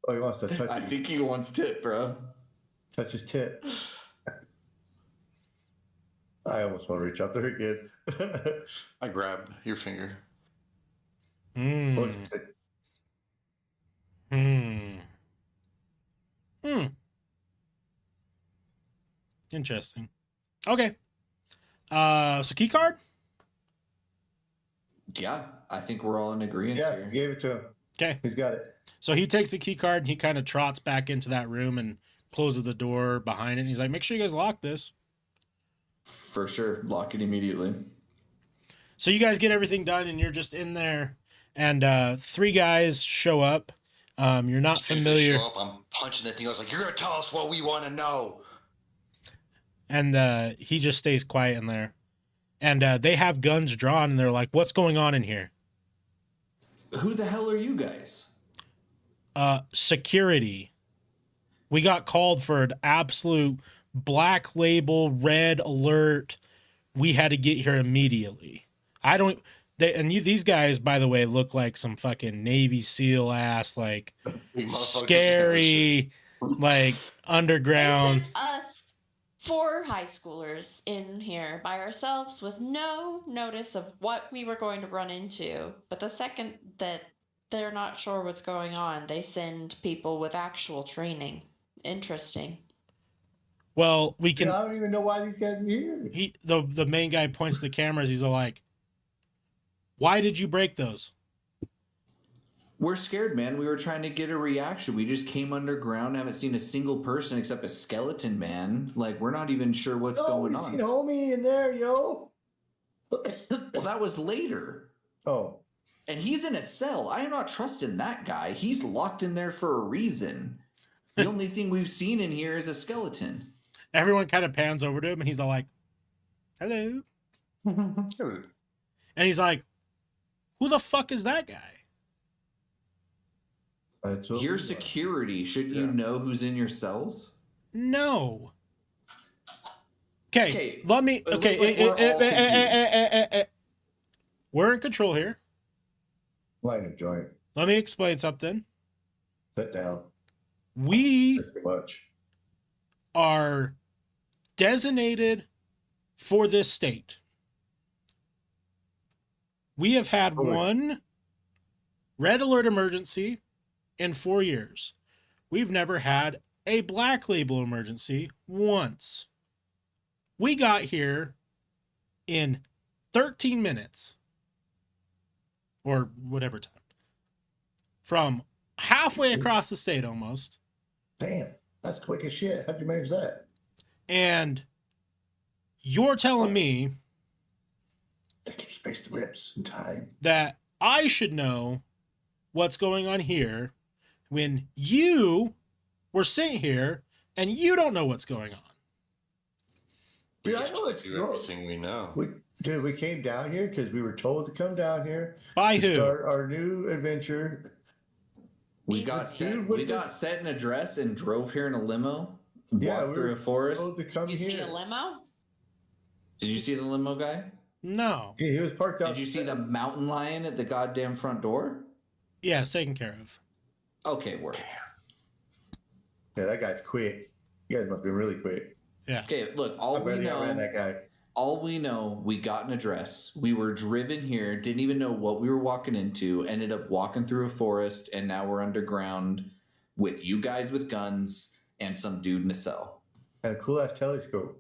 Oh, he wants to touch, I think he wants tip, bro. touch his tip. I almost want to reach out there again. I grab your finger. Hmm. What's it? Interesting. Okay. So key card? Yeah, I think we're all in agreement Yeah, here. gave it to him. Okay. He's got it. So he takes the key card and he kind of trots back into that room and closes the door behind it. And he's like, make sure you guys lock this. For sure. Lock it immediately. So you guys get everything done and you're just in there. And 3 guys show up. You're not As soon as they familiar. show up, I'm punching that thing. I was like, "You're gonna tell us what we want to know." And he just stays quiet in there. And they have guns drawn and they're like, what's going on in here? Who the hell are you guys? Security. We got called for an absolute black label, red alert. We had to get here immediately. These guys, by the way, look like some fucking Navy SEAL ass, like You motherfuckers scary, like underground. Listen, us 4 high schoolers in here by ourselves with no notice of what we were going to run into. But the second that they're not sure what's going on, they send people with actual training. Interesting. Well, we I can. don't even know why these guys are here. The main guy points to the cameras. He's all like, "Why did you break those?" We're scared, man. We were trying to get a reaction. We just came underground, haven't seen a single person except a skeleton man. Like, we're not even sure what's going we on. seen homie in there, yo. Well, that was later. Oh, And he's in a cell. I am not trusting that guy. He's locked in there for a reason. The only thing we've seen in here is a skeleton. Everyone kind of pans over to him, and he's all like, "Hello," Dude, and he's like, "Who the fuck is that guy?" that's what Your we got. security, shouldn't you Yeah. know who's in your cells? No. Okay, Okay, let me. it Okay, looks like we're all we're in control here. Light a joint. Let me explain something. Sit down. We That's too much. are designated for this state. We have had Oh, wait. one red alert emergency in 4 years. We've never had a black label emergency once. We got here in 13 minutes or whatever time from halfway across the state almost. Damn, that's quick as shit. How'd you manage that? And you're telling me They can space the rips in time. that I should know what's going on here when you were sitting here and you don't know what's going on. we Dude, I just know it's do everything we know. We came down here because we were told to come down here By to who? start our new adventure. We Dude, got set. with We the- got set an address and drove here in a limo. Yeah, Walked we through were a forest. Told to come You see a here. limo? Did you see the limo guy? No. He was parked out. Did you see the mountain lion at the goddamn front door? Yeah, it's taken care of. Okay, work. Yeah, that guy's quick. You guys must be really quick. Okay, look, I barely outran that guy. all we know, we got an address. We were driven here, didn't even know what we were walking into, ended up walking through a forest, and now we're underground with you guys with guns and some dude in a cell. And a cool ass telescope.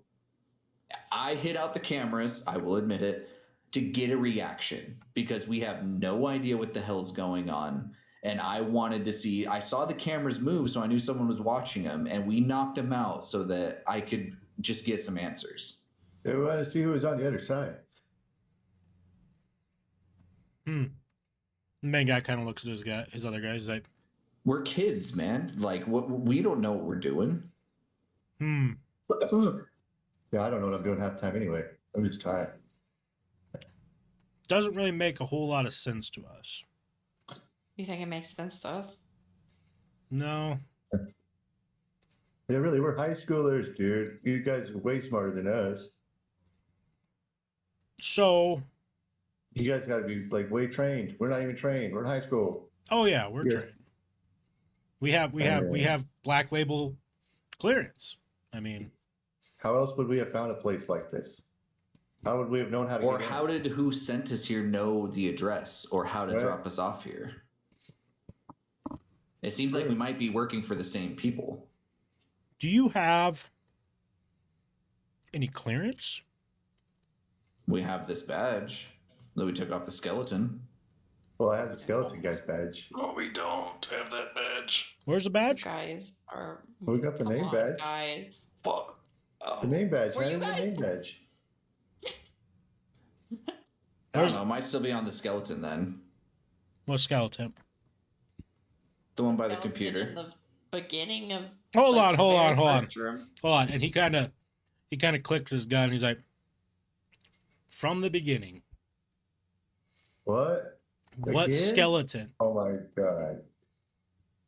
I hit out the cameras, I will admit it, to get a reaction because we have no idea what the hell's going on. And I wanted to see, I saw the cameras move, so I knew someone was watching them, and we knocked them out so that I could just get some answers. They wanted to see who was on the other side. The main guy kind of looks at his other guys like, We're kids, man. Like, we don't know what we're doing. Yeah, I don't know what I'm doing half the time anyway. I'm just tired. doesn't really make a whole lot of sense to us. You think it makes sense to us? No. Yeah, really, we're high schoolers, dude. You guys are way smarter than us. So, You guys got to be like way trained. We're not even trained. We're in high school. oh yeah, we're Yes. trained. We have black label clearance. I mean, How else would we have found a place like this? How would we have known how to Or get in? how did who sent us here know the address or how to Right. drop us off here? It seems like we might be working for the same people. do you have any clearance? We have this badge that we took off the skeleton. Well, I have the skeleton guy's badge. Oh, we don't have that badge. Where's the You badge? guys are. We got the come name on, badge. Guys. Fuck. The name badge. Were Hand you him the guys- name badge. I don't know. It might still be on the skeleton then. What skeleton? The one by the Skeleton computer. In the beginning of. Hold like, on, the hold very on, hold on. first room. Hold on. And he kind of clicks his gun. He's like, from the beginning, What? what Again? skeleton? Oh my god.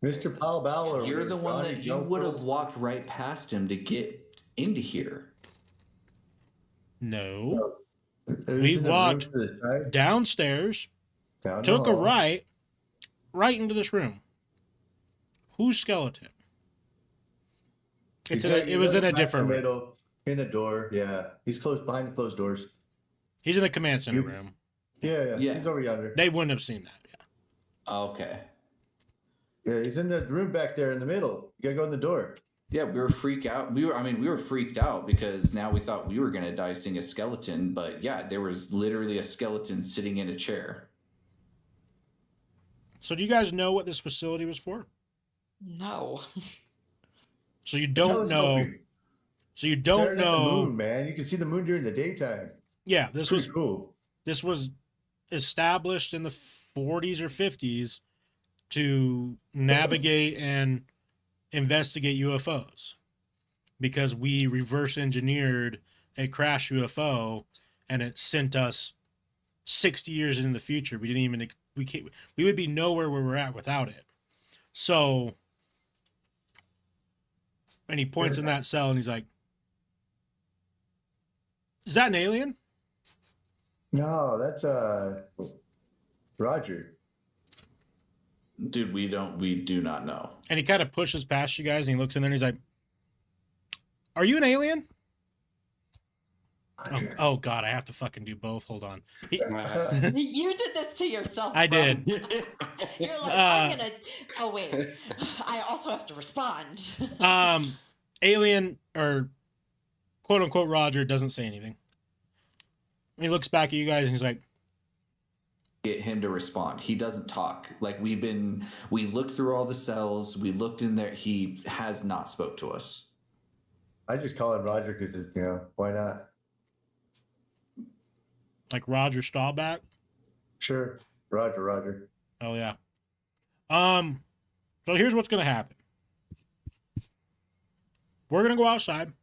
Mr. Paul Bauer. You're the one that you would have walked right past him to get into here. No. We walked downstairs, down took the a hall. right into this room. Whose skeleton? He's It was in a back different the room. middle, in the door. Yeah, he's close behind the closed doors. He's in the command center You- room. Yeah, Yeah. he's over yonder. They wouldn't have seen that. Yeah. Okay. Yeah, he's in the room back there in the middle. You gotta go in the door. Yeah, we were freaked out. We were freaked out because now we thought we were gonna die seeing a skeleton, but yeah, there was literally a skeleton sitting in a chair. So do you guys know what this facility was for? No. So you don't know. Telescoping. So you don't Staring at the know. moon, man. You can see the moon during the daytime. Yeah, this Pretty was cool. established in the 40s or 50s to navigate and investigate UFOs because we reverse engineered a crash UFO and it sent us 60 years into the future. We didn't even we would be nowhere where we're at without it. So, and he points in that cell and he's like, "Is that an alien?" No, that's Roger. Dude, we do not know. And he kind of pushes past you guys and he looks in there and he's like, "Are you an alien?" Roger. Oh God, I have to fucking do both. Hold on. You did this to yourself. I bro. did. You're like, I'm gonna. Oh wait, I also have to respond. Alien or quote unquote Roger doesn't say anything. He looks back at you guys and he's like, Get him to respond. He doesn't talk. Like we looked through all the cells, we looked in there, he has not spoke to us. I just call him Roger because why not? like Roger Staubach. Sure, Roger. Oh yeah. So here's what's gonna happen. We're gonna go outside.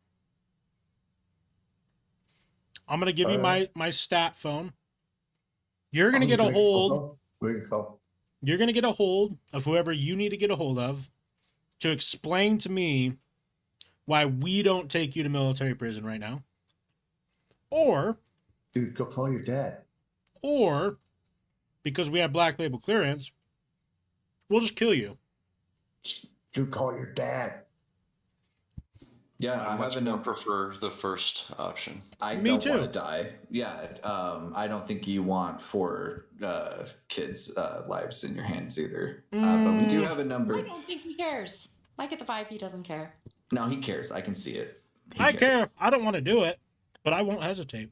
I'm gonna give you my stat phone. You're gonna get a hold. We can call. You're gonna get a hold of whoever you need to get a hold of to explain to me why we don't take you to military prison right now. Or Dude, go call your dad. Or, because we have Black Label clearance, we'll just kill you. Dude, call your dad. Yeah, I I have much a more number. prefer the first option. I Me don't too. want to die. Yeah, I don't think you want 4 kids' lives in your hands either. But we do have a I number. don't think he cares. I get the vibe he doesn't care. No, he cares. I can see it. He I cares. care. I don't want to do it, but I won't hesitate.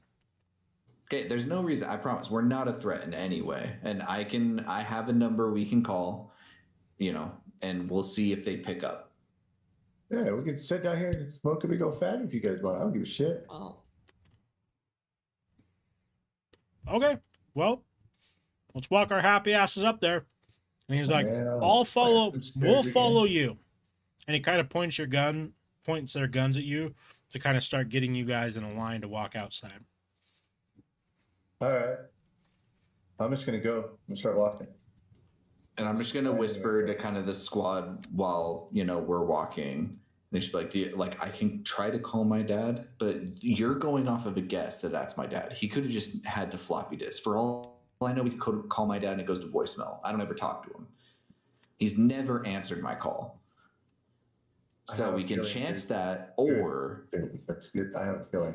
Okay, there's no reason. I promise. We're not a threat in any way. And I have a number we can call, and we'll see if they pick up. Yeah, we can sit down here and smoke a big old fatty if you guys want. I don't give a shit. Well, Okay, well, let's walk our happy asses up there. And he's like, Man, I'll follow, I'm scared we'll again. follow you. And he kind of points their guns at you to kind of start getting you guys in a line to walk outside. All right. I'm just gonna go and start walking. And I'm just gonna whisper to kind of the squad while we're walking. And they should be like, I can try to call my dad, but you're going off of a guess that that's my dad. He could have just had the floppy disk. For all I know, we could call my dad and it goes to voicemail. I don't ever talk to him. He's never answered my call. I So have a we can feeling chance you're- that, or That's good. I have a feeling.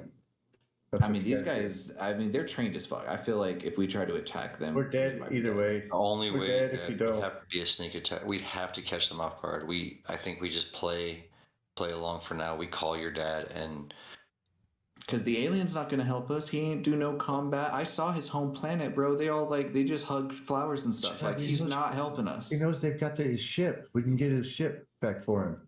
That's I what mean, you these gotta do. guys. I mean, they're trained as fuck. I feel like if we try to attack them, We're dead we might be either dead. way. The only We're way dead if that you would don't. have to be a sneak attack. We'd have to catch them off guard. I think we just play along for now. We call your dad, and Because the alien's not going to help us. He ain't do no combat. I saw his home planet, bro. They just hug flowers and stuff. Yeah, Like he's he's just- not helping us. He knows they've got his ship. We can get his ship back for him.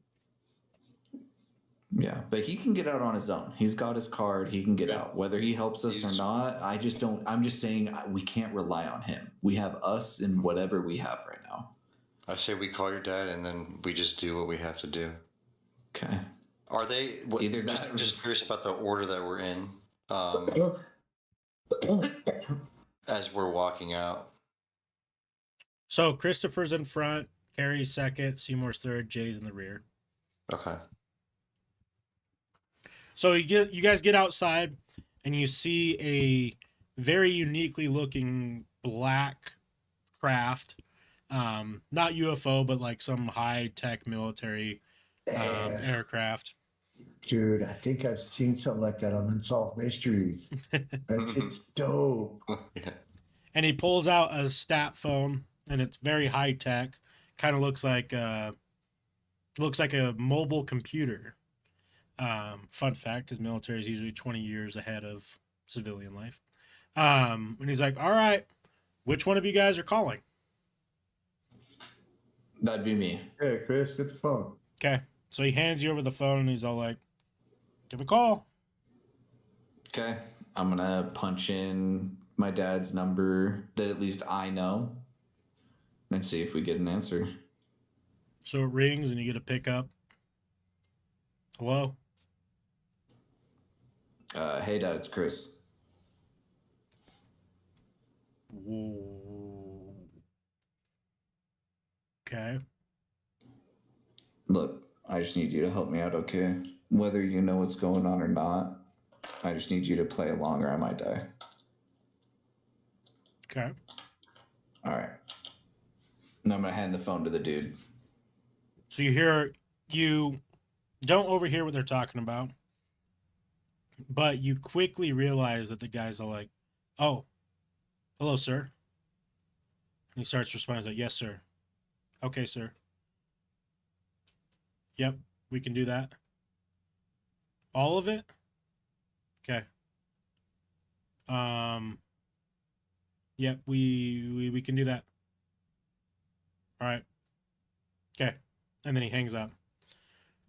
Yeah, but he can get out on his own. He's got his card. He can get Yeah. out. Whether he helps us or He's- not, I just don't. I'm just saying we can't rely on him. We have us and whatever we have right now. I say we call your dad, and then we just do what we have to do. Okay. Are they Either that just, or- just curious about the order that we're in as we're walking out? So Christopher's in front, Carrie's second, Seymour's third, Jay's in the rear. Okay. So you guys get outside and you see a very uniquely looking black craft. Not UFO, but like some high tech military aircraft. Dude, I think I've seen something like that on Unsolved Mysteries. That shit's dope. Yeah. And he pulls out a stat phone and it's very high tech. Kind of looks like a mobile computer. Fun fact, because military is usually 20 years ahead of civilian life. And he's like, all right, which one of you guys are calling? That'd be me. Hey, Chris, get the phone. Okay. So he hands you over the phone and he's all like, give a call. Okay. I'm gonna punch in my dad's number that at least I know, and see if we get an answer. So it rings and you get a pickup. Hello? Hey, Dad, it's Chris. Whoa. Okay. Look, I just need you to help me out, okay? Whether you know what's going on or not, I just need you to play along or I might die. Okay. All right. Now I'm gonna hand the phone to the dude. So you don't overhear what they're talking about, but you quickly realize that the guys are like, oh, hello, sir. And he starts responding like, yes, sir. Okay, sir. Yep, we can do that. All of it? Okay. Yep, we can do that. All right. Okay. And then he hangs up.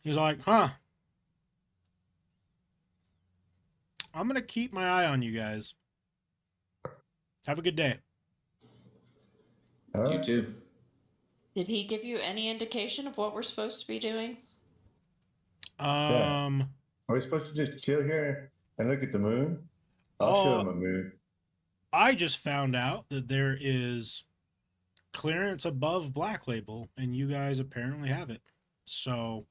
He's like, huh. I'm going to keep my eye on you guys. Have a good day. All You right. too. did he give you any indication of what we're supposed to be doing? Are we supposed to just chill here and look at the moon? I'll show him a moon. I just found out that there is clearance above Black Label, and you guys apparently have it. So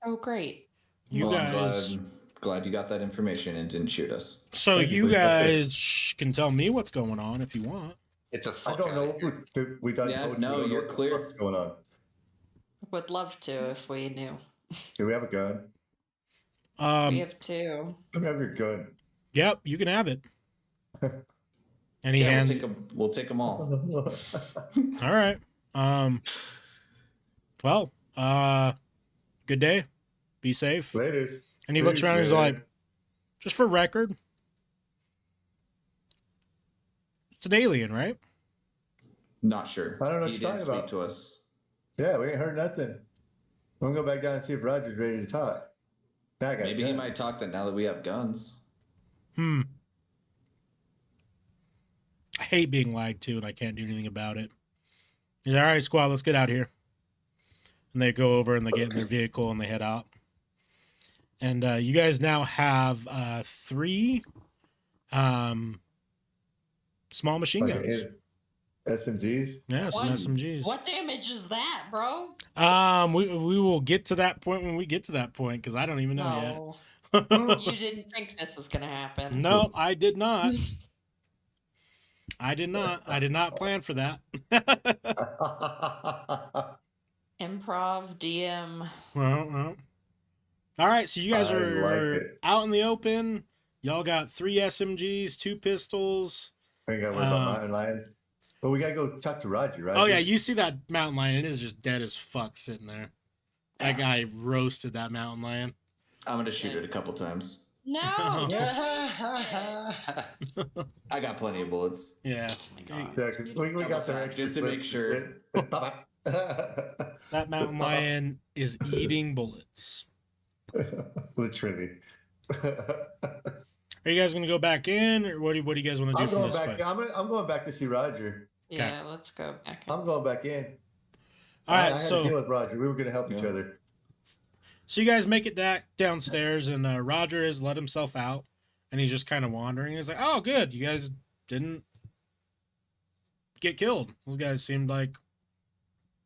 Oh, great. you Well, guys, I'm Glad you got that information and didn't shoot us. So Thank you, you please. guys can tell me what's going on if you want. It's a I fuck don't out know of what here. we done Yeah, told no, you. We don't know you're what the clear. fuck's going on. Would love to if we knew. Do we have a gun? We have 2. Let me have your gun. Yep, you can have it. And he Yeah, hands. we'll take them all. All right. Well, good day. Be safe. Later. And he looks around and he's like, just for record, it's an alien, right? Not sure. I don't know what He you're didn't talking speak about. to us. Yeah, we ain't heard nothing. We'll go back down and see if Roger's ready to talk. Now I got Maybe a he gun. might talk that now that we have guns. I hate being lied to and I can't do anything about it. He's like, all right, squad, let's get out of here. And they go over and they get in their vehicle and they head out. And you guys now have 3 small machine Like guns. SMGs. Yeah, some One- SMGs. What damage is that, bro? We will get to that point when we get to that point because I don't even know No. yet. You didn't think this was gonna happen. No, I did not. I did not. I did not plan for that. Improv, DM. Well. All right, so you guys I are like it. out in the open. Y'all got 3 SMGs, 2 pistols. We ain't got to worry about mountain lions. But we got to go talk to Roger, right? Oh yeah, you see that mountain lion? It is just dead as fuck sitting there. That guy roasted that mountain lion. I'm gonna shoot it a couple times. No. I got plenty of bullets. Yeah, Oh my God. Yeah, 'cause we Double got the tap, extra just to make clips. that mountain lion is eating bullets. Literally. Are you guys gonna go back in, or what do you guys want to do I'm from going this back. fight? I'm going back to see Roger. Yeah, let's go back. I'm going back in. All I right, had to deal so with Roger. We were going to help each Yeah. other. you guys make it downstairs, and Roger has let himself out, and he's just kind of wandering. He's like, "Oh, good, you guys didn't get killed. Those guys seemed like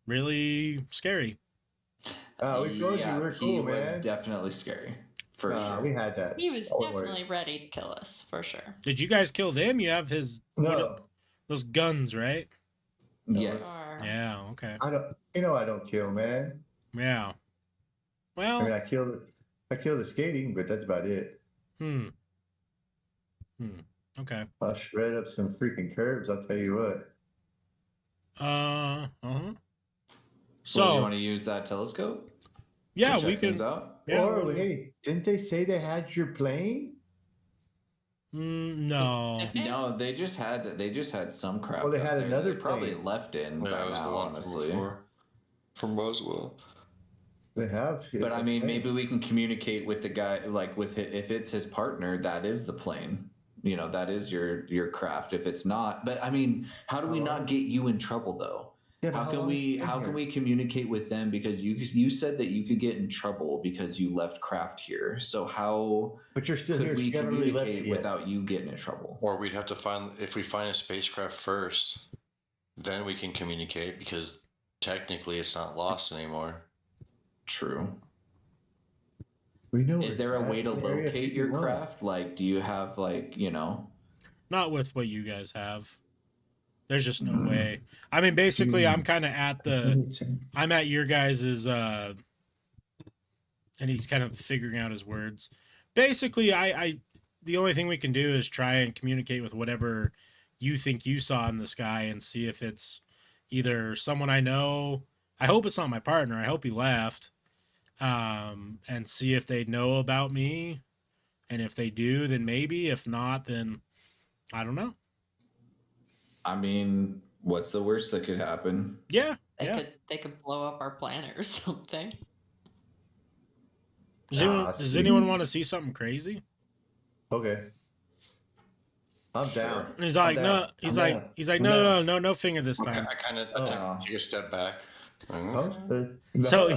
really scary." We told you we were he cool, was man. definitely scary. For sure. We had that. He was Don't worry. definitely ready to kill us, for sure. Did you guys kill him? You have his No, those guns, right? Yes. Or- Yeah. Okay. I don't. You know I don't kill, man. Yeah. I Well. mean, I killed the skating, but that's about it. Okay. I'll shred up some freaking curves. I'll tell you what. Uh-huh. So, So you want to use that telescope? yeah, to we check can. things out? Yeah. Or hey, didn't they say they had your plane? No. No, they just had some crap. Oh, they up had there that another they probably plane. left in Yeah, by it was the now, one honestly. from Roswell. They have. But I a mean, plane. maybe we can communicate with the guy, like with it, if it's his partner, that is the plane. You know, that is your craft. If it's not, but I mean, how do we not get you in trouble though? Yeah, but How can long has it been how can here? we communicate with them, because you said that you could get in trouble because you left craft here. So how But you're still here. could So we you haven't really left communicate it yet. without you getting in trouble? Or we'd have to if we find a spacecraft first, then we can communicate because technically it's not lost anymore. True. We know. Is there a way to exactly Area locate your 51. craft? Like, do you have Not with what you guys have. There's just no Mm. way. I mean, basically, Mm. I'm kind of at I'm at your guys's, and he's kind of figuring out his words. Basically, the only thing we can do is try and communicate with whatever you think you saw in the sky and see if it's either someone I know. I hope it's not my partner. I hope he left. And see if they know about me. And if they do, then maybe. If not, then I don't know. I mean, what's the worst that could happen? Yeah. They could blow up our planet or something. Does anyone want to see something crazy? Okay. I'm down. And he's like, I'm no. down. He's I'm like, down. he's like, I'm no, down. no finger this Okay, time. I kind of Oh. take a step back. So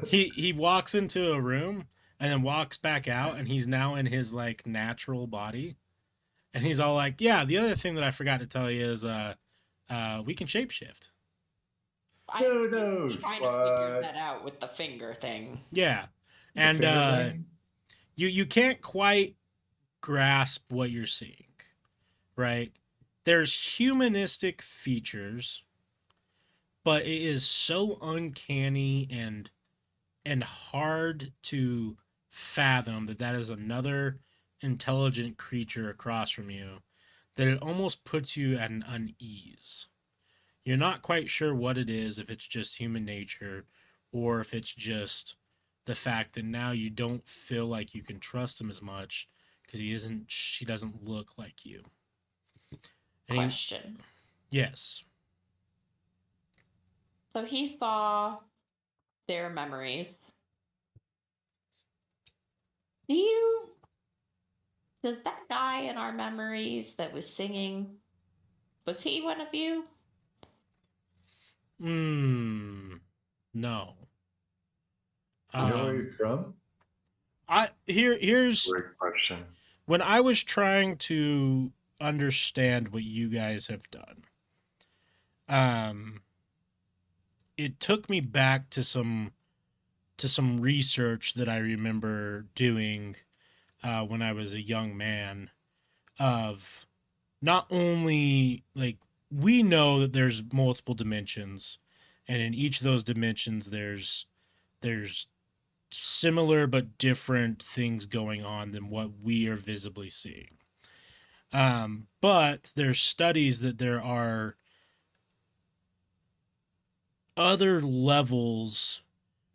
he walks into a room and then walks back out, and he's now in his like natural body, and he's all like, yeah. The other thing that I forgot to tell you is, we can shapeshift. I No, we kind of what? figured that out with the finger thing. Yeah, The and finger thing? you can't quite grasp what you're seeing, right? There's humanistic features, but it is so uncanny and hard to fathom that that is another intelligent creature across from you that it almost puts you at an unease. You're not quite sure what it is, if it's just human nature or if it's just the fact that now you don't feel like you can trust him as much because she doesn't look like you. And Question. yes. So he saw their memories. Does that guy in our memories that was singing, was he one of you? No. You know where you're from? Here's Great question. when I was trying to understand what you guys have done. It took me back to some research that I remember doing when I was a young man, of not only, like, we know that there's multiple dimensions, and in each of those dimensions there's similar but different things going on than what we are visibly seeing. But there's studies that there are other levels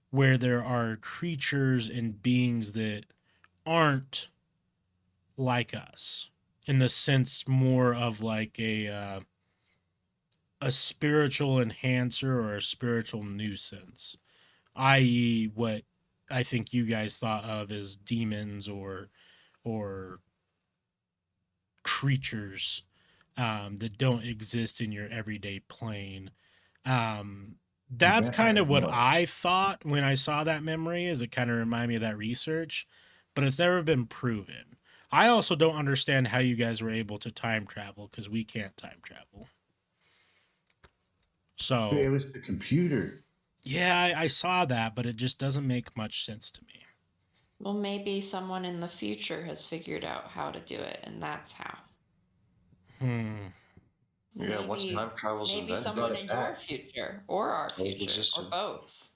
where there are creatures and beings that aren't like us, in the sense more of like a spiritual enhancer or a spiritual nuisance, i.e., what I think you guys thought of as demons or creatures that don't exist in your everyday plane. That's kind of what I thought when I saw that memory, is it kind of reminded me of that research, but it's never been proven. I also don't understand how you guys were able to time travel, because we can't time travel. So It was the computer. yeah, I saw that, but it just doesn't make much sense to me. Well, maybe someone in the future has figured out how to do it, and that's how. Yeah, once time travel's maybe invented, someone in your future or our future or existed. both.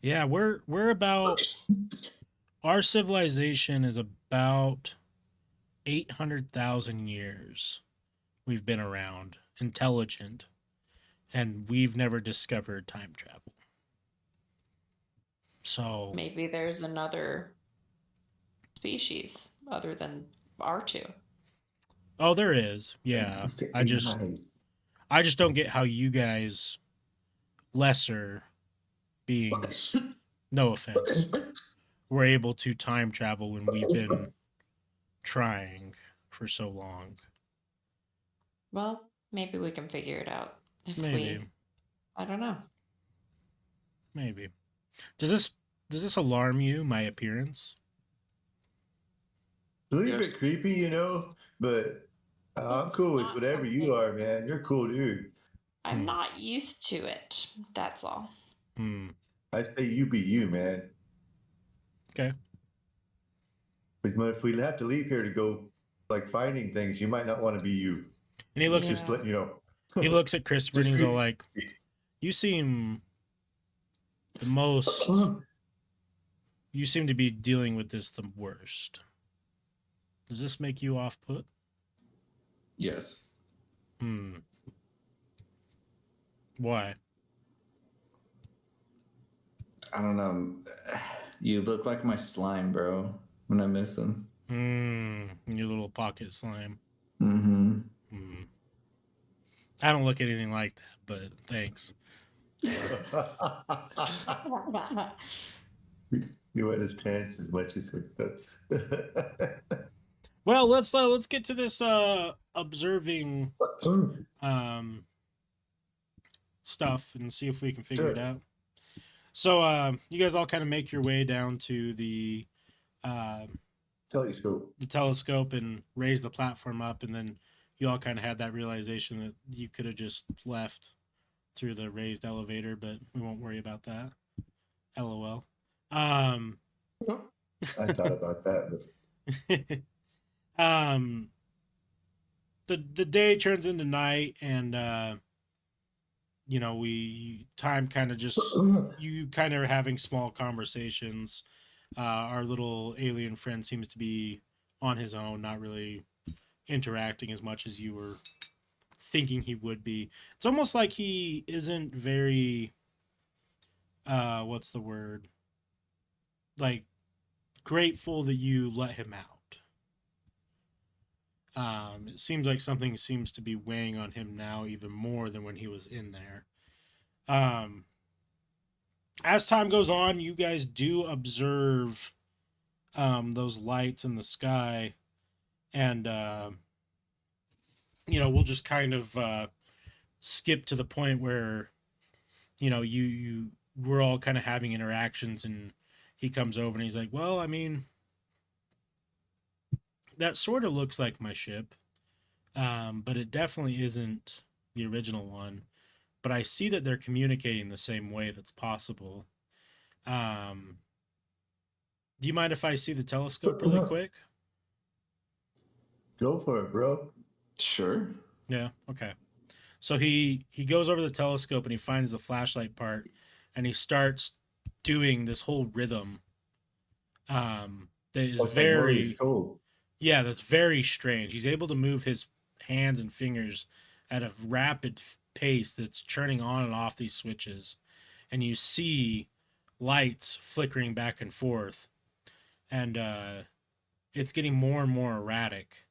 Yeah, we're about, our civilization is about 800,000 years we've been around, intelligent, and we've never discovered time travel. So maybe there's another species other than our two. oh, there is. Yeah. I just don't get how you guys, lesser beings, no offense, were able to time travel when we've been trying for so long. Well, maybe we can figure it out if Maybe. I don't know. Maybe. Does this alarm you, my appearance? A little bit creepy, you know, but I'm cool with whatever you are, man. You're a cool dude. I'm not used to it. That's all. I say you be you, man. Okay. But if we have to leave here to go like finding things, you might not want to be you. And he looks Just letting you know. he looks at Christopher and Just he's all like, you seem you seem to be dealing with this the worst. Does this make you off put? Yes. Why? I don't know. You look like my slime, bro, when I miss him. Your little pocket slime. Mm-hmm. I don't look anything like that, but thanks. You wet his pants as much as it does. Well, let's get to this observing stuff and see if we can figure it out. So you guys all kind of make your way down to the telescope and raise the platform up, and then you all kind of had that realization that you could have just left through the raised elevator, but we won't worry about that. LOL. I thought about that, but um, the day turns into night, and you know, we time kind of just you kind of having small conversations. Our little alien friend seems to be on his own, not really interacting as much as you were thinking he would be. It's almost like he isn't very what's the word? Like grateful that you let him out. It seems like something seems to be weighing on him now even more than when he was in there. Um, as time goes on, you guys do observe those lights in the sky, and you know, we'll just kind of skip to the point where you know we're all kind of having interactions, and he comes over and he's like, "Well, I mean, that sort of looks like my ship, but it definitely isn't the original one. But I see that they're communicating the same way that's possible. Um, do you mind if I see the telescope really quick?" go for it, bro. Sure. Yeah. Okay. So he goes over the telescope and he finds the flashlight part, and he starts doing this whole rhythm. That is Like that movie's very cool. yeah, that's very strange. He's able to move his hands and fingers at a rapid pace that's churning on and off these switches, and you see lights flickering back and forth, and it's getting more and more erratic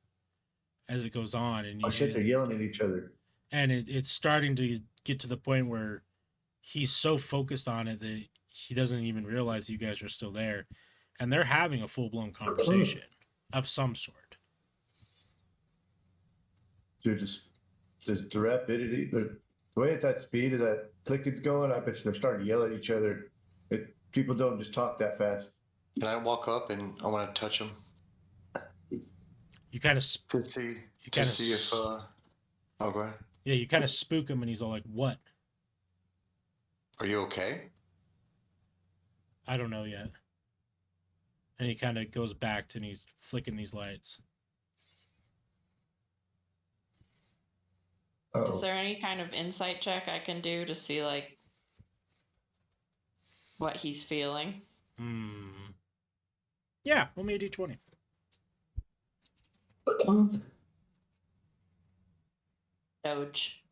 as it goes on, and Oh shit, they're yelling at each other. it's starting to get to the point where he's so focused on it that he doesn't even realize you guys are still there, and they're having a full-blown conversation of some sort. Dude, just the rapidity, the way at that speed of that clicking's going, I bet you they're starting to yell at each other. People don't just talk that fast. Can I walk up and I want to touch him You kind of to see you to kind of see if oh, go ahead. yeah, you kind of spook him, and he's all like, "What? Are you okay? I don't know yet." And he kind of goes back to, and he's flicking these lights. Uh-oh. Is there any kind of insight check I can do to see like what he's feeling? Yeah, roll me a d20. Doge.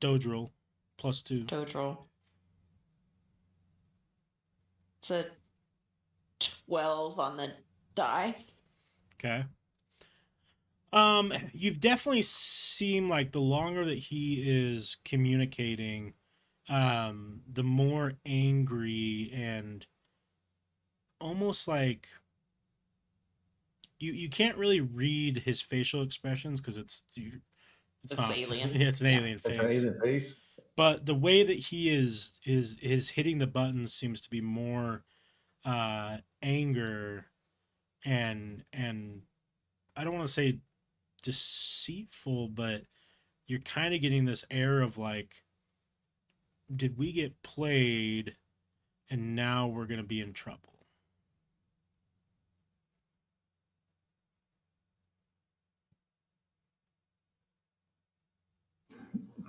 Doge roll, +2. Doge roll. It's a 12 on the die. Okay. You've definitely seen, like, the longer that he is communicating, the more angry and almost like you can't really read his facial expressions because it's It's not alien. Yeah, it's an Yeah. alien That's an face. alien face. But the way that he is hitting the buttons seems to be more anger and I don't want to say deceitful, but you're kind of getting this air of like, did we get played and now we're going to be in trouble?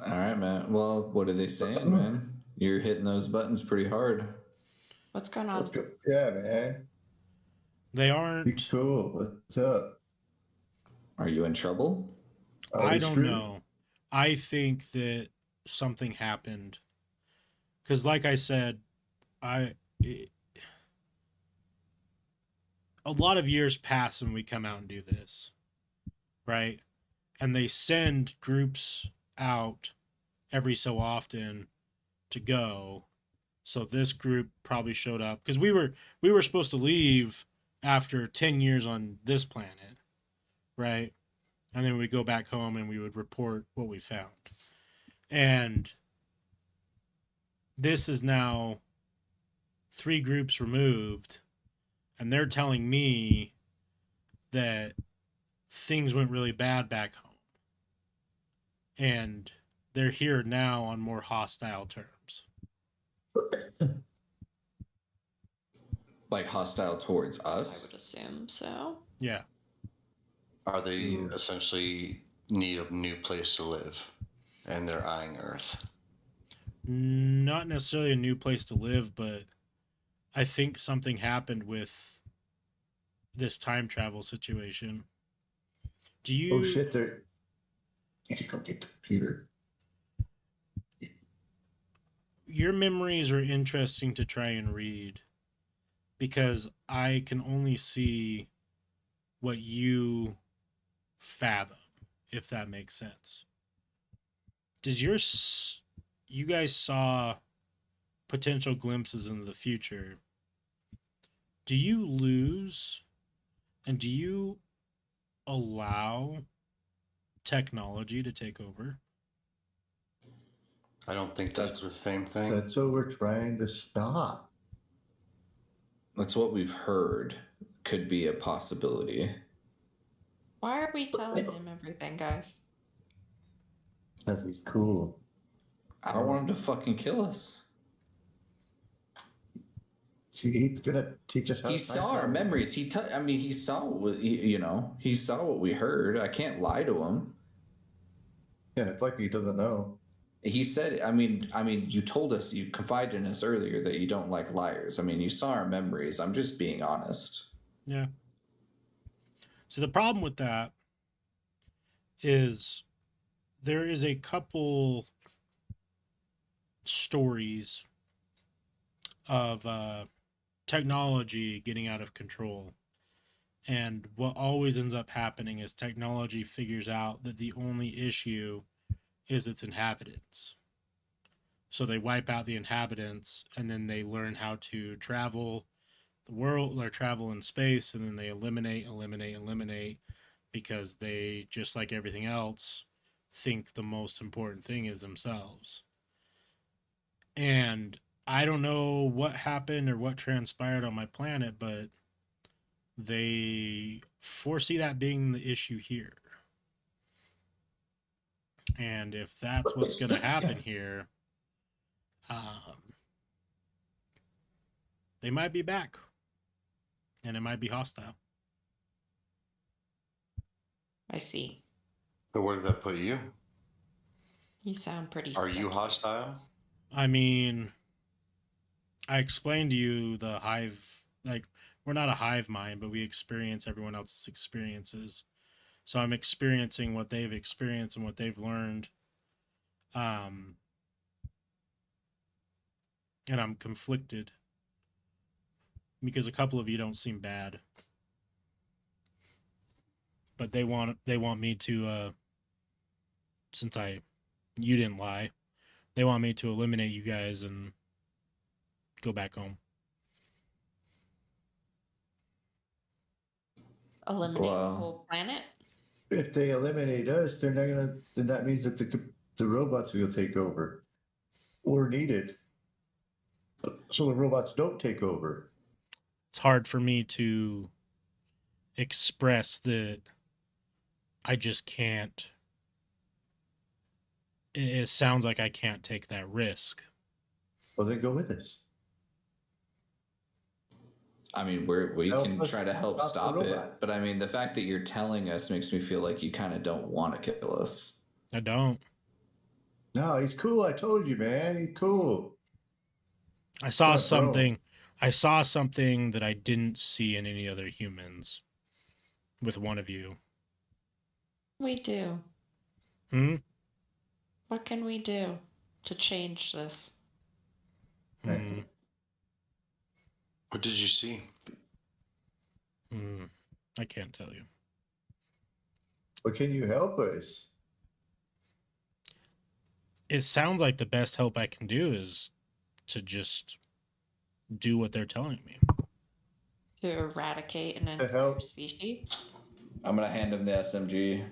All right, man. Well, what are they saying, man? You're hitting those buttons pretty hard. What's going on? Let's go. Yeah, man. They Be aren't. cool. What's up? Are you in trouble? Are I we don't screwed? know. I think that something happened because, like I said, a lot of years pass when we come out and do this, right? And they send groups out every so often to go. So this group probably showed up because we were supposed to leave after 10 years on this planet, right? And then we go back home and we would report what we found. And this is now 3 groups removed, and they're telling me that things went really bad back home. And they're here now on more hostile terms. Like hostile towards I us? would assume so. Yeah. Are they essentially need a new place to live, and they're eyeing Earth? Not necessarily a new place to live, but I think something happened with this time travel situation. Do you? Oh shit! They're. You can go get the computer. Your memories are interesting to try and read because I can only see what you fathom, if that makes sense. Does you guys saw potential glimpses into the future? Do you lose and do you allow technology to take over? I don't think that's the same thing. That's what we're trying to stop. That's what we've heard could be a possibility. Why are we telling him everything, guys? Because he's cool. I don't want him to fucking kill us. See, he's gonna teach us how. He to saw time our travel. memories. He saw what he saw what we heard. I can't lie to him. Yeah, it's like he doesn't know. He said, I mean, you told us, you confided in us earlier that you don't like liars. I mean, you saw our memories. I'm just being honest. Yeah. So the problem with that is there is a couple stories of technology getting out of control. And what always ends up happening is technology figures out that the only issue is its inhabitants. So they wipe out the inhabitants and then they learn how to travel the world or travel in space, and then they eliminate because they, just like everything else, think the most important thing is themselves. And I don't know what happened or what transpired on my planet, but they foresee that being the issue here. And if that's what's going to happen here, they might be back. And it might be hostile. I see. So where does that put you? You sound pretty Are you sketchy. hostile? I mean, I explained to you the hive, like, we're not a hive mind, but we experience everyone else's experiences. So I'm experiencing what they've experienced and what they've learned. And I'm conflicted because a couple of you don't seem bad. But they want me to since you didn't lie, they want me to eliminate you guys and go back home. Eliminate Wow. the whole planet? If they eliminate us, they're not gonna. Then that means that the robots will take over, or needed. So the robots don't take over. It's hard for me to express that I just can't. It sounds like I can't take that risk. Well, then go with us. I mean, we Help can us try to help stop the stop it. robot. But I mean, the fact that you're telling us makes me feel like you kind of don't want to kill us. I don't. No, he's cool. I told you, man. He's cool. I saw Son, bro. something. I saw something that I didn't see in any other humans with one of you. We do. Hmm? What can we do to change this? Hmm. What did you see? Hmm. I can't tell you. But can you help us? It sounds like the best help I can do is to just do what they're telling me. To eradicate an To entire help. species? I'm gonna hand him the SMG.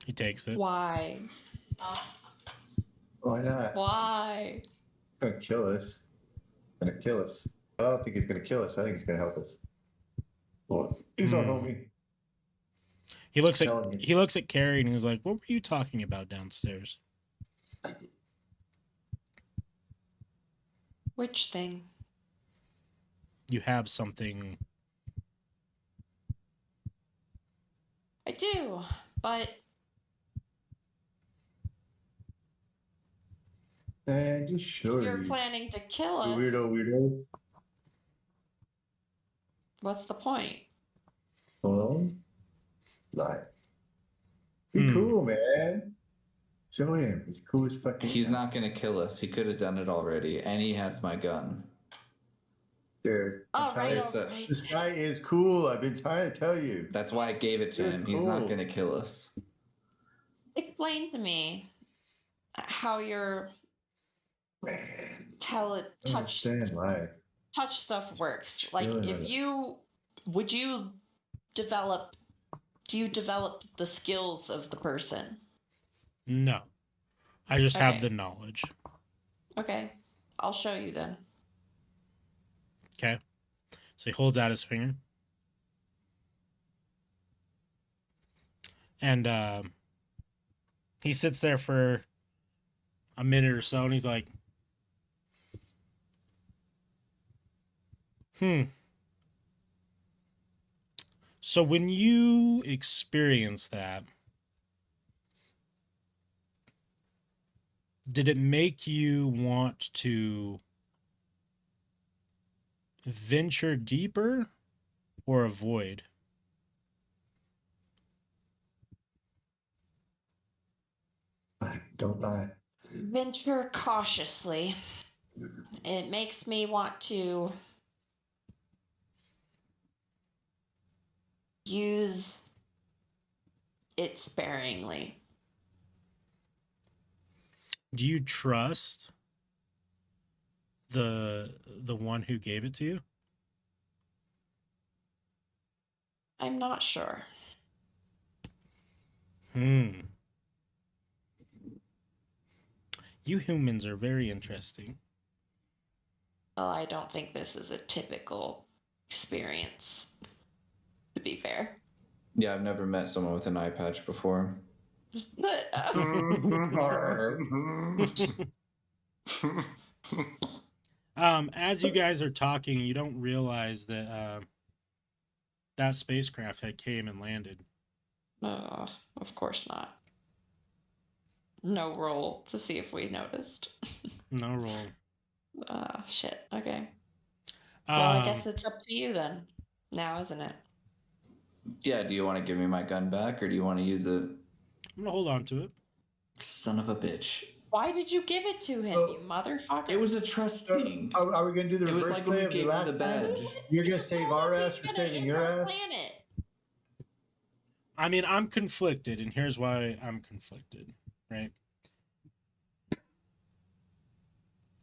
He takes it. Why? Why not? Why? Gonna kill us. Gonna kill us. I don't think he's gonna kill us. I think he's gonna help us. Well, he's our Hmm. homie. He looks Telling at you. he looks at Carrie and he's like, "What were you talking about downstairs?" Which thing? You have something. I do, but Man, just if sure you're you planning to kill us, weirdo. what's the point? Well, like, be Hmm. cool, man. Show him. He's cool as fucking. He's not gonna kill us. He could have done it already, and he has my gun. Dude, I'm All right, telling you, There's a- all right. this guy is cool. I've been trying to tell you. That's why I gave it to Dude, him. He's not cool. gonna kill us. Explain to me how your Man, touch I don't understand why. touch stuff works. Like, Chilling if with it. you would you develop? Do you develop the skills of the person? No. I just have Okay. the knowledge. Okay, I'll show you then. Okay. So he holds out his finger. And he sits there for a minute or so and he's like, So when you experience that, did it make you want to venture deeper or avoid? Don't lie. Venture cautiously. It makes me want to use it sparingly. Do you trust the one who gave it to you? I'm not sure. You humans are very interesting. Well, I don't think this is a typical experience, to be fair. Yeah, I've never met someone with an eye patch before. But, As you guys are talking, you don't realize that that spacecraft had came and landed. of course not. No roll to see if we noticed. No roll. Shit. Okay. Well, I guess it's up to you then. Now, isn't it? Yeah, do you want to give me my gun back or do you want to use it? I'm gonna hold on to it. Son of a bitch. Why did you give it to him, you motherfucker? It was a trust thing. Are we gonna do the It was reverse like when play we of the gave him last the badge. You're gonna save our ass for It's saving your our ass? planet. I mean, I'm conflicted, and here's why I'm conflicted, right?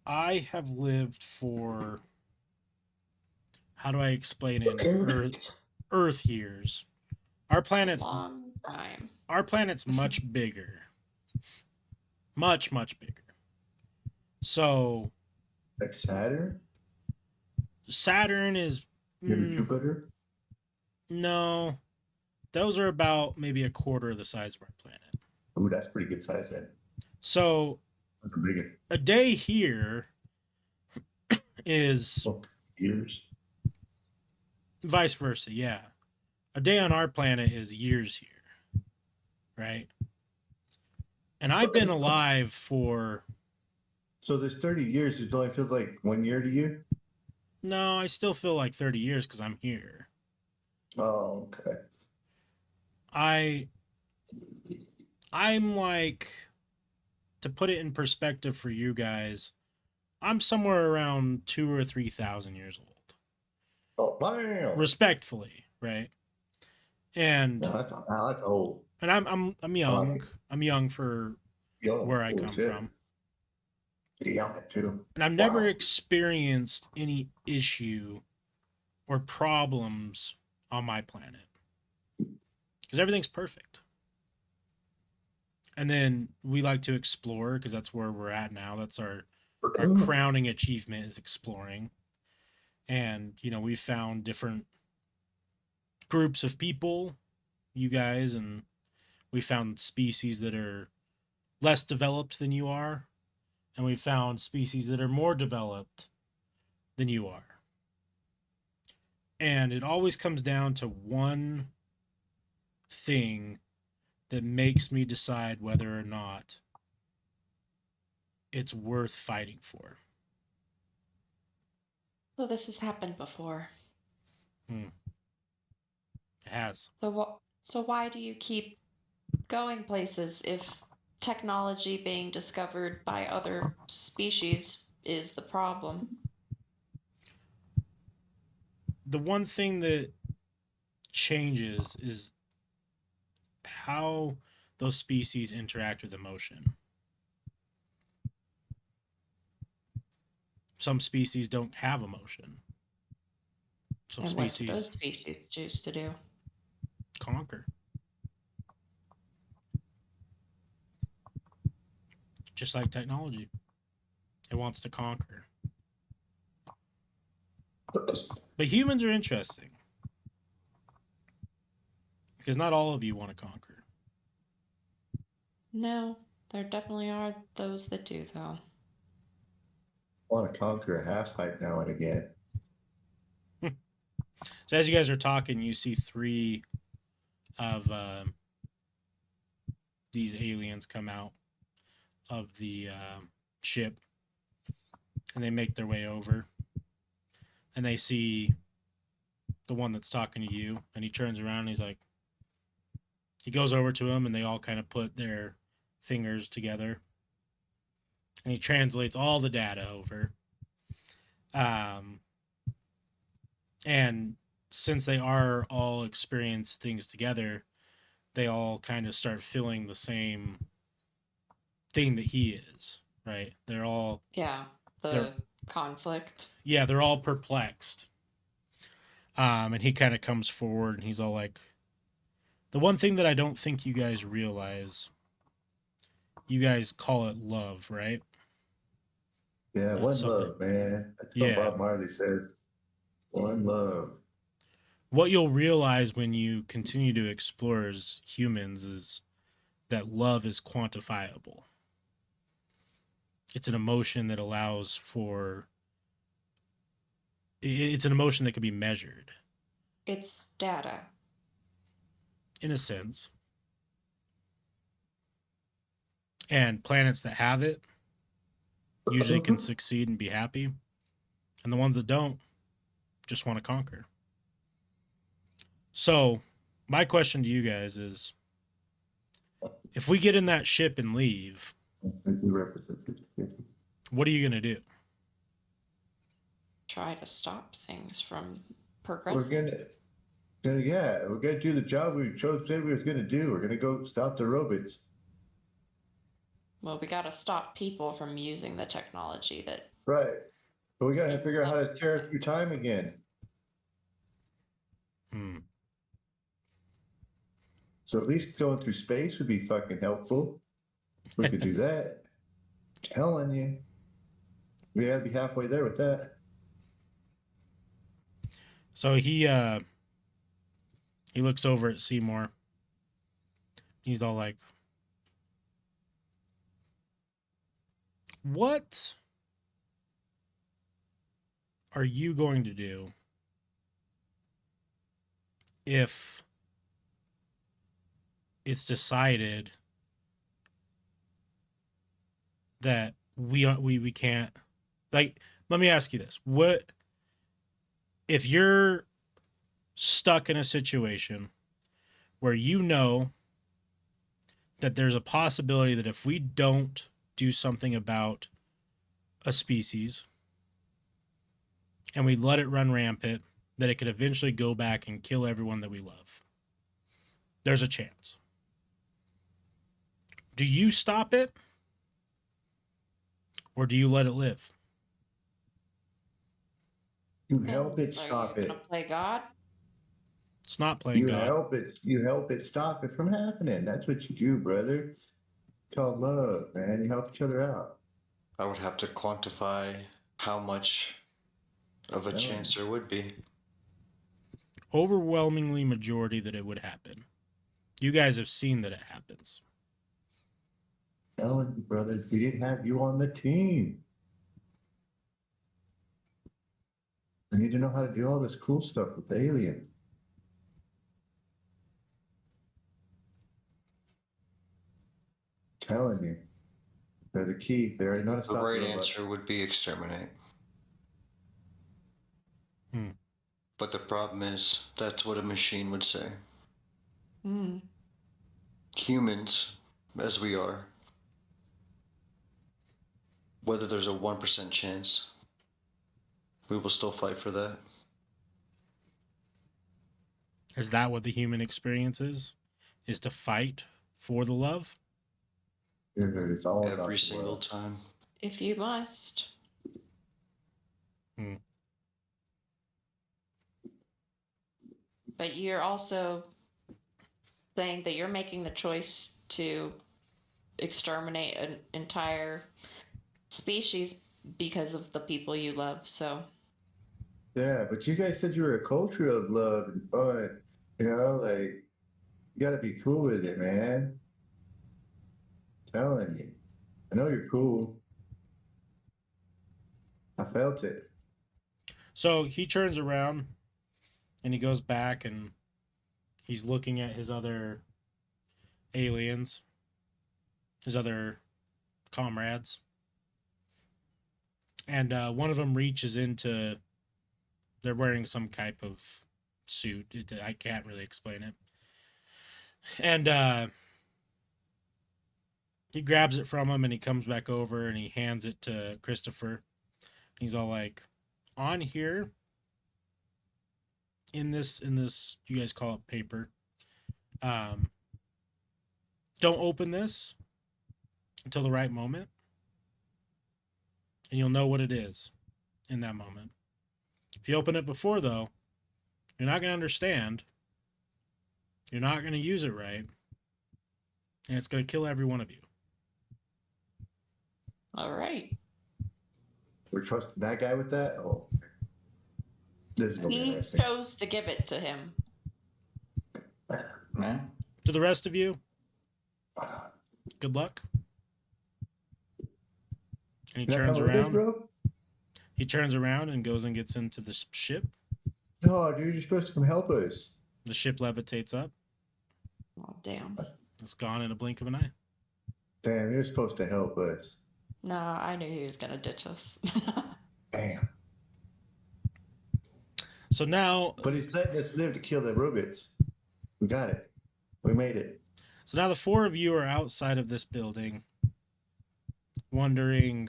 I have lived for, how do I explain it? Earth years. Our planet's Long time. Our planet's much bigger. Much, much bigger. So Like Saturn? Saturn is Maybe Jupiter? no. Those are about maybe a quarter of the size of our planet. Ooh, that's pretty good size then. So That's a big a day here is years. vice versa, yeah. A day on our planet is years here, right? And I've been alive for... So there's 30 years. It only feels like 1 year to you? No, I still feel like 30 years because I'm here. Oh, okay. I'm like, to put it in perspective for you guys, I'm somewhere around 2,000 or 3,000 years old. Oh, damn. Respectfully, right? And No, that's old. and I'm young. I'm young for Young. where I Oh, come shit. from. Young too. And I've never Wow. experienced any issue or problems on my planet. Because everything's perfect. And then we like to explore because that's where we're at now. That's our crowning achievement is exploring. And, you know, we found different groups of people, you guys, and we found species that are less developed than you are. And we found species that are more developed than you are. And it always comes down to one thing that makes me decide whether or not it's worth fighting for. Well, this has happened before. It has. So why do you keep going places if technology being discovered by other species is the problem? The one thing that changes is how those species interact with emotion. Some species don't have emotion. Some And what do species those species choose to do? conquer. Just like technology. It wants to conquer. But humans are interesting. Because not all of you want to conquer. No, there definitely are those that do, though. Want to conquer a half pipe now and again. So as you guys are talking, you see 3 of these aliens come out of the ship, and they make their way over, and they see the one that's talking to you, and he turns around and he's like, he goes over to him, and they all kind of put their fingers together, and he translates all the data over. And since they are all experience things together, they all kind of start feeling the same thing that he is, right? They're all, Yeah, They're- the conflict. yeah, they're all perplexed. And he kind of comes forward and he's all like, the one thing that I don't think you guys realize, you guys call it love, right? Yeah, That's one something- love, man. That's Yeah. what Bob Marley says. One love. What you'll realize when you continue to explore as humans is that love is quantifiable. It's an emotion that allows for, it's an emotion that can be measured It's data. in a sense. And planets that have it usually can succeed and be happy. And the ones that don't just want to conquer. So, my question to you guys is, if we get in that ship and leave, We represent 50-50. what are you going to do? Try to stop things from We're progressing. we're gonna do the job we said we was gonna do. We're gonna go stop the robots. Well, we got to stop people from using the technology that. Right. But we gotta figure out how to tear it through time again. So at least going through space would be fucking helpful. We could do that. Telling you. We gotta be halfway there with that. So he looks over at Seymour. He's all like, what are you going to do if it's decided that we can't, like, let me ask you this. What if you're stuck in a situation where you know that there's a possibility that if we don't do something about a species and we let it run rampant, that it could eventually go back and kill everyone that we love? There's a chance. Do you stop it? Or do you let it live? You help it Are stop you it. gonna play God? It's not playing You God. help it stop it from happening. That's what you do, brother. It's called love, man. You help each other out. I would have to quantify how much of a Oh. chance there would be. Overwhelmingly majority that it would happen. You guys have seen that it happens. Telling you, brother, we didn't have you on the team. need to know how to do all this cool stuff with the alien. Telling you. They're the key. They already know how to The stop right robots. answer would be exterminate. Hmm. But the problem is, that's what a machine would say. Hmm. Humans, as we are, whether there's a 1% chance, we will still fight for that. Is that what the human experience is? Is to fight for the love? It's all about Every the single love. time. If you must. Hmm. But you're also saying that you're making the choice to exterminate an entire species because of the people you love. So Yeah, but you guys said you were a culture of love and fun. You know, like, you gotta be cool with it, man. Telling you. I know you're cool. I felt it. So he turns around and he goes back and he's looking at his other aliens, his other comrades. And one of them reaches into, they're wearing some type of suit. I can't really explain it. And he grabs it from him and he comes back over and he hands it to Christopher. He's all like, on here, in this, you guys call it paper. Don't open this until the right moment, and you'll know what it is in that moment. If you open it before, though, you're not going to understand. You're not going to use it right, and it's going to kill every one of you. all right. We're trusting that guy with that? Oh. This is gonna be He interesting. chose to give it to him. Nah. To the rest of you, good luck. And he You not turns coming with us, around. bro? He turns around and goes and gets into the ship. No, dude, you're supposed to come help us. The ship levitates up. Oh, damn. It's gone in a blink of an eye. Damn, you're supposed to help us. Nah, I knew he was going to ditch us. Damn. So now, But he's letting us live to kill the robots. We got it. We made it. so now the four of you are outside of this building, wondering,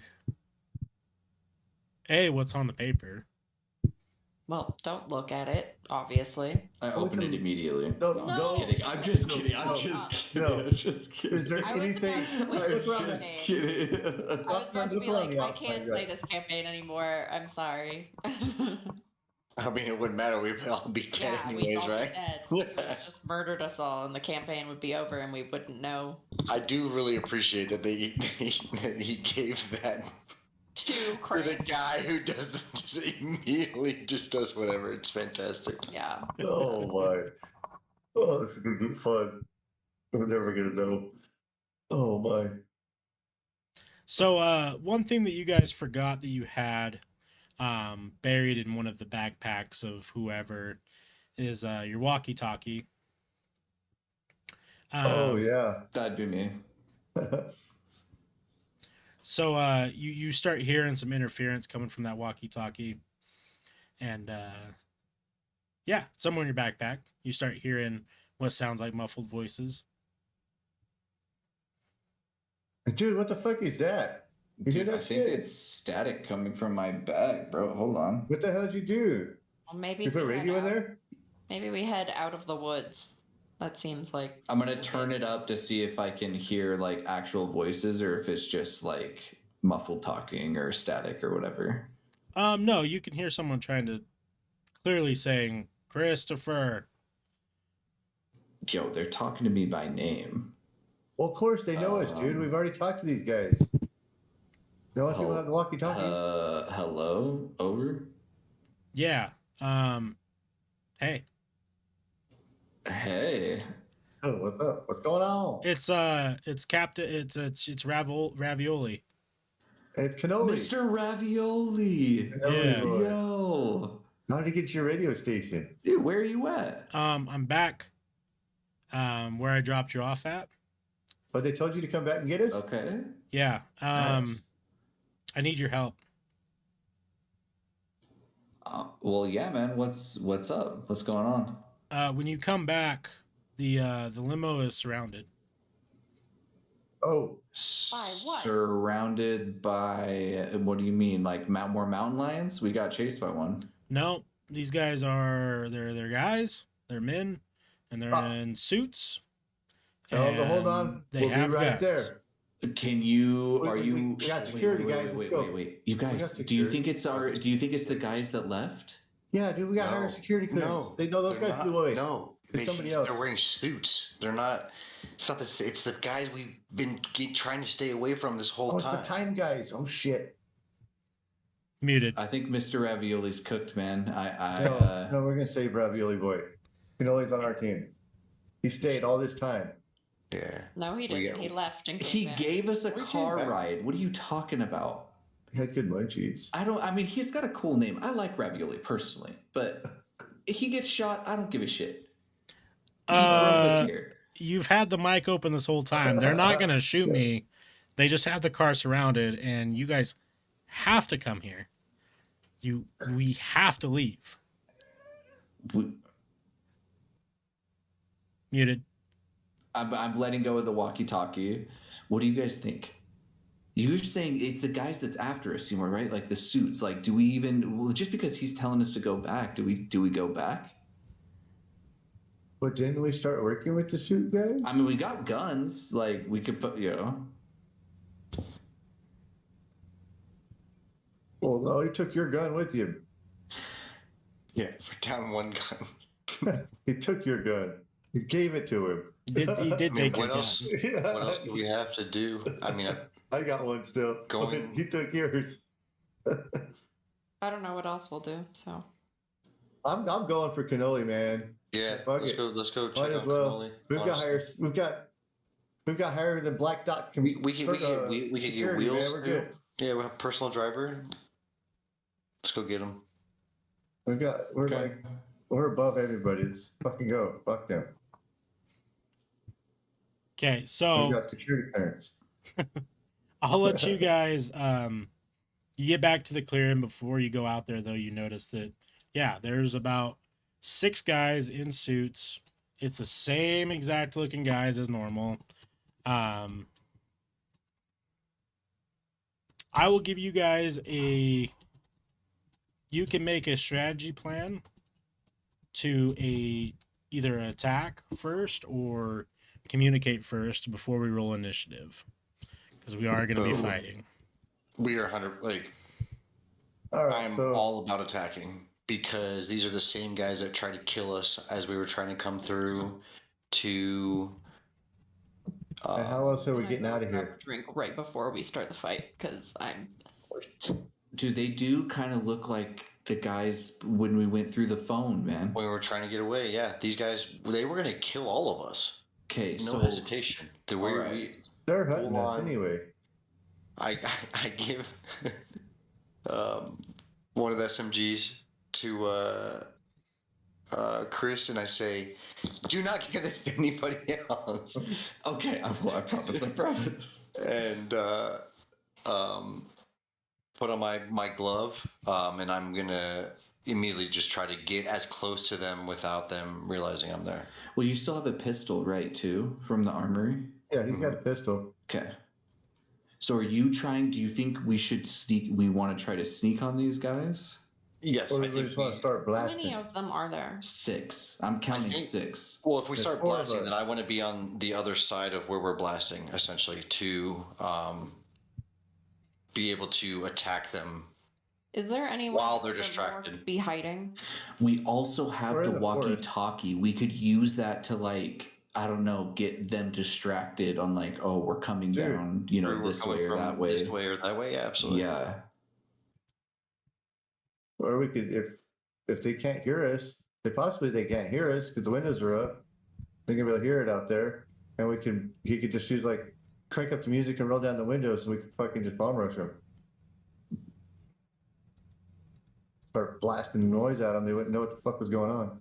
A, what's on the paper? Well, don't look at it, obviously. I opened it immediately. No, I'm no. just kidding. I'm just No, kidding. I'm no, just kidding. no. I'm just kidding. Is there I was anything? about to I'm Look around whisper this- just his name. kidding. I was about to Look be around like, the I outside, can't right? play this campaign anymore. I'm sorry. I mean, it wouldn't matter. We'd all be dead Yeah, we'd anyways, all be right? dead. He would have just murdered us all, and the campaign would be over, and we wouldn't know. I do really appreciate that he gave that Too to the crazy. guy who does this, just immediately just does whatever. It's fantastic. Yeah. Oh my. Oh, this is gonna be fun. We're never gonna know. Oh my. So one thing that you guys forgot that you had buried in one of the backpacks of whoever is your walkie-talkie. Oh yeah. That'd be me. So you start hearing some interference coming from that walkie-talkie, and yeah, somewhere in your backpack, you start hearing what sounds like muffled voices. Dude, what the fuck is that? You hear Dude, I that think shit? it's static coming from my bag, bro. Hold on. What the hell did you do? Well, maybe You put a we head radio in out- there? Maybe we head out of the woods. That seems like I'm gonna turn it up to see if I can hear like actual voices or if it's just like muffled talking or static or whatever. No, you can hear someone trying to clearly saying Christopher. Yo, they're talking to me by name. Well, of course they know us, dude. We've already talked to these guys. The only people have the walkie-talkie. Hello? Over? Yeah. Hey, Hey. Oh, what's up? What's going on? it's Captain. It's Ravioli. It's cannoli. Mr. Ravioli. Cannoli Yeah. boy. Yo. How did he get to your radio station? Dude, where are you at? I'm back where I dropped you off at. But they told you to come back and get us? Okay. Yeah. Nice. I need your help. Well, yeah, man. What's up? What's going on? When you come back, the limo is surrounded. Oh, By what? Surrounded by what do you mean? Like more mountain lions? We got chased by one. No, these guys they're guys, they're men, and they're in suits. no, hold and on. They We'll have be right guns. there. Can you? We- Are we- you? we got security, guys. Let's go. Wait. You We got guys, do you security. think it's our? Do you think it's the guys that left? Yeah, dude, we got higher security clearance. No, They know those they're guys not. flew away. No, It's somebody else. They're wearing suits. They're not. It's not the. It's the guys we've been trying to stay away from this whole Oh, it's time. the time guys. Oh shit. Muted. I think Mr. Ravioli's cooked, man. No, we're gonna save Ravioli Boy. Canoli's on our team. He stayed all this time. Yeah. No, he We didn't. got- He left and came He back. gave us a We came car back. ride. What are you talking about? He had good munchies. I mean, he's got a cool name. I like Ravioli personally, but if he gets shot, I don't give a shit. He drove us here. You've had the mic open this whole time. They're not gonna shoot me. They just have the car surrounded, and you guys have to come here. We have to leave. We- Muted. I'm letting go of the walkie-talkie. What do you guys think? You're saying it's the guys that's after us, Seymour, right? Like the suits. Like, do we even? Well, just because he's telling us to go back, do we go back? But didn't we start working with the suit guys? I mean, we got guns. Like, we could put, you know. Well, no, he took your gun with you. Yeah. We're down one gun. He took your gun. You gave it to him. He did I mean, take your what gun. else? Yeah. What else do we have to do? I mean, I got one still. Going- He took yours. I don't know what else we'll do. So I'm going for cannoli, man. yeah. Fuck Let's it. go. Let's go check Might out as well. Cannoli, We've got honestly. higher. We've got higher than Black Dot. We can get security, man. wheels. We're too. good. Yeah, we have personal driver. Let's go get him. We're above everybody. Let's fucking go. Fuck them. Okay, We so got security clearance. I'll let you guys you get back to the clearing. Before you go out there, though, you notice that there's about 6 guys in suits. It's the same exact looking guys as normal. I will give you guys you can make a strategy plan to either attack first or communicate first before we roll initiative, because we are going to be Oh. fighting. We are 100. Like All right. I'm So all about attacking because these are the same guys that tried to kill us as we were trying to come through to. and how else are we I'm getting gonna out of grab here? a drink right before we start the fight because I'm. Do they do kind of look like the guys when we went through the phone, man? When we were trying to get away, yeah, these guys they were gonna kill all of us. Okay, No so hesitation. The way Alright. we, They're hunting Hold us on. anyway. I give one of the SMGs to Chris, and I say, "Do not give this to anybody else." okay, I promise. I promise. And put on my glove, and I'm gonna immediately just try to get as close to them without them realizing I'm there. Well, you still have a pistol, right? Too from the armory. Yeah, he's got a pistol. Okay. So are you trying? Do you think we should sneak? We want to try to sneak on these guys? Yes, Or I we think just want to start How blasting. many of them are there? 6. I'm counting think- 6. Well, if we There's start 4 of blasting, us. then I want to be on the other side of where we're blasting, essentially, to be able to attack them. Is there anyone While they're that would distracted. be hiding? We also have We're in the the forest. walkie-talkie. We could use that to like, I don't know, get them distracted on like, oh, we're coming Dude, down, We're this coming way or from that way. This way or that way, yeah, absolutely. Yeah. Or we could, if they can't hear us, they can't hear us because the windows are up. They're gonna be able to hear it out there, and he could just use like crank up the music and roll down the windows, so we could fucking just bomb rush them. Start start blasting noise at them, they wouldn't know what the fuck was going on.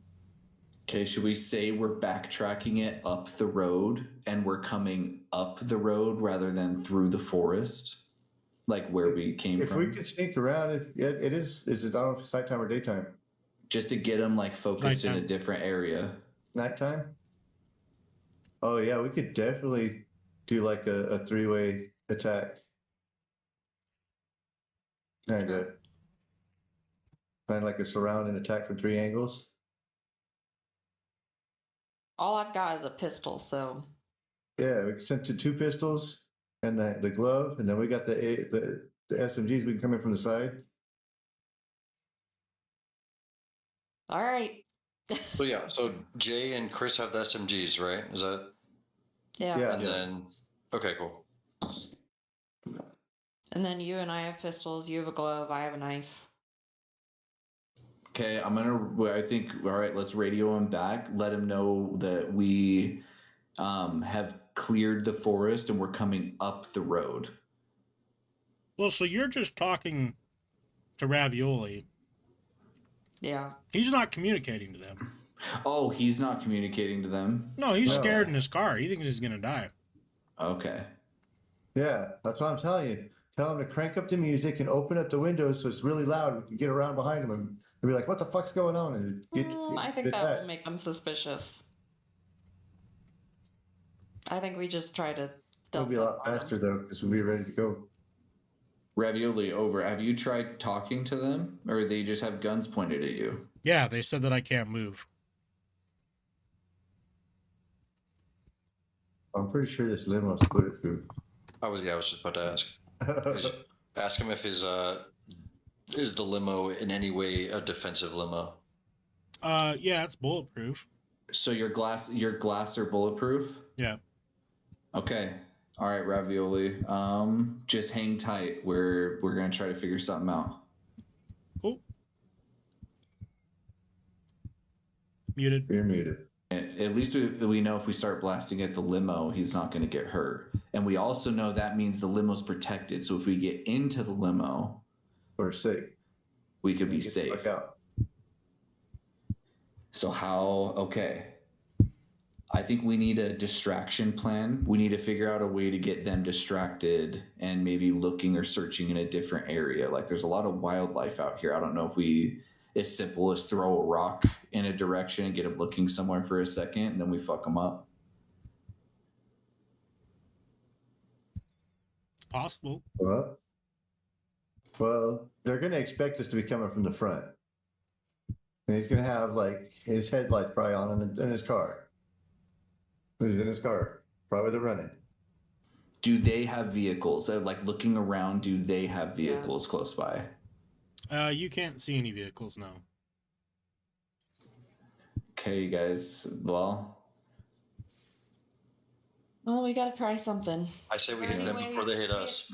Okay, should we say we're backtracking it up the road and we're coming up the road rather than through the forest? Like where we came If from? we could sneak around, if it is it, I don't know if it's nighttime or daytime. Just to get them like focused in a Nighttime. different area. Nighttime? Oh yeah, we could definitely do like a 3-way attack. Kind of good. Kind of like a surround and attack from 3 angles. All I've got is a pistol, so Yeah, we sent to 2 pistols and the glove, and then we got the SMGs. We can come in from the side. all right. So yeah, so Jay and Chris have the SMGs, right? Is that? Yeah. Yeah. And then, okay, cool. And then you and I have pistols. You have a glove. I have a knife. Okay, I think, all right, let's radio him back. Let him know that we have cleared the forest and we're coming up the road. Well, so you're just talking to Ravioli. Yeah. He's not communicating to them. Oh, he's not communicating to them. No, he's No. scared in his car. He thinks he's gonna die. Okay. Yeah, that's what I'm telling you. Tell them to crank up the music and open up the windows so it's really loud. We can get around behind them and they'll be like, "What the fuck's going on?" And I think get that will make them suspicious. I think we just try to. It'll be a lot faster though, because we'll be ready to go. Ravioli, over. Have you tried talking to them, or they just have guns pointed at you? Yeah, they said that I can't move. I'm pretty sure this limo's put it through. I was just about to ask. Ask him if is the limo in any way a defensive limo? Yeah, it's bulletproof. So your glass are bulletproof? Yeah. Okay. All right, Ravioli. Just hang tight. We're gonna try to figure something out. Cool. Muted. You're muted. At least we know if we start blasting at the limo, he's not going to get hurt. And we also know that means the limo's protected. So if we get into the limo, We're safe. we could be Get the safe. fuck out. So how? Okay. I think we need a distraction plan. We need to figure out a way to get them distracted and maybe looking or searching in a different area. Like there's a lot of wildlife out here. I don't know if we, as simple as throw a rock in a direction and get them looking somewhere for a second and then we fuck them up. It's possible. Well, they're going to expect us to be coming from the front. And he's going to have like his headlights probably on in his car. He's in his car. Probably they're running. Do they have vehicles? Like looking around, do they have vehicles close by? You can't see any vehicles now. Okay, you guys. Well, Well, we gotta try something. I say we hit them Anyway, before they hit us.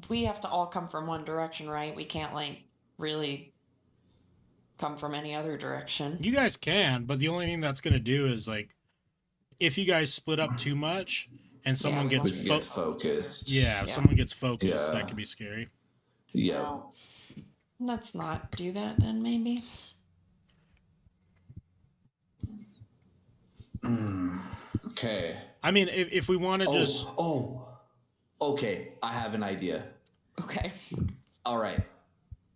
We have to all come from one direction, right? We can't like really come from any other direction. You guys can, but the only thing that's gonna do is like, if you guys split up too much and someone we gets we can get focused. yeah, if Yeah. someone gets focused, Yeah. that could be scary. Yeah. Well, let's not do that then, maybe. Okay. I mean, if we want to just Okay. I have an idea. Okay. All right,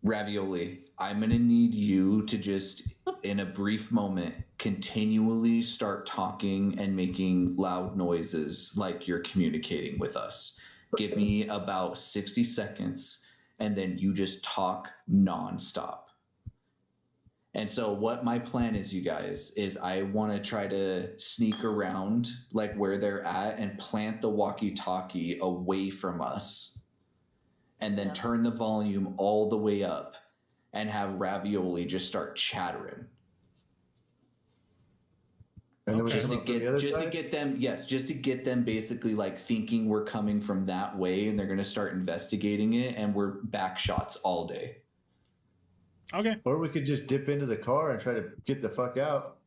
Ravioli, I'm going to need you to just, in a brief moment, continually start talking and making loud noises like you're communicating with us. Give me about 60 seconds, and then you just talk nonstop. And so what my plan is, you guys, is I want to try to sneak around like where they're at and plant the walkie-talkie away from us and then turn the volume all the way up and have Ravioli just start chattering. And then we Okay. come Just up from the other to side? get them, yes, just to get them basically like thinking we're coming from that way and they're going to start investigating it and we're back shots all day. okay. Or we could just dip into the car and try to get the fuck out.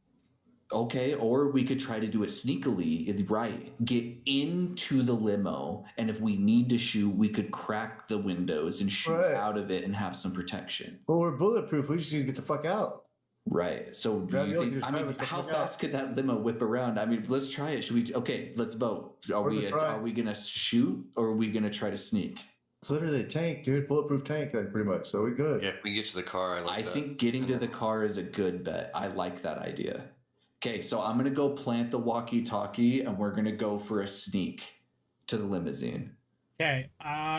Okay, or we could try to do it sneakily, right? Get into the limo, and if we need to shoot, we could crack the windows and shoot Right. out of it and have some protection. Well, we're bulletproof. We just need to get the fuck out. Right. So do Ravioli you think? just I mean, drive us the how fuck fast out. could that limo whip around? I mean, let's try it. Should we? Okay, let's vote. Are Worth a try. are we gonna shoot or are we gonna try to sneak? It's literally a tank, dude. Bulletproof tank, like pretty much. So we good. Yeah, if we get to the car, I like I that. think getting to the car is a good bet. I like that idea. Okay, so I'm gonna go plant the walkie-talkie, and we're gonna go for a sneak to the limousine. Okay,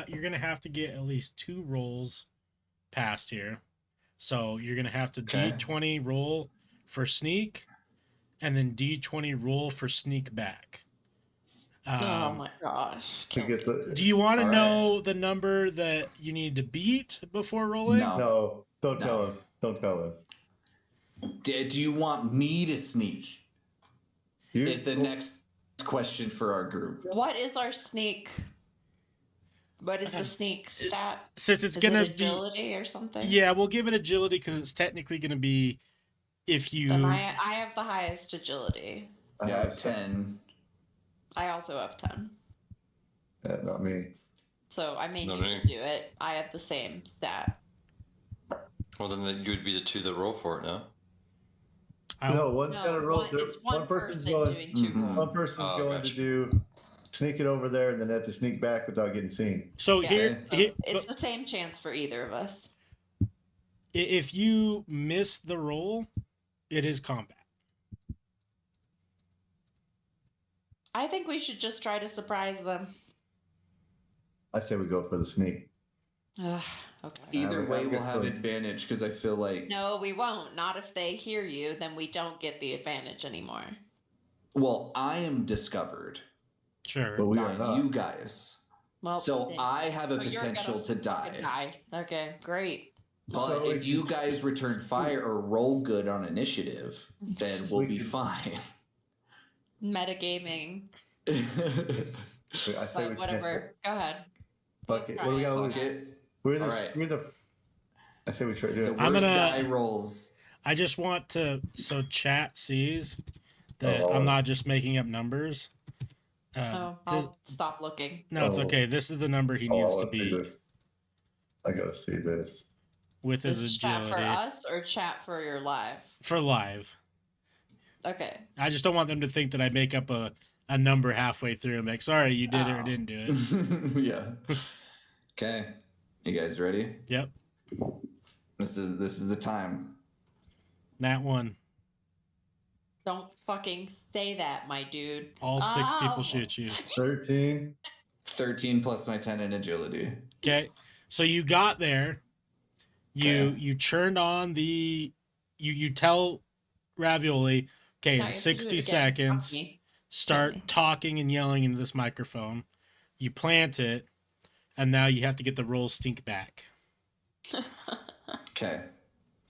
you're gonna have to get at least 2 rolls past here. So you're gonna have to Okay. D20 roll for sneak, and then D20 roll for sneak back. Oh my gosh. To get the, Do you want to All right. know the number that you need to beat before rolling? No. no, don't No. tell him. Don't tell him. Do you want me to sneak? You, Is the next question for our group. What is our sneak? What is the sneak stat? Since it's Is gonna it agility or something? be, yeah, we'll give it agility because it's technically gonna be if you. Then I have the highest agility. I Yeah, have 10. I also have 10. Yeah, not me. So I mean, No, you no. can do it. I have the same stat. Well, then you would be the 2 that roll for it, no? No, one's got to roll. It's one person's person going. doing 2 Mhm. rolls. One person's Oh, going gotcha. to do sneak it over there, and then have to sneak back without getting seen. So Yeah. here, So here it's the same chance for either of us. if you miss the roll, it is combat. I think we should just try to surprise them. I say we go for the sneak. Ugh, okay. Either have a way, good we'll have feeling. advantage because I feel like. No, we won't. Not if they hear you, then we don't get the advantage anymore. Well, I am discovered, Sure. But we are not not. you guys. Well, So then- I have a so you're gonna potential to fucking die. Okay, great. But So if you guys return fire or roll good on initiative, then we'll We be could- fine. Metagaming, I say we but whatever. Go ahead. Fuck it. What do we gotta lose? Okay. We're the. Alright. We're the. I say we try to do The it. I'm worst gonna- guy rolls. I just want to so chat sees that Oh. I'm not just making up numbers. Oh, I'll stop looking. No, it's Oh. okay. This is the number he Oh, needs to let's see beat this. I gotta see this. with Is his chat for agility us or chat for your live? for live. Okay. I just don't want them to think that I make up a number halfway through and be like, sorry, you did it or Oh. didn't do it. Yeah. Okay. You guys ready? Yep, This is the time. that one. Don't fucking say that, my dude. All 6 Oh. people shoot you. 13. 13 plus my 10 in agility. Okay, so you got there. You Okay. you churned on the. You tell Ravioli. Okay, Now in you have to do 60 it again. seconds. Fuck me. Start Okay. talking and yelling into this microphone. You plant it, and now you have to get the roll stink back. Okay.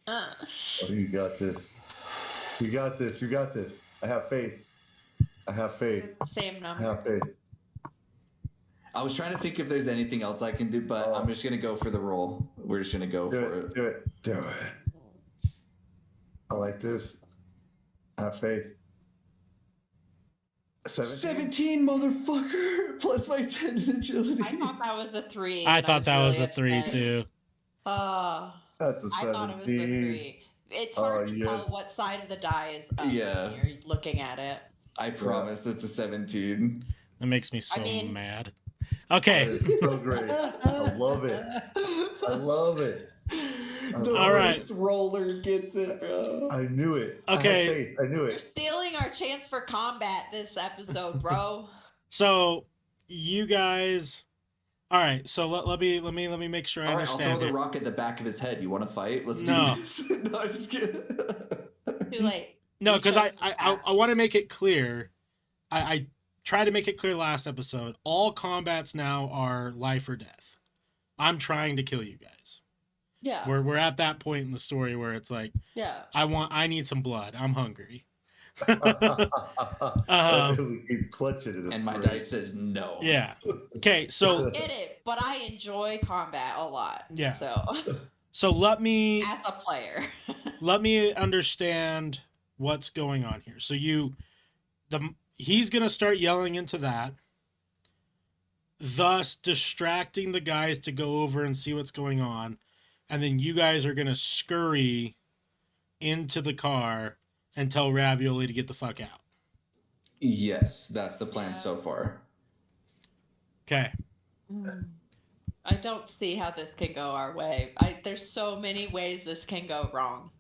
Uh, Oh, you got this. You got this. You got this. I have faith. I have faith. Same I number. have faith. I was trying to think if there's anything else I can do, but Oh. I'm just gonna go for the roll. We're just gonna go Do for it. it. Do it. Do it. I like this. I have faith. 17? 17, motherfucker! Plus my 10 in agility. I thought that was a 3. I and thought that was really a 3 upset. too. That's a I thought it was a 17. 3. It's hard Oh, to yes. tell what side of the die is up Yeah. when you're looking at it. I promise it's a 17. That makes me so mean- mad. That Okay, is so great. I love it. I love it. The All right. worst roller gets it, bro. I knew it. I had Okay. faith. I knew You're it. stealing our chance for combat this episode, bro. so you guys. All right, so let me make sure I All right, I'll throw understand the it. rock at the back of his head. You want to fight? Let's No. do this. No, I'm just kidding. Too late. No, You because chose I that. want to make it clear. I tried to make it clear last episode. All combats now are life or death. I'm trying to kill you guys. Yeah. We're at that point in the story where it's like Yeah. I need some blood. I'm hungry. We keep clutching it. It's And my great. dice says no. Yeah. Okay, so Get it, but I enjoy combat a lot. Yeah. So, so let me as a player. understand what's going on here. So he's going to start yelling into that, thus distracting the guys to go over and see what's going on. And then you guys are going to scurry into the car and tell Ravioli to get the fuck out. Yes, that's the plan Yeah. so far. Okay. I don't see how this can go our way. There's so many ways this can go wrong.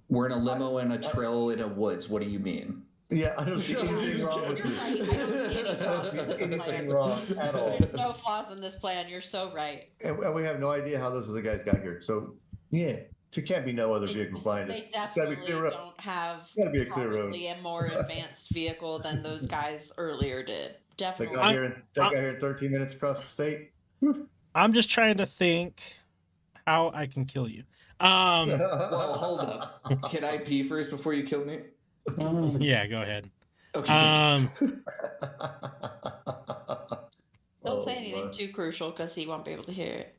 We're in a limo in a trail in a woods. What do you mean? Yeah, I don't see You're anything wrong with right. this. I don't see any flaws in this Anything plan. wrong at all. There's no flaws in this plan. You're so right. And we have no idea how those other guys got here. So, yeah, there can't be no other vehicle behind us. They It's gotta be definitely clear road. don't have Gotta be a clear road. probably a more advanced vehicle than those guys earlier did. They Definitely. got here in 13 minutes across the state. I'm just trying to think how I can kill you. Well, hold up. Can I pee first before you kill me? Yeah, go ahead. Okay. Don't Oh, say anything Lord. too crucial because he won't be able to hear it.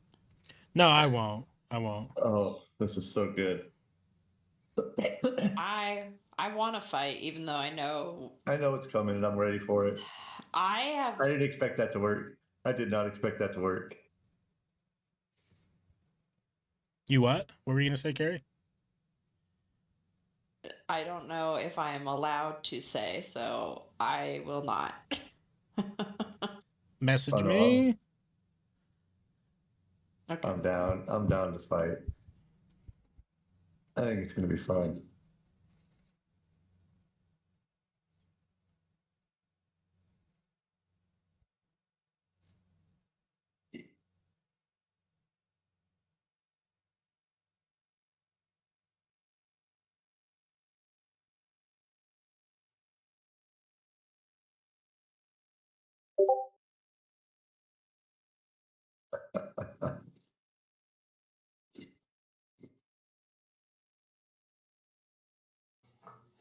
No, I won't. I won't. Oh, this is so good. I want to fight, even though I know I know it's coming and I'm ready for it. I I didn't expect that to work. I did not expect that to work. You what? What were you gonna say, Carrie? I don't know if I am allowed to say, so I will not. Message Oh, no. me. Okay. I'm down. I'm down to fight. I think it's gonna be fun.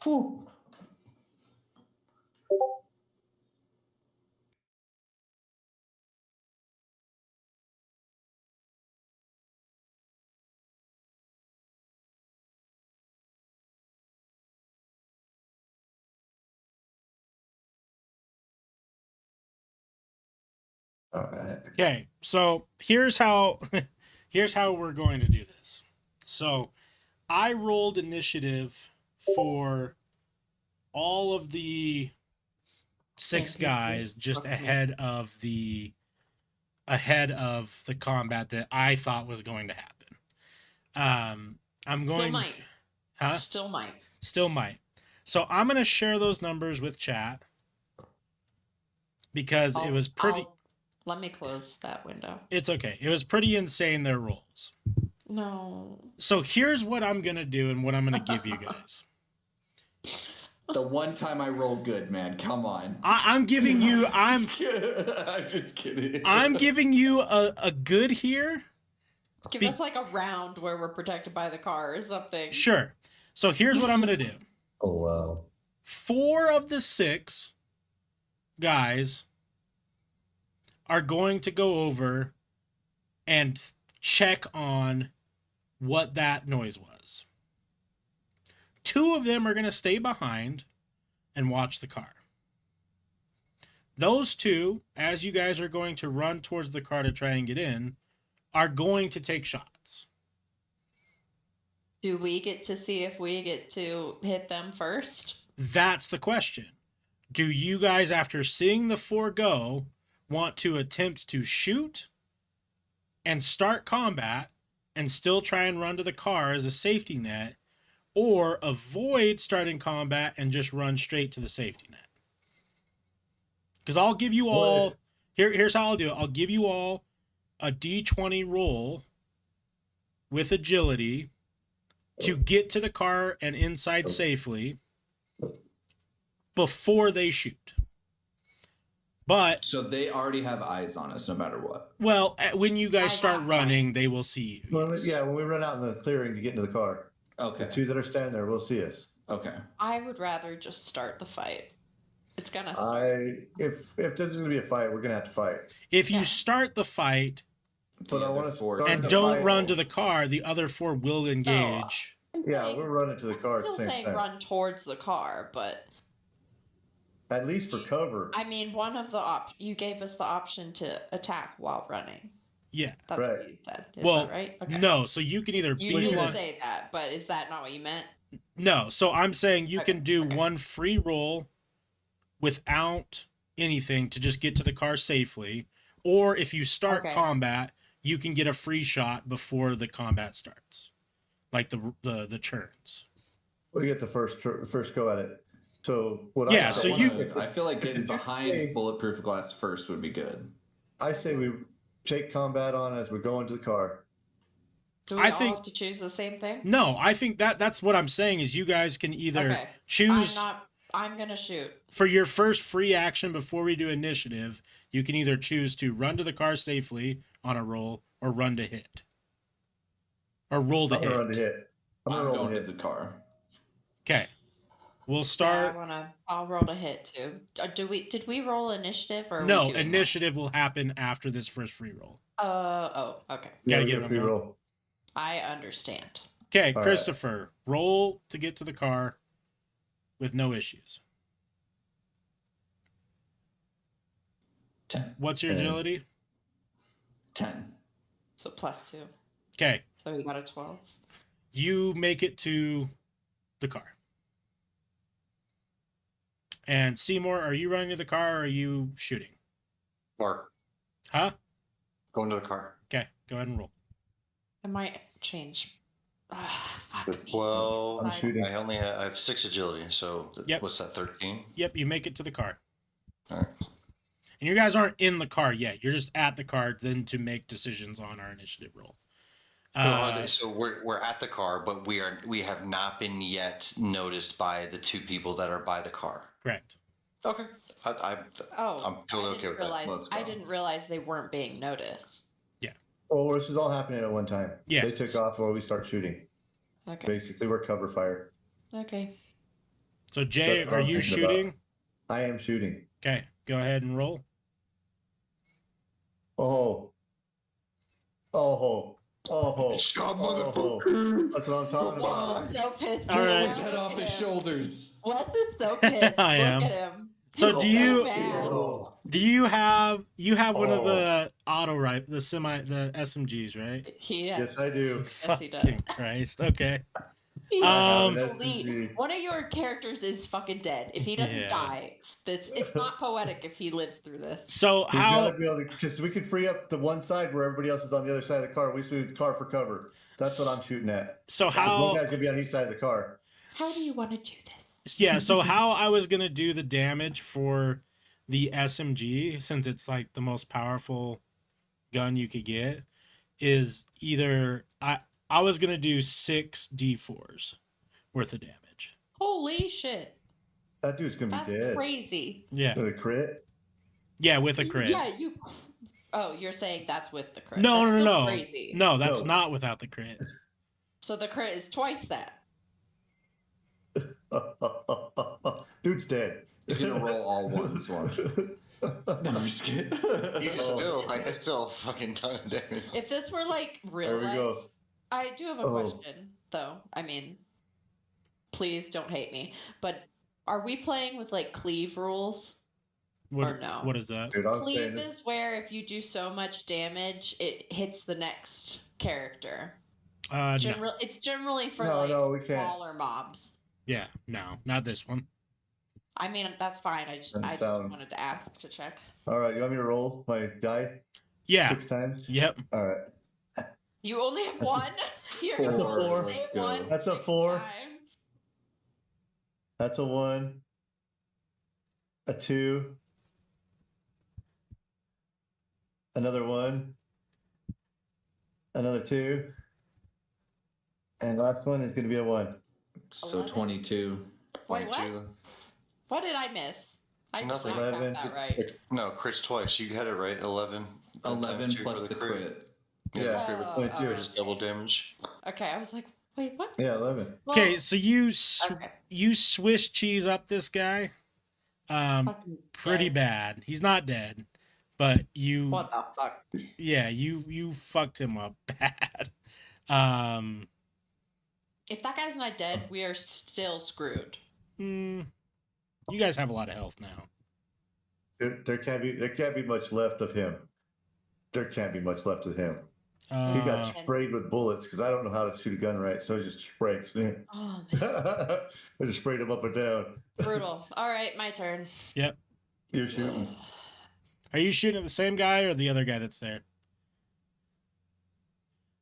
Whew. All right. Okay, so here's how we're going to do this. So I rolled initiative for all of the 6 guys just ahead of the combat that I thought was going to happen. I'm going Still might. huh? Still might. Still might. So I'm going to share those numbers with chat because it was pretty Let me close that window. it's okay. It was pretty insane their rolls. No. So here's what I'm going to do and what I'm going to give you guys. The one time I roll good, man. Come on. I'm giving you I'm just kidding. I'm giving you a good here. Give Be- us like a round where we're protected by the car or something. Sure. So here's what I'm going to do. Oh wow. 4 of the 6 guys are going to go over and check on what that noise was. 2 of them are going to stay behind and watch the car. Those 2, as you guys are going to run towards the car to try and get in, are going to take shots. Do we get to see if we get to hit them first? That's the question. Do you guys, after seeing the 4 go, want to attempt to shoot and start combat and still try and run to the car as a safety net, or avoid starting combat and just run straight to the safety net? Because I'll give you all here's how I'll do it. I'll give you all a d20 roll with agility to get to the car and inside safely before they shoot. But So they already have eyes on us no matter what. well, when you guys I start got running, they will see you. When we, yes. yeah, when we run out in the clearing to get into the car, Okay. the 2 that are standing there will see us. Okay. I would rather just start the fight. It's gonna start. If there's gonna be a fight, we're gonna have to fight. If you Yeah. start the fight But The I other wanna four start and the don't fight- run to the car, the other 4 will engage Yeah, saying- we're running to the car I'm at the still same saying time. run towards the car, but At least for cover. I mean, one of the you gave us the option to attack while running. Yeah. That's Right. what you said. Is Well, that right? Okay. no. So you can either You be did one. say that, but is that not what you meant? No. So I'm saying you Okay, can do okay. one free roll without anything to just get to the car safely, or if you start Okay. combat, you can get a free shot before the combat starts, like the churns. We get the first go at it. So what Yeah, I so say, you- I feel like getting Did you behind say- bulletproof glass first would be good. I say we take combat on as we go into the car. Do we I all think- have to choose the same thing? No, I think that's what I'm saying is you guys can either Okay. choose I'm gonna shoot. for your first free action before we do initiative. You can either choose to run to the car safely on a roll or run to hit. Or roll to I'm gonna hit. run to hit. I'm gonna I'm roll going to to hit. the car. Okay. We'll Yeah, start. I'll roll to hit too. Did we roll initiative or are No, we doing that? initiative will happen after this first free roll. Okay. Yeah, Gotta we get get a him free going. roll. I understand. Okay, All right. Christopher, roll to get to the car with no issues. 10. What's your 10. agility? 10. So +2. Okay, So we got a 12. you make it to the car. And Seymour, are you running to the car or are you shooting? Mark, Huh? go into the car. Okay, go ahead and roll. It might change. Fuck With me. 12, I'm shooting. I only have, I have 6 agility, so Yep. what's that, 13? Yep, you make it to the car. All right. And you guys aren't in the car yet. You're just at the car then to make decisions on our initiative roll. So we're at the car, but we have not been yet noticed by the two people that are by the car. Correct. Okay. I'm totally okay with that. Let's I go. didn't realize they weren't being noticed. Oh, this is all happening at one time. Yeah. They took off while we start shooting. Okay. Basically, we're cover fire. Okay. So Jay, That's what are I'm you thinking about. shooting? I am shooting. Okay, go ahead and roll. Oh. Oh. Oh. Stop, Oh. That's what I'm talking Oh, about. I'm so pissed. All right. His head off his shoulders. Wes is so pissed. I am. Look at him. So He's do you- mad. Oh. Do you have one of Oh. the the SMGs, right? He has. Yes, I do. Yes, he does. Fucking Christ. Okay. He Um, doesn't believe- SMG. one of your characters is fucking dead. If he doesn't Yeah. die, it's not poetic if he lives through this. So We how gotta be able to, because we can free up the one side where everybody else is on the other side of the car. We shoot the car for cover. That's what I'm shooting at. so 'Cause how one guy's gonna be on each side of the car. How do you want to do this? yeah, so how I was gonna do the damage for the SMG, since it's like the most powerful gun you could get, is either I was gonna do 6 D4s worth of damage. Holy shit. That dude's gonna That's be dead. crazy. Yeah. With a crit. Yeah, with a crit. Yeah, you. Oh, you're saying that's with the crit. No, That's no, still no. Crazy. No, that's No. not without the crit. So the crit is twice that. Dude's dead. He's gonna roll all ones, watch. No, I'm just kidding. I still fucking ton of damage. If this were like real There we life, go. I do have a Oh. question though. I mean, please don't hate me, but are we playing with like cleave rules? What, Or no? What is that? Dude, I'm saying Cleave this. is where if you do so much damage, it hits the next character. No. It's generally for No, like no, we can't. smaller mobs. Yeah, no, not this one. I mean, that's fine. I just Sound. wanted to ask to check. All right, you want me to roll my die Yeah. 6 times? Yep. All right. You only have one. You're Four. gonna roll the Let's same go. one That's a 6 4. times. That's a 1. A 2. Another 1. Another 2. And last one is going to be a 1. So 11. 22. Wait, what? 22. What did I miss? I Nothing. did not count 11. that right. No, crits twice. You had it right. 11. 11 Times 2 plus for the crit. Yeah. favorite Oh, point, oh. just double damage. Okay, I was like, wait, what? Yeah, 11. Okay, Well, so you okay. you Swiss cheese up this guy, Fucking pretty dead. bad. He's not dead, but you What the fuck? yeah you fucked him up bad. If that guy's not dead, we are still screwed. You guys have a lot of health now. There can't be much left of him. There can't be much left of him. He got sprayed with bullets because I don't know how to shoot a gun right, so I just sprayed. Oh, man. I just sprayed him up and down. Brutal. All right, my turn. Yep. You're shooting. Are you shooting at the same guy or the other guy that's there?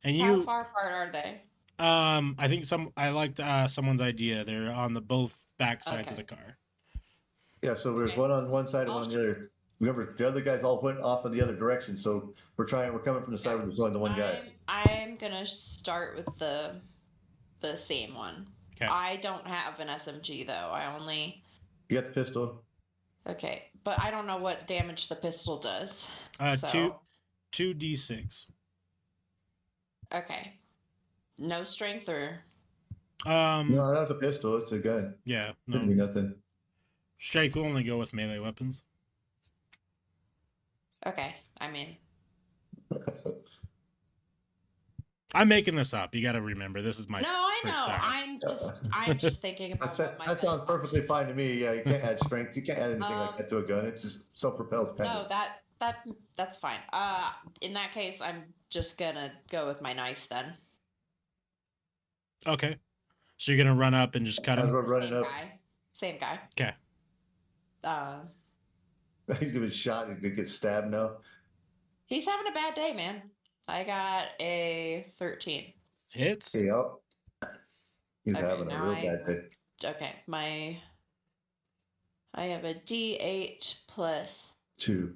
And How you, far apart are they? I think I liked someone's idea. They're on the both back sides of Okay. the car. Yeah, so there's Okay. one on one side and one on the other. Remember, the other guys all went off in the other direction, so we're coming from the side where there's only the one guy. I'm gonna start with the same one. Okay. I don't have an SMG though. I only You got the pistol. okay, but I don't know what damage the pistol does. Two 2d6. Okay. No strength or No, not the pistol. It's a gun. Yeah, Could be no. nothing. Strength will only go with melee weapons. okay. I mean, I'm making this up. You got to remember, this is my no, I first know. time. I'm just thinking about what my That sounds perfectly fine to me. Yeah, you can't add strength. You can't add anything like Um, that to a gun. It's just self-propelled kind No, of. that's fine. In that case, I'm just gonna go with my knife then. Okay. So you're gonna run up and just cut As him. we're running Same up, guy. Same guy. Okay. he's gonna be shot. He's gonna get stabbed now. He's having a bad day, man. I got a 13. Hits. Yep. He's Okay, having a now real I- bad day. Okay, I have a D8 plus 2.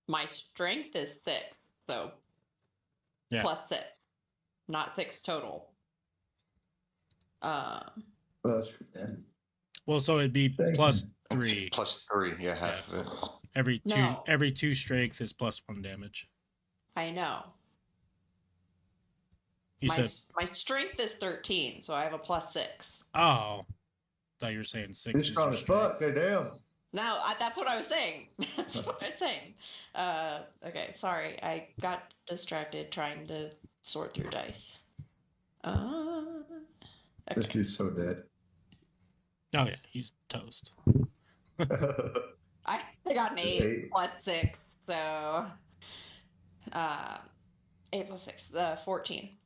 my strength is 6, so Yeah. plus 6, not 6 total. Well, that's Well, so it'd be Thank plus 3. Plus 3, yeah, half of it. No. Every 2 strength is plus 1 damage. I know. You my said, my strength is 13, so I have a plus 6. oh, thought you were saying 6 he's is strong your as fuck. strength. Damn. No, that's what I was saying. That's what I was saying. Okay, sorry. I got distracted trying to sort through dice. This Okay. dude's so dead. Oh yeah, he's toast. I got an 8 8. plus 6, so 8 plus 6, 14.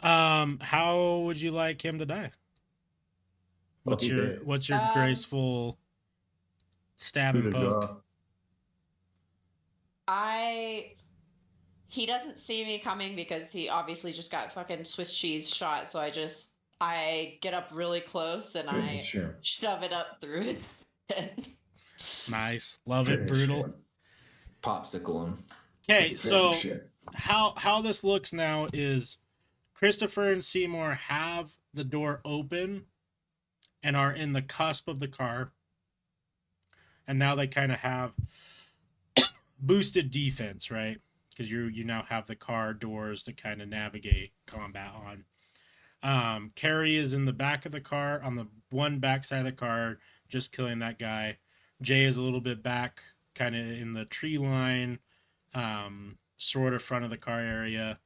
How would you like him to die? What's he your did. what's your graceful stab and Through the poke? jaw. He doesn't see me coming because he obviously just got fucking Swiss cheese shot, so I get up really close and I Sure. shove it up through his head. Nice, love it, Finish brutal. him. Popsicle him. Okay, so Finish him. how this looks now is Christopher and Seymour have the door open and are in the cusp of the car, and now they kind of have boosted defense, right? Because you now have the car doors to kind of navigate combat on. Carrie is in the back of the car, on the one back side of the car, just killing that guy. Jay is a little bit back, kind of in the tree line, sort of front of the car area.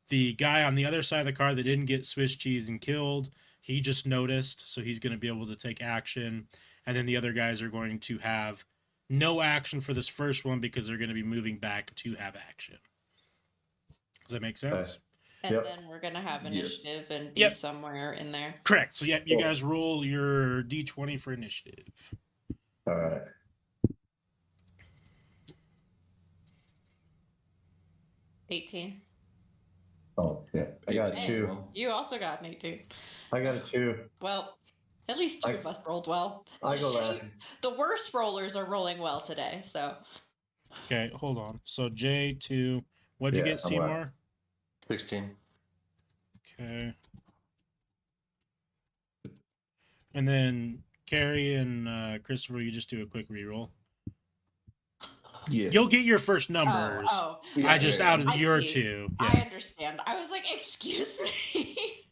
The guy on the other side of the car that didn't get Swiss cheese and killed, he just noticed, so he's going to be able to take action. And then the other guys are going to have no action for this first one because they're going to be moving back to have action. Does that make sense? And Yep. then we're gonna have Yes. initiative and be Yep. somewhere in there. Correct. So, yeah, you Cool. guys roll your d20 for initiative. All right. 18. Oh, yeah. I got a 18 as 2. well. You also got an 18. I got a 2. Well, at least two I- of us rolled well. I go last. The worst rollers are rolling well today, so Okay, hold on. So, J2. What'd you Yeah, get, I'm Seymour? 16. Okay. And then Carrie and Christopher, you just do a quick reroll. Yes. You'll get your first numbers. Oh, Yeah, I just yeah, out of I your see. 2. I Yeah. understand. I was like, excuse me.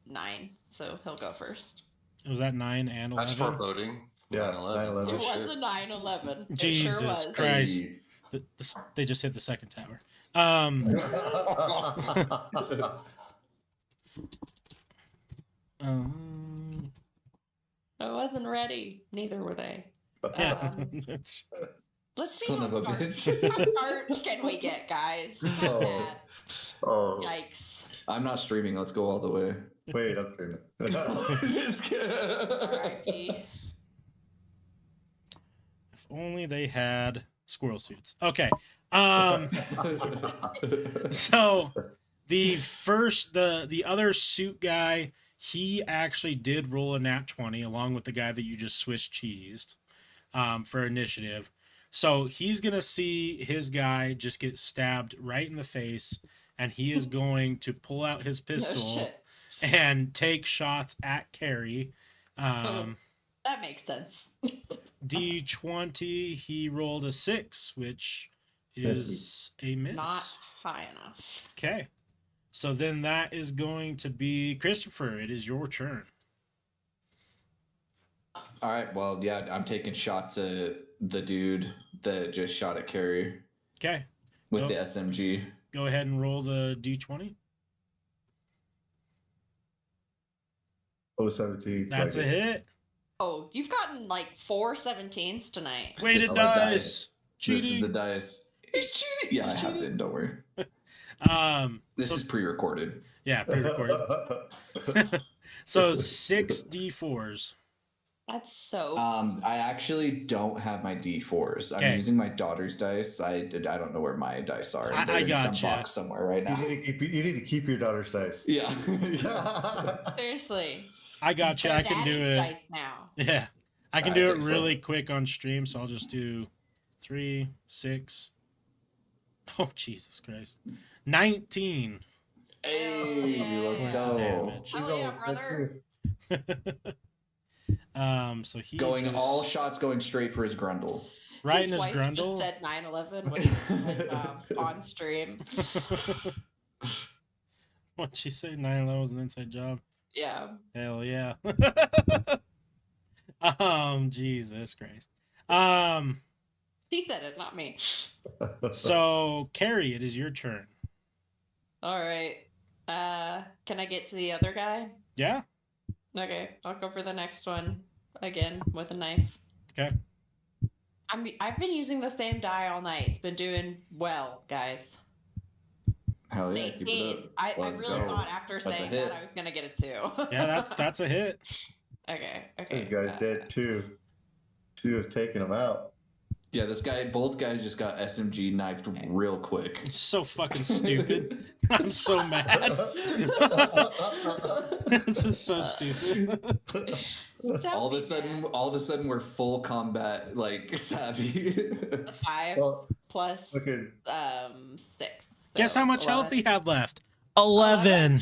9. So he'll go first. Was that 9 and That's 11? foreboding. Yeah, 9/11. 9/11. It Oh, was shit. a 9/11. It Jesus sure was. Christ. They just hit the second tower. Um, um, I wasn't ready. Neither were they. yeah, Let's see Son how of a far- bitch. how far can we get, guys? Not Oh. bad. Oh, Yikes. I'm not streaming. Let's go all the way. wait, I'm doing it. Just kidding. R.I.P. if only they had squirrel suits. Okay. So the other suit guy, he actually did roll a nat 20 along with the guy that you just Swiss cheesed for initiative. So he's gonna see his guy just get stabbed right in the face, and he is going to pull out his No pistol shit. and take shots at Carrie. That makes sense. D20, he rolled a 6, which is a miss. Not high enough. Okay. So then that is going to be Christopher. It is your turn. All right. Well, yeah, I'm taking shots at the dude that just shot at Carrie Okay. with Go- the SMG. Go ahead and roll the D20. 017. That's a like it. hit. Oh, you've gotten like 4 17s tonight. Weighted This is the dice. This is Cheating. the dice. He's cheating. Yeah, He's I have cheating? it. Don't worry. This So, is pre-recorded. yeah, pre-recorded. So 6 D4s. That's so. I actually don't have my D4s. Okay. I'm using my daughter's dice. I don't know where my dice are. I They're in some gotcha. box somewhere right now. You need to keep your daughter's dice. Yeah. Seriously. I got you. They're I can do daddy's it. dice now. Yeah. I can I do it think so. really quick on stream, so I'll just do 3, 6. Oh, Jesus Christ. 19. Hey, let's Points of go. damage. Oh, yeah, brother. So he Going just, all shots going straight for his grundle. right in his wife grundle. just said 9/11 on stream. What'd she say? 9/11 was an inside job. Yeah. Hell yeah. Jesus Christ. He said it, not me. So Carrie, it is your turn. All right. Can I get to the other guy? Yeah. Okay, I'll go for the next one again with a knife. Okay. I've been using the same die all night. It's been doing well, guys. Hell yeah, keep it 18. up. I Let's really go. thought after That's a saying hit. that I was gonna get a 2. Yeah, that's a hit. Okay. This guy's dead too. Two have taken him out. Yeah, both guys just got SMG knifed real quick. It's so fucking stupid. I'm so mad. This is so stupid. All of a sudden, we're full combat like savvy. The 5 Well, plus okay. 6. Guess So, how much 11. health he had left? 11.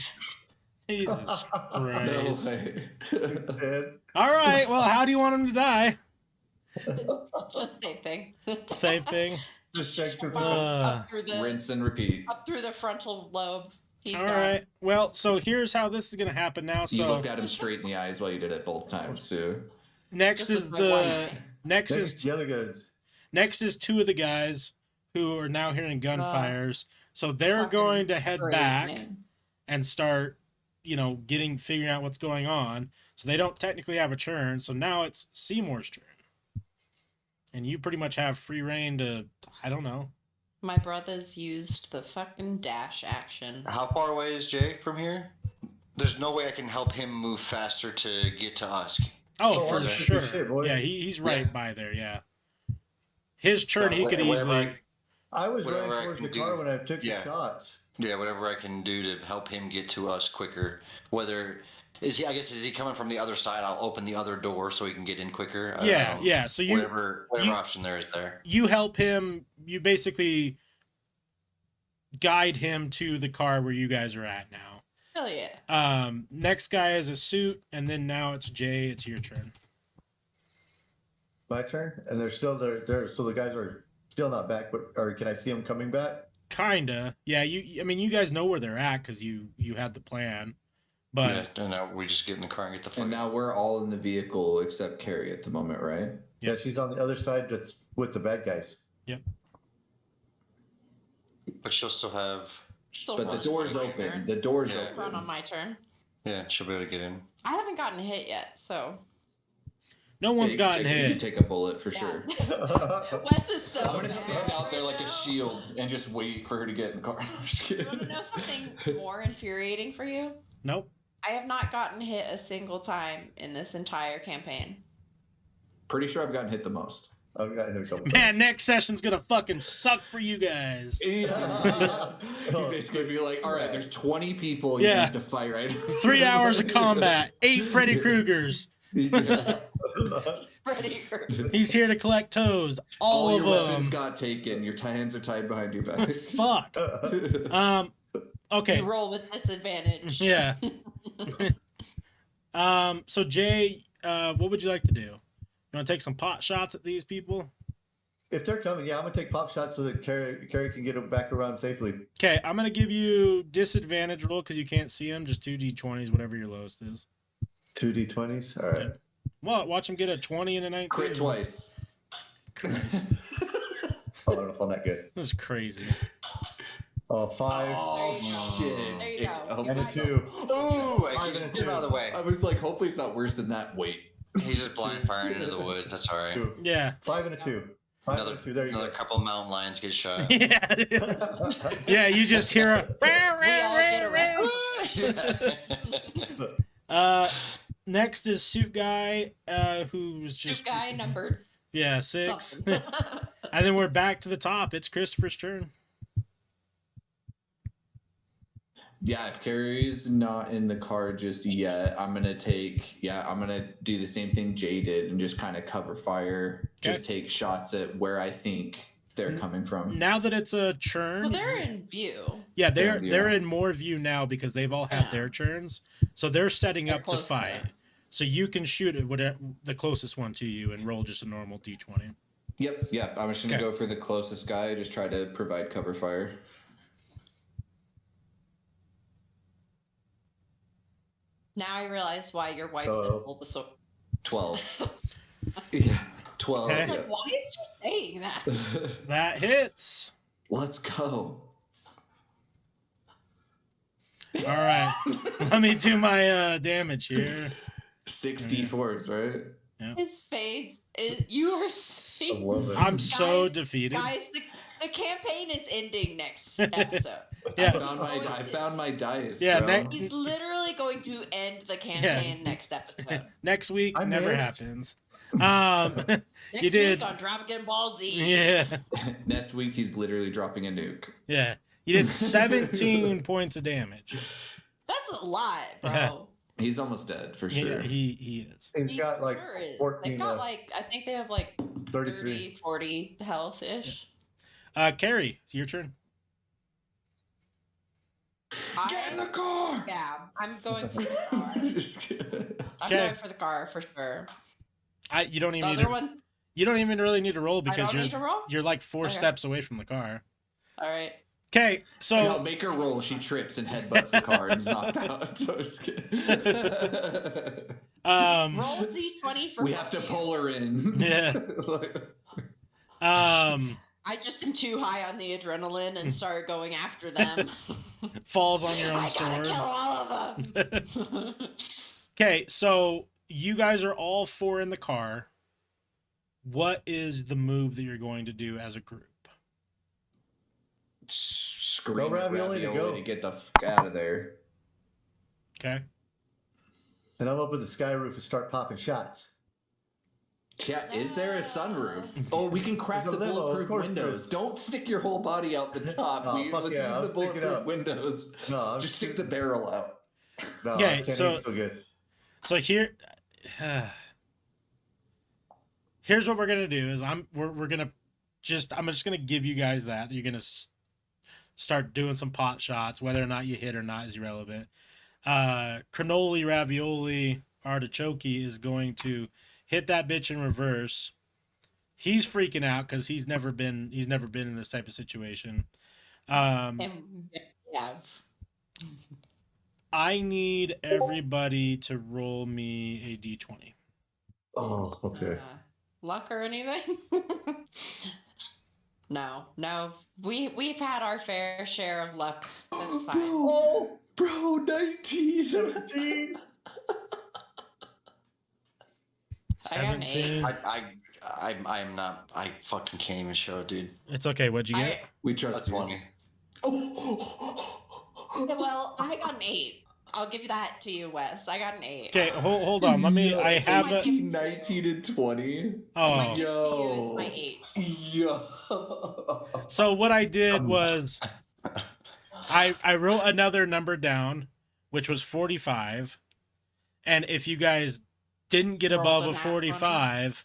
Jesus No Christ. way. Dead. All right. Well, how do you want him to die? Just same thing. Same thing. Just check your Uh, Up through the Rinse and repeat. frontal lobe. He's all gone. right. Well, so here's how this is gonna happen now. You So looked at him straight in the eyes while you did it both times too. next This is is my one the eye. next Next, is the other guys. next is 2 of the guys who are now hearing gunfires. So they're Fucking going to head Great, back man. and start, figuring out what's going on. So they don't technically have a turn. So now it's Seymour's turn. And you pretty much have free reign to, I don't know. My brother's used the fucking dash action. How far away is Jay from here? There's no way I can help him move faster to get to us. Oh, Oh, for that's sure. good shit, boy. Yeah, he's right Yeah. by there. Yeah. His turn, he could Whatever easily. I was Whatever running I towards can the car do. when I took Yeah. the shots. Yeah, whatever I can do to help him get to us quicker. Whether is he coming from the other side? I'll open the other door so he can get in quicker. I Yeah, don't know. yeah. So Whatever you- option there is there. you help him. You basically guide him to the car where you guys are at now. Hell yeah. Next guy is a suit, and then now it's Jay. It's your turn. My turn, and they're still there. So the guys are still not back, but or can I see them coming back? Kinda. Yeah. You guys know where they're at because you had the plan. But Yeah, and now we just get in the car and get the fuck And now we're all in the vehicle except Carrie at the moment, right? Yeah. Yeah, she's on the other side. That's with the bad guys. Yep. But she'll still have. Still But the runs door's on my open. turn. The door's Yeah. Run on open. my turn. Yeah, she'll be able to get in. I haven't gotten hit yet, so No one's gotten You can hit. take a bullet for yeah. sure. Wes is so I'm gonna mad stand out there right like a now. shield and just wait for her to get in the car. I'm just You want to kidding. know something more infuriating for you? Nope. I have not gotten hit a single time in this entire campaign. Pretty sure I've gotten hit the most. I've got him a couple Man, times. next session's gonna fucking suck for you guys. He's basically be like, all right, there's 20 people you Yeah. need to fight right now. 3 hours of combat, 8 Freddy Kruegers. Yeah. Freddy Krueger. He's here to collect toes. All your of weapons them. got taken. Your hands are tied behind your back. Fuck. Okay. You roll with disadvantage. Yeah. So Jay, what would you like to do? You want to take some pot shots at these people? If they're coming, yeah, I'm gonna take pop shots so that Carrie can get them back around safely. Okay, I'm gonna give you disadvantage roll because you can't see them. Just 2d20s, whatever your lowest is. 2d20s. All right. What? Watch him get a 20 and a 19. Crit twice. Christ. Oh, I don't know if I'm that good. This is crazy. Oh, 5 Oh, There you go. shit. There you go. and a got 2. Ooh, I Five can and a get him out of the two. way. I was like, hopefully it's not worse than that. Wait. He's just blind firing into the woods. That's all right. 2. Yeah. 5 and a 2. 5 Another, and a 2. There you another go. couple mountain lions get shot. Yeah. Yeah, you just hear a. We all get arrested. Next is Suit Guy, who's just Suit guy numbered. yeah 6, something. and then we're back to the top. It's Christopher's turn. Yeah, if Carrie's not in the car just yet, I'm gonna do the same thing Jay did and just kind of cover fire. Okay. Just take shots at where I think they're coming from. Now that it's a churn, Well, they're in view. yeah, they're- they're yeah. in more view now because they've all had Yeah. their turns, so they're setting They're up to close fight. together. So you can shoot at whatever the closest one to you and roll just a normal d20. Yep. I'm just gonna Okay. go for the closest guy. Just try to provide cover fire. Now I realize why your wife's Uh-oh. in Bulbasaur. 12. Yeah, 12. Okay. I'm like, why is she saying that? Yeah. That hits. Let's go. All right, let me do my damage here. 64s, right? His face is you are I seeing- love it. I'm so Guys- defeated. guys, the campaign is ending next episode. Yeah. I found my dice. Yeah, bro. He's literally going to end the campaign next episode. Next week I never missed. happens. Next You did. week on Dragon Ball Z. Yeah, Next week he's literally dropping a nuke. yeah. You did 17 points of damage. That's a lot, bro. Yeah. He's almost dead for Yeah, sure. he is. He's He got like sure is. 14, They've got like, I think they have like 33. 30, 40 health ish. Carrie, it's your turn. Get in the car. Yeah, I'm going for the car. Just kidding. I'm Okay. going for the car for sure. You don't The even need other to, ones, you don't even really need to roll I because don't need to roll? you're like 4 Okay. steps away from the car. All right. Okay, No, so make her roll. She trips and headbutts the car and is knocked out. So just kidding. Roll D20 for we have to fuck you. pull her in. Yeah. I just am too high on the adrenaline and start going after them. falls on your own I gotta sword. kill all of them. Okay, so you guys are all 4 in the car. What is the move that you're going to do as a group? Scream No at ravioli to go. to get the fuck out of there. Okay. And I'm up with the sky roof and start popping shots. Yeah, is there a sunroof? Oh, we can crack There's the a limo, of bulletproof course there windows. is. Don't stick your whole body out the top. Oh, fuck Let's yeah, use I'll the stick it bulletproof up. windows. No, I'm Just stick the barrel out. No, Okay, I can't so- aim so good. So here here's what we're going to do is we're going to I'm just going to give you guys that. You're going to start doing some pot shots. Whether or not you hit or not is irrelevant. Cannoli Ravioli Artichoke is going to hit that bitch in reverse. He's freaking out because he's never been in this type of situation. And yeah. I need everybody to roll me a d20. Oh, okay. Luck or anything? No. We've had our fair share of luck. That's fine. Bro, 19. 17. I got an 8. 17. I'm not. I fucking can't even show, dude. It's okay. What'd you get? We A trust you. 20. Well, I got an 8. I'll give that to you, Wes. I got an 8. Okay, hold on. Let me. I have might a. give- 19 and 20. My Oh, gift to you is my 8. Yo. so what I did was, I wrote another number down, which was 45, and if you guys didn't get Rolled above a a nat 45,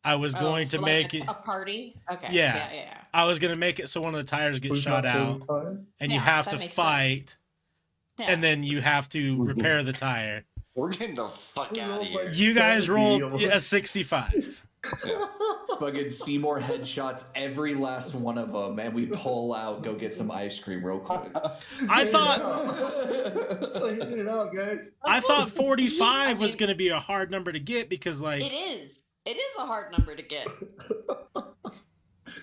I was going to for make like it. a party. Okay. Yeah. Yeah. I was gonna make it so one of the tires gets Who's shot not out, 45? and you Yeah, have that to makes sense. fight, Yeah. and then you have to repair the tire. We're getting the fuck out of here. You guys 70 rolled almost. a 65. Fucking Seymour headshots, every last one of them, and we pull out, go get some ice cream real quick. I thought Cleaning it out, guys. I thought 45 I was mean- gonna be a hard number to get because like It is. It is a hard number to get.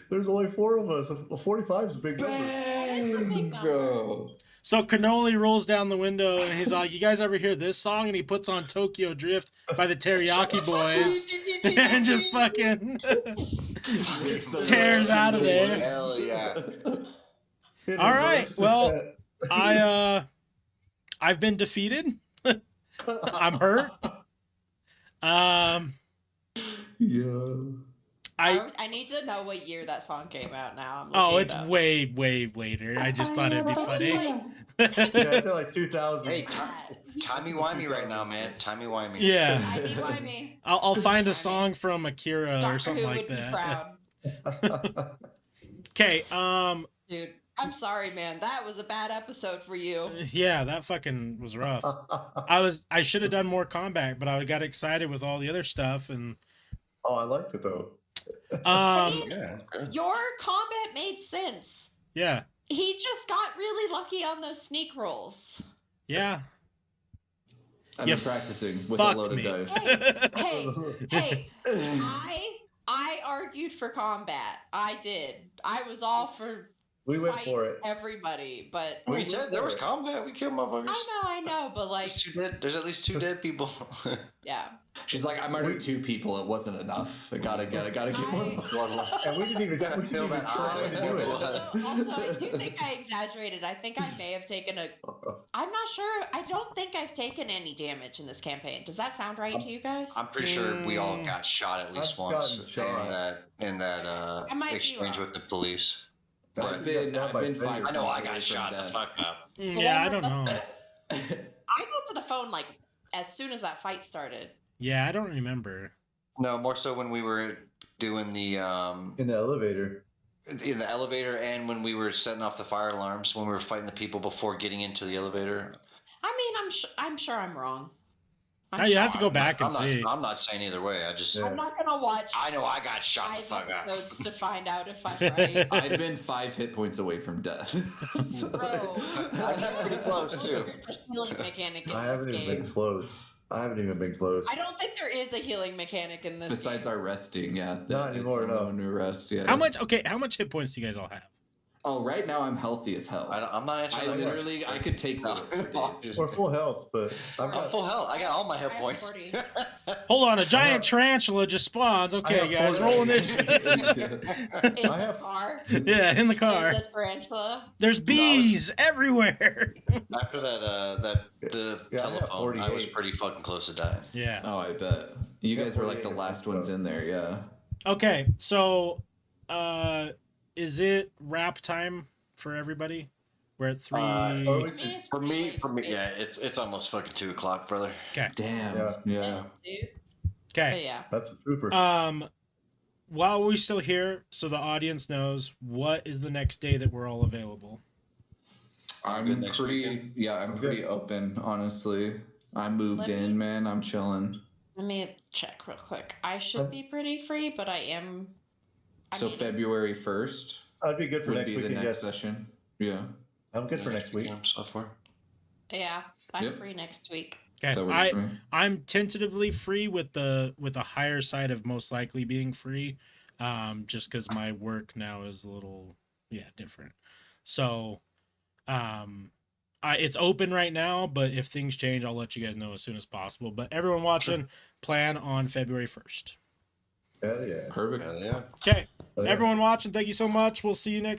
There's only 4 of us. A 45 is a big number. It's a big number. Bro. so Cannoli rolls down the window and he's like, "You guys ever hear this song?" And he puts on Tokyo Drift by the Teriyaki Boys and just fucking tears out of there. Hell yeah. Hit All it, right, Bruce. well, I've been defeated. I'm hurt. Yeah. I need to know what year that song came out now. I'm oh, looking it's it up. way later. I just thought it'd be funny. Yeah, it's at like 2000. Hey, timey-wimey right now, man. Timey-wimey. Yeah, Timey-wimey. I'll find a song from Akira or Doctor something Who like would be that. proud. Okay, Dude, I'm sorry, man. That was a bad episode for you. yeah, that fucking was rough. I should have done more combat, but I got excited with all the other stuff and Oh, I liked it though. Yeah. Your combat made sense. yeah. He just got really lucky on those sneak rolls. Yeah. I've You been practicing with a fucked load me. of dice. Hey, I argued for combat. I did. I was all for We went fight for it. everybody, but We We went said there for was it. combat. We killed motherfuckers. I know, but like, There's at least 2 dead people. yeah. She's like, I murdered 2 people. It wasn't enough. I gotta get more. And we didn't even Feel that try to do it. Also, I do think I exaggerated. I think I may have taken I'm not sure. I don't think I've taken any damage in this campaign. Does that sound right to you guys? I'm pretty sure we all got shot at least I've once gotten shot. in that I might be exchange wrong. with the police. I've been 5 I know I points away got from shot the death. fuck up. Yeah, I don't know. I got to the phone like as soon as that fight started. Yeah, I don't remember. No, more so when we were doing the In the elevator. in the elevator and when we were setting off the fire alarms when we were fighting the people before getting into the elevator. I mean, I'm sure I'm wrong. Now you have to go back and I'm see. I'm not saying either way. I just Yeah. I'm not gonna watch I know I got shot the 5 fuck up. episodes to find out if I'm right. I've been 5 hit points away from death. So- Bro, I got pretty close too. there's a healing mechanic in I this haven't even game. been close. I haven't even been close. I don't think there is a healing mechanic in this. Besides game. our resting, yeah. Not anymore, no. When we rest, yeah. How much? Okay, how much hit points do you guys all have? Oh, right now I'm healthy as hell. I'm not I answering that literally, I could take No. bullets for days. We're full health, but I've I'm got full health. I got all my hit I have points. 40. Hold on, a giant have- tarantula just spawns. Okay, have guys, 40. rolling this. In I have- the car. Yeah, in the car. Is a tarantula. There's bees everywhere. After the Yeah, I have telephone, I was 48. pretty fucking close to dying. Yeah. Oh, I bet. You Yeah, guys were like 48 the last or ones so. in there, yeah. Okay, so is it wrap time for everybody? We're at 3. Oh, we For me, could- it's For pretty me, late. yeah, It's almost fucking 2:00, brother. Damn. Yeah. Yeah. Dude. Okay. But yeah. that's a trooper. While we're still here, so the audience knows, what is the next day that we're all available? Good I'm next pretty, weekend. yeah, I'm Good. pretty open, honestly. I moved Let in, me- man. I'm chilling. Let me check real quick. I should be pretty free, but I am. So mean, February 1st I'd be good for would next be the weekend. next Yes, session. Yeah. I'm good for next week. Software. Yeah, I'm Yep. free next week. Okay, That works for me. I'm tentatively free with the higher side of most likely being free. just because my work now is a little different. So it's open right now, but if things change, I'll let you guys know as soon as possible. But everyone watching, plan on February 1st. Hell yeah. Perfect. Yeah. Okay, Oh, yeah. everyone watching, thank you so much. We'll see you next